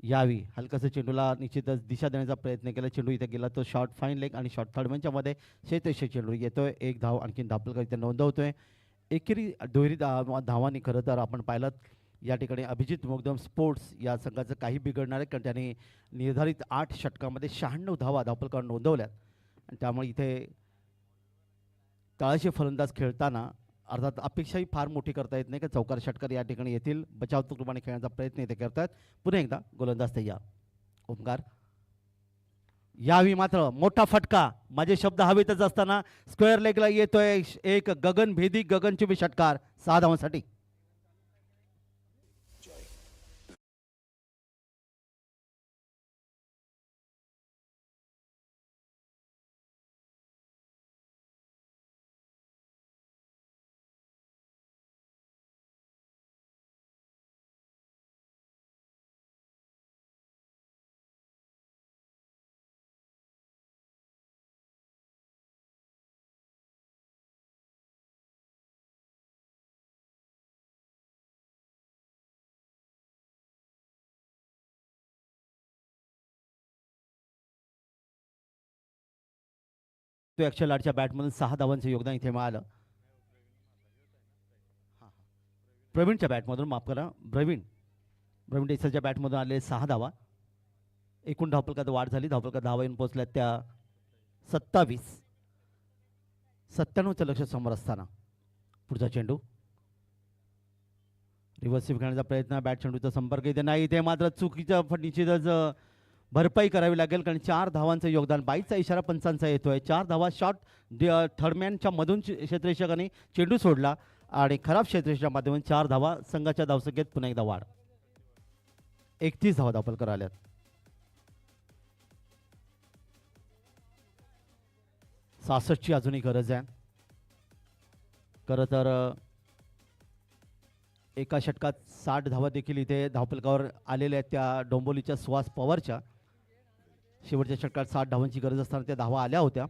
Speaker 1: यावी हलकासा चेंडूला निश्चितच दिशा देण्याचा प्रयत्न केला. चेंडू इथे गेला तो शॉर्ट फाईन लेग आणि शॉर्ट थर्ड मध्ये क्षेत्ररक्षक चेंडू येतोय. 1 धाव आणखीन धावफलक इथे नोंदवतोय. एकेरी दुहेरी धावांनी खरं तर आपण पाहिलं या ठिकाणी अभिजित मुगदम स्पोर्ट्स या संघाचं काही बिघडणार आहे कारण त्यांनी निर्धारित 8 षटकामध्ये 96 धावा धावफलकावर नोंदवल्यात. आणि त्यामुळे इथे तळाशी फलंदाज खेळताना अर्थात अपेक्षाही फार मोठी करता येत नाही का चौकार षटकार या ठिकाणी येतील. बचाव तुकडमाने खेळण्याचा प्रयत्न इथे करतात. पुन्हा एकदा गोलंदाज तयार ओमकार. यावी मात्र मोठा फटका माझे शब्द हवेतच असताना स्क्वेअर लेगला येतोय एक गगनभेदी गगनचुंबी षटकार 6 धावांसाठी. अक्षय लाडच्या बॅटमधून 6 धावांचं योगदान इथे मिळालं. प्रवीणच्या बॅटमधून माफ करा प्रवीण देसाईच्या बॅटमधून आले 6 धावा. एकूण धावफलकात वाढ झाली. धावफलकात धावा येऊन पोहोचल्या त्या 27. 97चं लक्ष समोर असताना पुढचा चेंडू रिव्हर्स स्वीप खेळण्याचा प्रयत्न. बॅट चेंडूचा संपर्क इथे नाही. इथे मात्र चुकीच्या निश्चितच भरपाई करावी लागेल कारण 4 धावांचं योगदान. 22चा इशारा पंचांचा येतोय. 4 धावा शॉट थर्डमॅनच्या मधून क्षेत्ररक्षकाने चेंडू सोडला आणि खराब क्षेत्ररक्षकाच्या माध्यमातून 4 धावा. संघाच्या धावसंख्येत पुन्हा एकदा वाढ. 31 धावा धावफलक आल्यात. ची अजूनही गरज आहे. खरं तर एका षटकात 60 धावा देखील इथे धावफलकावर आलेल्या आहेत त्या डोंबोलीच्या सुहास पवारच्या. शेवटच्या षटकात 60 धावांची गरज असताना त्या धावा आल्या होत्या.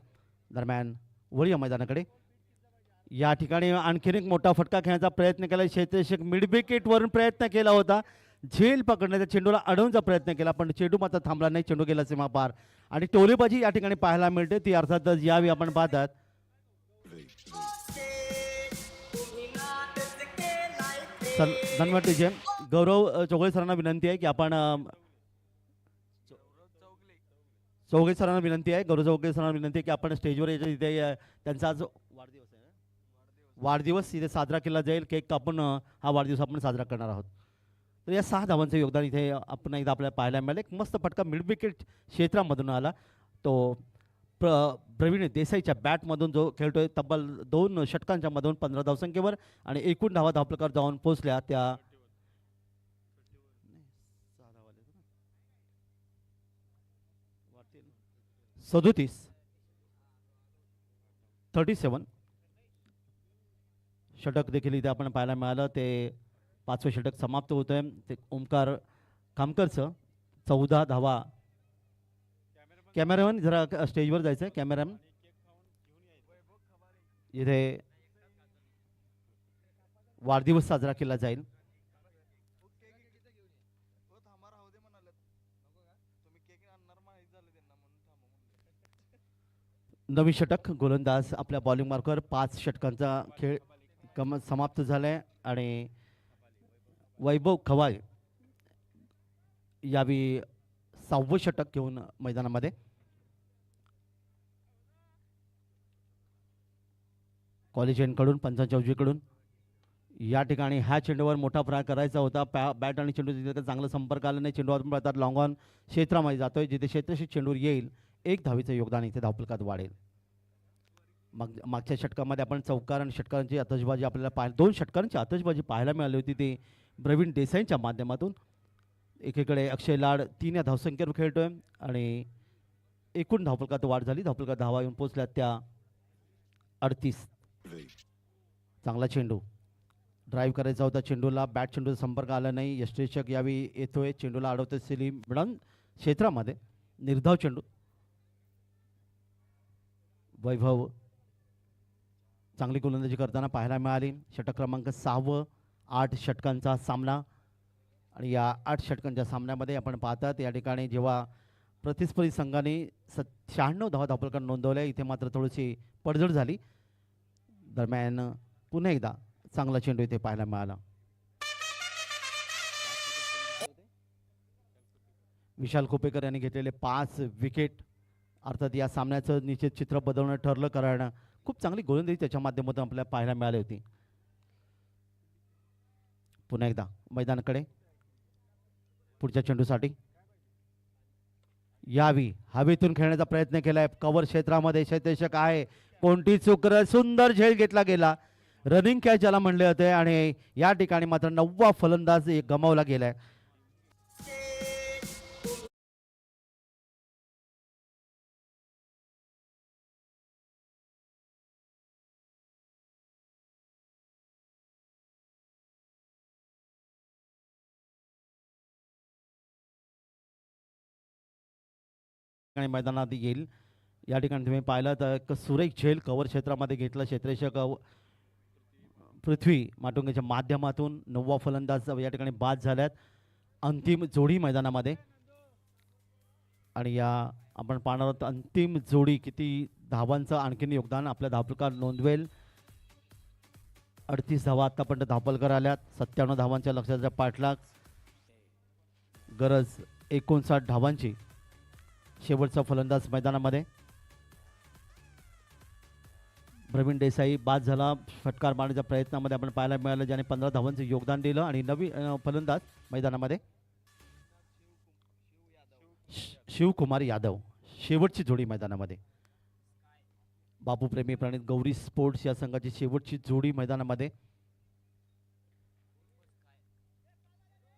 Speaker 1: दरम्यान वळी या मैदानाकडे. या ठिकाणी आणखीन एक मोठा फटका खेळण्याचा प्रयत्न केला. क्षेत्ररक्षक मिड विकेटवरून प्रयत्न केला होता, झेल पकडण्याचा, चेंडूला अडवण्याचा प्रयत्न केला, पण चेंडू मात्र थांबला नाही. चेंडू गेला सीमा पार आणि टोलेबाजी या ठिकाणी पाहायला मिळते. ती अर्थातच यावी आपण पाहतात. धन्यवाद टीजे. गौरव चौगले सरांना विनंती आहे की आपण चौगले सरांना विनंती आहे, गौरव चौगले सरांना विनंती आहे की आपण स्टेजवर यायचं. तिथे त्यांचा आज वाढदिवस आहे, वाढदिवस इथे साजरा केला जाईल. केक कापून हा वाढदिवस आपण साजरा करणार आहोत. तर या 6 धावांचं योगदान इथे आपण एकदा आपल्याला पाहायला मिळालं. एक मस्त फटका मिड विकेट क्षेत्रामधून आला. तो प्रवीण देसाईच्या बॅटमधून जो खेळतोय, तब्बल 2 षटकांच्या मधून 15 धावसंख्येवर आणि एकूण धावा धावपलकार जाऊन पोहोचल्या त्या 37 षटक देखील इथे आपण पाहायला मिळालं. ते 5वे षटक समाप्त होतंय. ते ओमकार खामकरचं 14 धावा. कॅमेरामॅन जरा स्टेजवर जायचं आहे. कॅमेरामॅन इथे वाढदिवस साजरा केला जाईल. नवीन षटक गोलंदाज आपल्या बॉलिंग मार्कवर 5 षटकांचा खेळ समाप्त झालाय आणि वैभव खवाय यावी 6वं षटक घेऊन मैदानामध्ये. कॉलेज एंडकडून, पंचांच्या उजवीकडून या ठिकाणी ह्या चेंडूवर मोठा फरार करायचा होता. बॅट आणि चेंडू तिथे चांगला संपर्क आला नाही. चेंडू आपण पाहतात लॉंग ऑन क्षेत्रामध्ये जातोय, जिथे क्षेत्ररक्षक चेंडूवर येईल. 1 धावीचं योगदान इथे धावफलकात वाढेल. मागच्या षटकामध्ये आपण चौकार आणि षटकारांची आतषबाजी आपल्याला 2 षटकारांची आतषबाजी पाहायला मिळाली होती. ती प्रवीण देसाईंच्या माध्यमातून. एकीकडे अक्षय लाड 3 या धावसंख्येवर खेळतोय आणि एकूण धावफलकात वाढ झाली. धावफलकात धावा येऊन पोहोचल्या त्या 38. चांगला चेंडू ड्राईव्ह करायचा होता. चेंडूला बॅट चेंडूचा संपर्क आला नाही. यष्टेशक यावी येतोय, चेंडूला अडवतोय सलीम मिडन क्षेत्रामध्ये. निर्धाव चेंडू. वैभव चांगली गोलंदाजी करताना पाहायला मिळाली. षटक क्रमांक 6वं. 8 षटकांचा सामना आणि या 8 षटकांच्या सामन्यामध्ये आपण पाहतात या ठिकाणी जेव्हा प्रतिस्पर्धी संघाने 96 धावा धावफलकात नोंदवल्या, इथे मात्र थोडीशी पडझड झाली. दरम्यान पुन्हा एकदा चांगला चेंडू इथे पाहायला मिळाला. विशाल खोपेकर यांनी घेतलेले 5 विकेट. अर्थात या सामन्याचं निश्चित चित्र बदलणं ठरलं, कारण खूप चांगली गोलंदाजी त्याच्या माध्यमातून आपल्याला पाहायला मिळाली होती. पुन्हा एकदा मैदानाकडे पुढच्या चेंडूसाठी यावी हवेतून खेळण्याचा प्रयत्न केलाय. कव्हर क्षेत्रामध्ये क्षेत्ररक्षक आहे, कोणती चूक करत सुंदर झेल घेतला गेला. रनिंग कॅच ज्याला म्हणले होते आणि या ठिकाणी मात्र 9वा फलंदाज गमावला गेलाय. मैदानात येईल. या ठिकाणी तुम्ही पाहिलं तर एक सुरेख झेल कव्हर क्षेत्रामध्ये घेतला क्षेत्ररक्षक पृथ्वी माटुंगेच्या माध्यमातून. 9वा फलंदाज या ठिकाणी बाद झाल्यात. अंतिम जोडी मैदानामध्ये आणि या आपण पाहणार आहोत अंतिम जोडी किती धावांचं आणखीन योगदान आपल्या धावफलकात नोंदवेल. 38 धावा आतापर्यंत धावफलकार आल्यात. 97 धावांच्या लक्षाचा पाठलाग. गरज 59 धावांची. शेवटचा फलंदाज मैदानामध्ये प्रवीण देसाई बाद झाला. फटकार मारण्याच्या प्रयत्नामध्ये आपण पाहायला मिळालं, ज्याने 15 धावांचं योगदान दिलं. आणि नवीन फलंदाज मैदानामध्ये शिवकुमार यादव. शेवटची जोडी मैदानामध्ये बापू प्रेमी प्रणित गौरी स्पोर्ट्स या संघाची शेवटची जोडी मैदानामध्ये.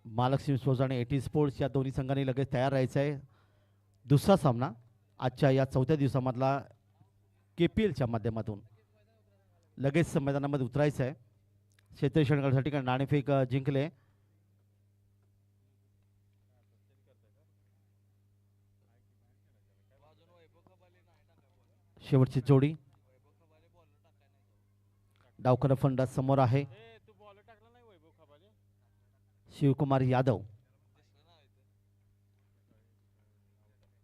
Speaker 1: महालक्ष्मी स्पोर्ट्स आणि एटी स्पोर्ट्स या दोन्ही संघांनी लगेच तयार राहायचं आहे. दुसरा सामना आजच्या या 4थ्या दिवसामधला KPLच्या माध्यमातून लगेच मैदानामध्ये उतरायचं आहे. क्षेत्रीय षटकासाठी नाणेफेक जिंकले. शेवटची जोडी डावखरा फलंदाज समोर आहे
Speaker 4: तू बॉल टाकला नाही वैभव खबाले.
Speaker 1: शिवकुमार यादव.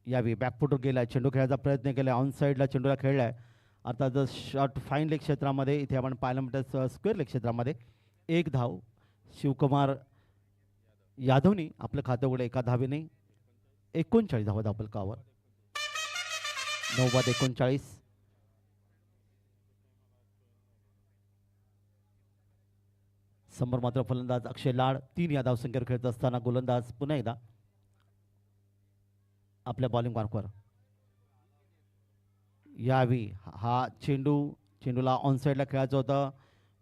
Speaker 1: यावेळी बॅकफुटवर गेलाय, चेंडू खेळायचा प्रयत्न केलाय, ऑन साईडला चेंडूला खेळलाय. अर्थात शॉट फाईन लेग क्षेत्रामध्ये इथे आपण पाहायला मिळतं स्क्वेअर लेग क्षेत्रामध्ये 1 धाव शिवकुमार यादवनी आपलं खातं उघडलं एका धावेने. 39 धावा धावफलकावर. 9 बाद 39. समोर मात्र फलंदाज अक्षय लाड 3 या धावसंख्येवर खेळत असताना गोलंदाज पुन्हा एकदा आपल्या बॉलिंग मार्कवर. यावेळी हा चेंडूला ऑन साईडला खेळायचं होतं,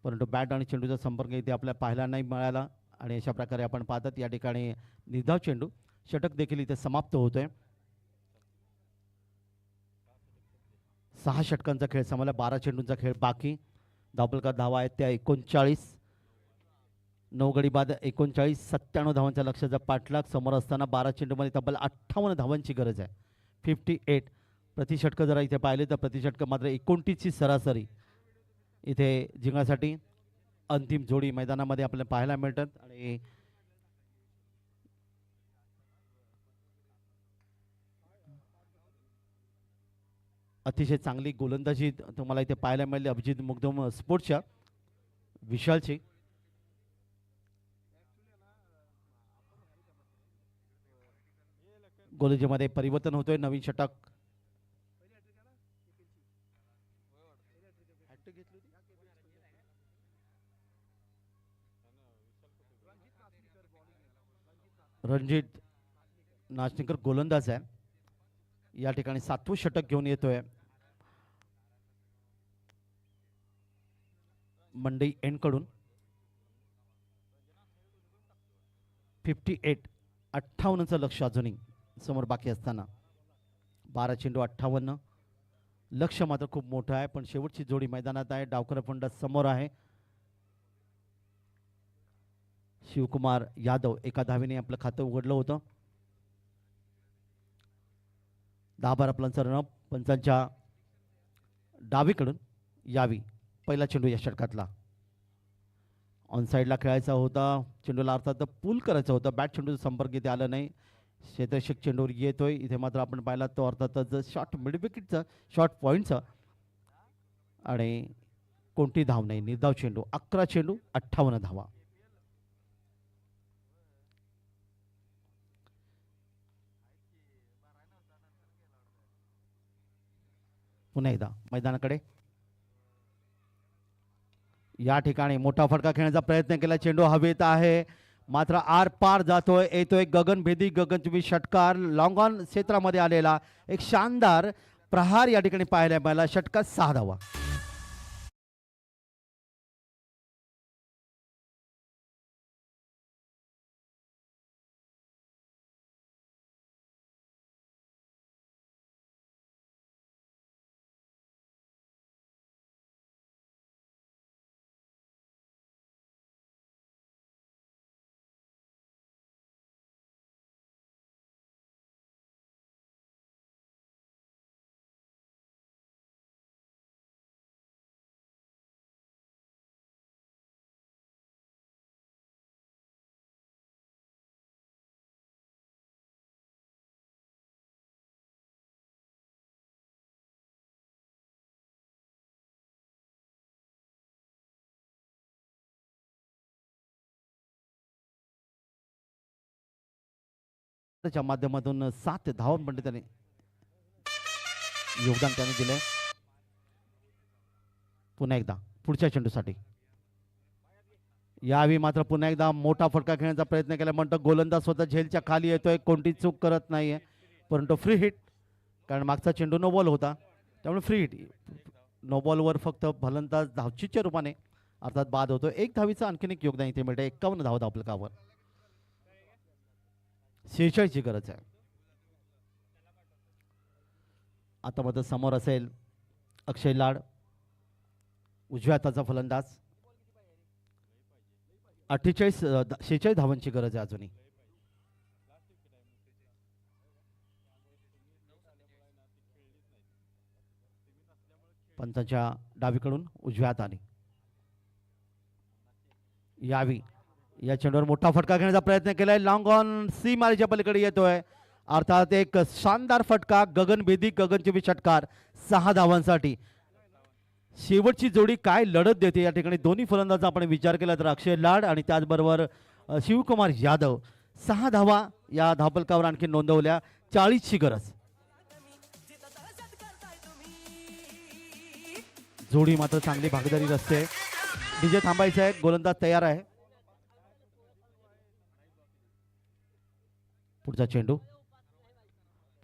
Speaker 1: परंतु बॅट आणि चेंडूचा संपर्क इथे आपल्याला पाहायला नाही मिळाला आणि अशा प्रकारे आपण पाहतात या ठिकाणी निर्धाव चेंडू. षटक देखील इथे समाप्त होतोय. 6 षटकांचा खेळ संपला, 12 चेंडूंचा खेळ बाकी. धावफलकात धावा आहेत त्या 39. 9 गडी बाद 39. 97 धावांच्या लक्ष्याचा पाठलाग समोर असताना 12 चेंडूमध्ये तब्बल 58 धावांची गरज आहे. 58 प्रति षटक जरा इथे पाहिले तर प्रति षटक मात्र 29ची सरासरी इथे जिंकण्यासाठी अंतिम जोडी मैदानामध्ये आपल्याला पाहायला मिळतात. आणि अतिशय चांगली गोलंदाजी तुम्हाला इथे पाहायला मिळाली अभिजित मुगदम स्पोर्ट्सच्या विशालची. गोलंदाजीमध्ये परिवर्तन होतोय. नवीन षटक रणजित नाचणीकर गोलंदाज आहे. या ठिकाणी 7वं षटक घेऊन येतोय मंडई एंड कडून. 58 58चं लक्ष अजूनही समोर बाकी असताना 12 चेंडू 58. लक्ष मात्र खूप मोठं आहे, पण शेवटची जोडी मैदानात आहे. डावखरा फलंदाज समोर आहे. शिवकुमार यादव एका धावेने आपलं खातं उघडलं होतं. 10-12 प्लनचा रनअप पंचांच्या डावीकडून. यावी पहिला चेंडू या षटकातला ऑन साईडला खेळायचा होता. चेंडूला अर्थात पूल करायचा होता, बॅट चेंडूचा संपर्क इथे आला नाही. क्षेत्ररक्षक चेंडूवर येतोय. इथे मात्र आपण पाहिला तो अर्थातच शॉर्ट मिड विकेटचा शॉर्ट पॉईंटचा आणि कोणती धाव नाही. निर्धाव चेंडू 11 चेंडू 58 धावा. पुन्हा एकदा मैदानाकडे. या ठिकाणी मोठा फटका खेळण्याचा प्रयत्न केला, चेंडू हवेत आहे मात्र आर पार जातोय. येतोय गगनभेदी गगनचुंबी षटकार. लॉंग ऑन क्षेत्रामध्ये आलेला एक शानदार प्रहार या ठिकाणी पाहायला मिळाला. षटकात 6 धावा. च्या माध्यमातून 7 धावा पण त्याने योगदान त्याने दिलंय. पुन्हा एकदा पुढच्या चेंडूसाठी यावेळी मात्र पुन्हा एकदा मोठा फटका खेळण्याचा प्रयत्न केला, म्हणतो गोलंदाज स्वतः झेलच्या खाली येतोय. कोणती चूक करत नाहीये, परंतु फ्री हिट, कारण मागचा चेंडू नो बॉल होता त्यामुळे फ्री हिट. नो बॉलवर फक्त फलंदाज धावचीच्या रूपाने अर्थात बाद होतो. 1 धावीचं आणखीन एक योगदान इथे मिळतं. 51 धावा धावफलकावर. 46 ची गरज आहे. आता मात्र समोर असेल अक्षय लाड, उजव्या हाताचा फलंदाज. 46 धावांची गरज आहे अजूनही. पंचांच्या डावीकडून उजव्या हाताने यावी या चेंडूवर मोठा फटका घेण्याचा प्रयत्न केलाय. लॉंग ऑन सी मारीच्या पलीकडे येतोय. अर्थात एक शानदार फटका, गगनभेदी गगनचुंबी षटकार 6 धावांसाठी. शेवटची जोडी काय लढत देते या ठिकाणी दोन्ही फलंदाजांचा आपण विचार केला तर अक्षय लाड आणि त्याचबरोबर शिवकुमार यादव. 6 धावा या धावफलकावर आणखी नोंदवल्या. 40ची गरज. जोडी मात्र चांगली भागीदारी रस्ते. डीजे थांबायचं आहे. गोलंदाज तयार आहे. पुढचा चेंडू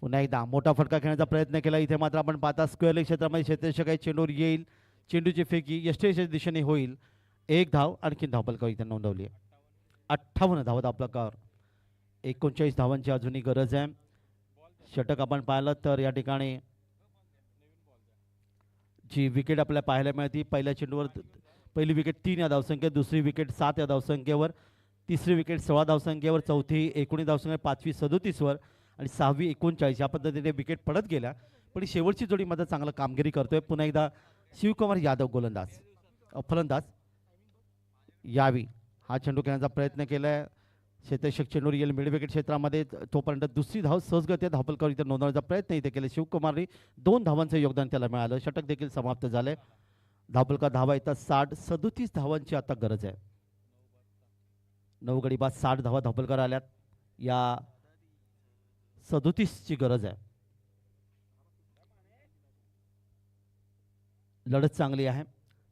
Speaker 1: पुन्हा एकदा मोठा फटका खेळण्याचा प्रयत्न केला. इथे मात्र आपण पाहता स्क्वेअर लेग क्षेत्रामध्ये क्षेत्ररक्षक काही चेंडूवर येईल. चेंडूची फेकी यष्टीच्या दिशेने होईल. 1 धाव आणखी धावफलकावर इथे नोंदवली आहे. 58 धावा धावफलकावर. 39 धावांची अजूनही गरज आहे. षटक आपण पाहिलं तर या ठिकाणी जी विकेट आपल्याला पाहायला मिळते पहिल्या चेंडूवर पहिली विकेट 3 या धावसंख्येत, दुसरी विकेट 7 या धावसंख्येवर, तिसरी विकेट 16 धावसंख्येवर, चौथी 19 धावसंख्येवर, पाचवी 37वर आणि 6वी 39 या पद्धतीने विकेट पडत गेल्या. पण ही शेवटची जोडी मात्र चांगलं कामगिरी करतोय. पुन्हा एकदा शिवकुमार यादव गोलंदाज फलंदाज. यावी हा चेंडू खेळण्याचा प्रयत्न केलाय. क्षेत्ररक्षक चेंडूवर येईल मिड विकेट क्षेत्रामध्ये. तोपर्यंत दुसरी धाव सहजगत्या धावफलकावर इथे नोंदवण्याचा प्रयत्न इथे केले शिवकुमारने. 2 धावांचं योगदान त्याला मिळालं. षटक देखील समाप्त झाले. धावफलका धावा येतात 60. 37 धावांची आता गरज आहे. 9 गडी बाद 60 धावा धावफलकावर आल्यात. या 37ची गरज आहे. लढत चांगली आहे.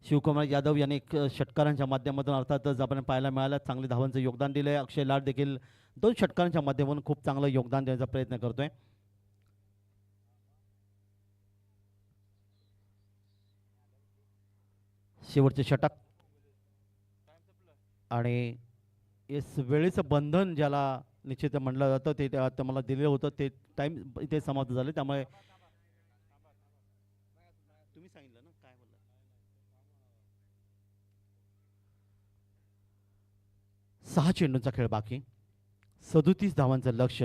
Speaker 1: शिवकुमार यादव यांनी षटकारांच्या माध्यमातून अर्थातच आपण पाहायला मिळालं चांगले धावांचं योगदान दिलंय. अक्षय लाड देखील 2 षटकारांच्या माध्यमातून खूप चांगलं योगदान देण्याचा प्रयत्न करतोय. शेवटचे षटक आणि इस वेळेचं बंधन ज्याला निश्चित म्हणलं जातं ते आता मला दिलेलं होतं ते टाइम इथे समाप्त झाले. त्यामुळे तुम्ही सांगितलं ना काय बोलला 6 चेंडूंचा खेळ बाकी. 37 धावांचं लक्ष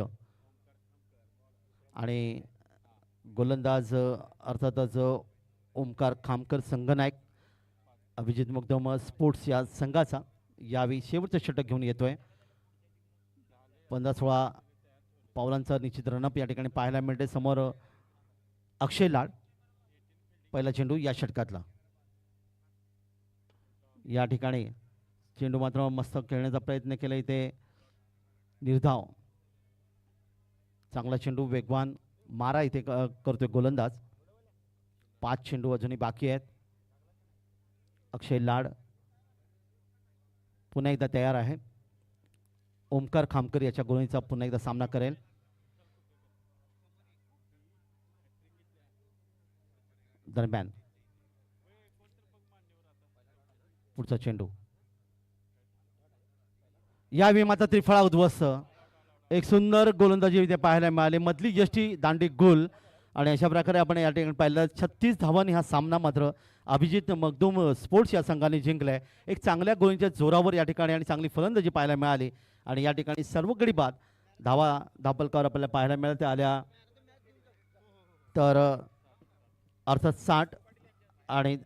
Speaker 1: आणि गोलंदाज अर्थातच ओमकार खामकर संघनायक अभिजित मुग्धम स्पोर्ट्स या संघाचा यावेळी शेवटचं षटक घेऊन येतोय. 15-16 पावलांचा निश्चित रनअप या ठिकाणी पाहायला मिळते. समोर अक्षय लाड पहिला चेंडू या षटकातला. या ठिकाणी चेंडू मात्र मस्त खेळण्याचा प्रयत्न केला. इथे निर्धाव चांगला चेंडू वेगवान मारा इथे करतोय गोलंदाज. 5 चेंडू अजूनही बाकी आहेत. अक्षय लाड पुन्हा एकदा तयार आहे. ओमकार खामकर याच्या गोळीचा पुन्हा एकदा सामना करेल. दरम्यान पुढचा चेंडू यावेळी मात्र त्रिफळा उद्ध्वस्त. एक सुंदर गोलंदाजी इथे पाहायला मिळाली. मधली यष्टी दांडी गोल आणि अशा प्रकारे आपण या ठिकाणी पाहिलं 36 धावांनी हा सामना मात्र अभिजित मखदूम स्पोर्ट्स या संघाने जिंकलाय. एक चांगल्या गोळींच्या जोरावर या ठिकाणी आणि चांगली फलंदाजी पाहायला मिळाली आणि या ठिकाणी सर्व गडी बाद धावफलकावर आपल्याला पाहायला मिळत आल्या. तर अर्थात 60 आणि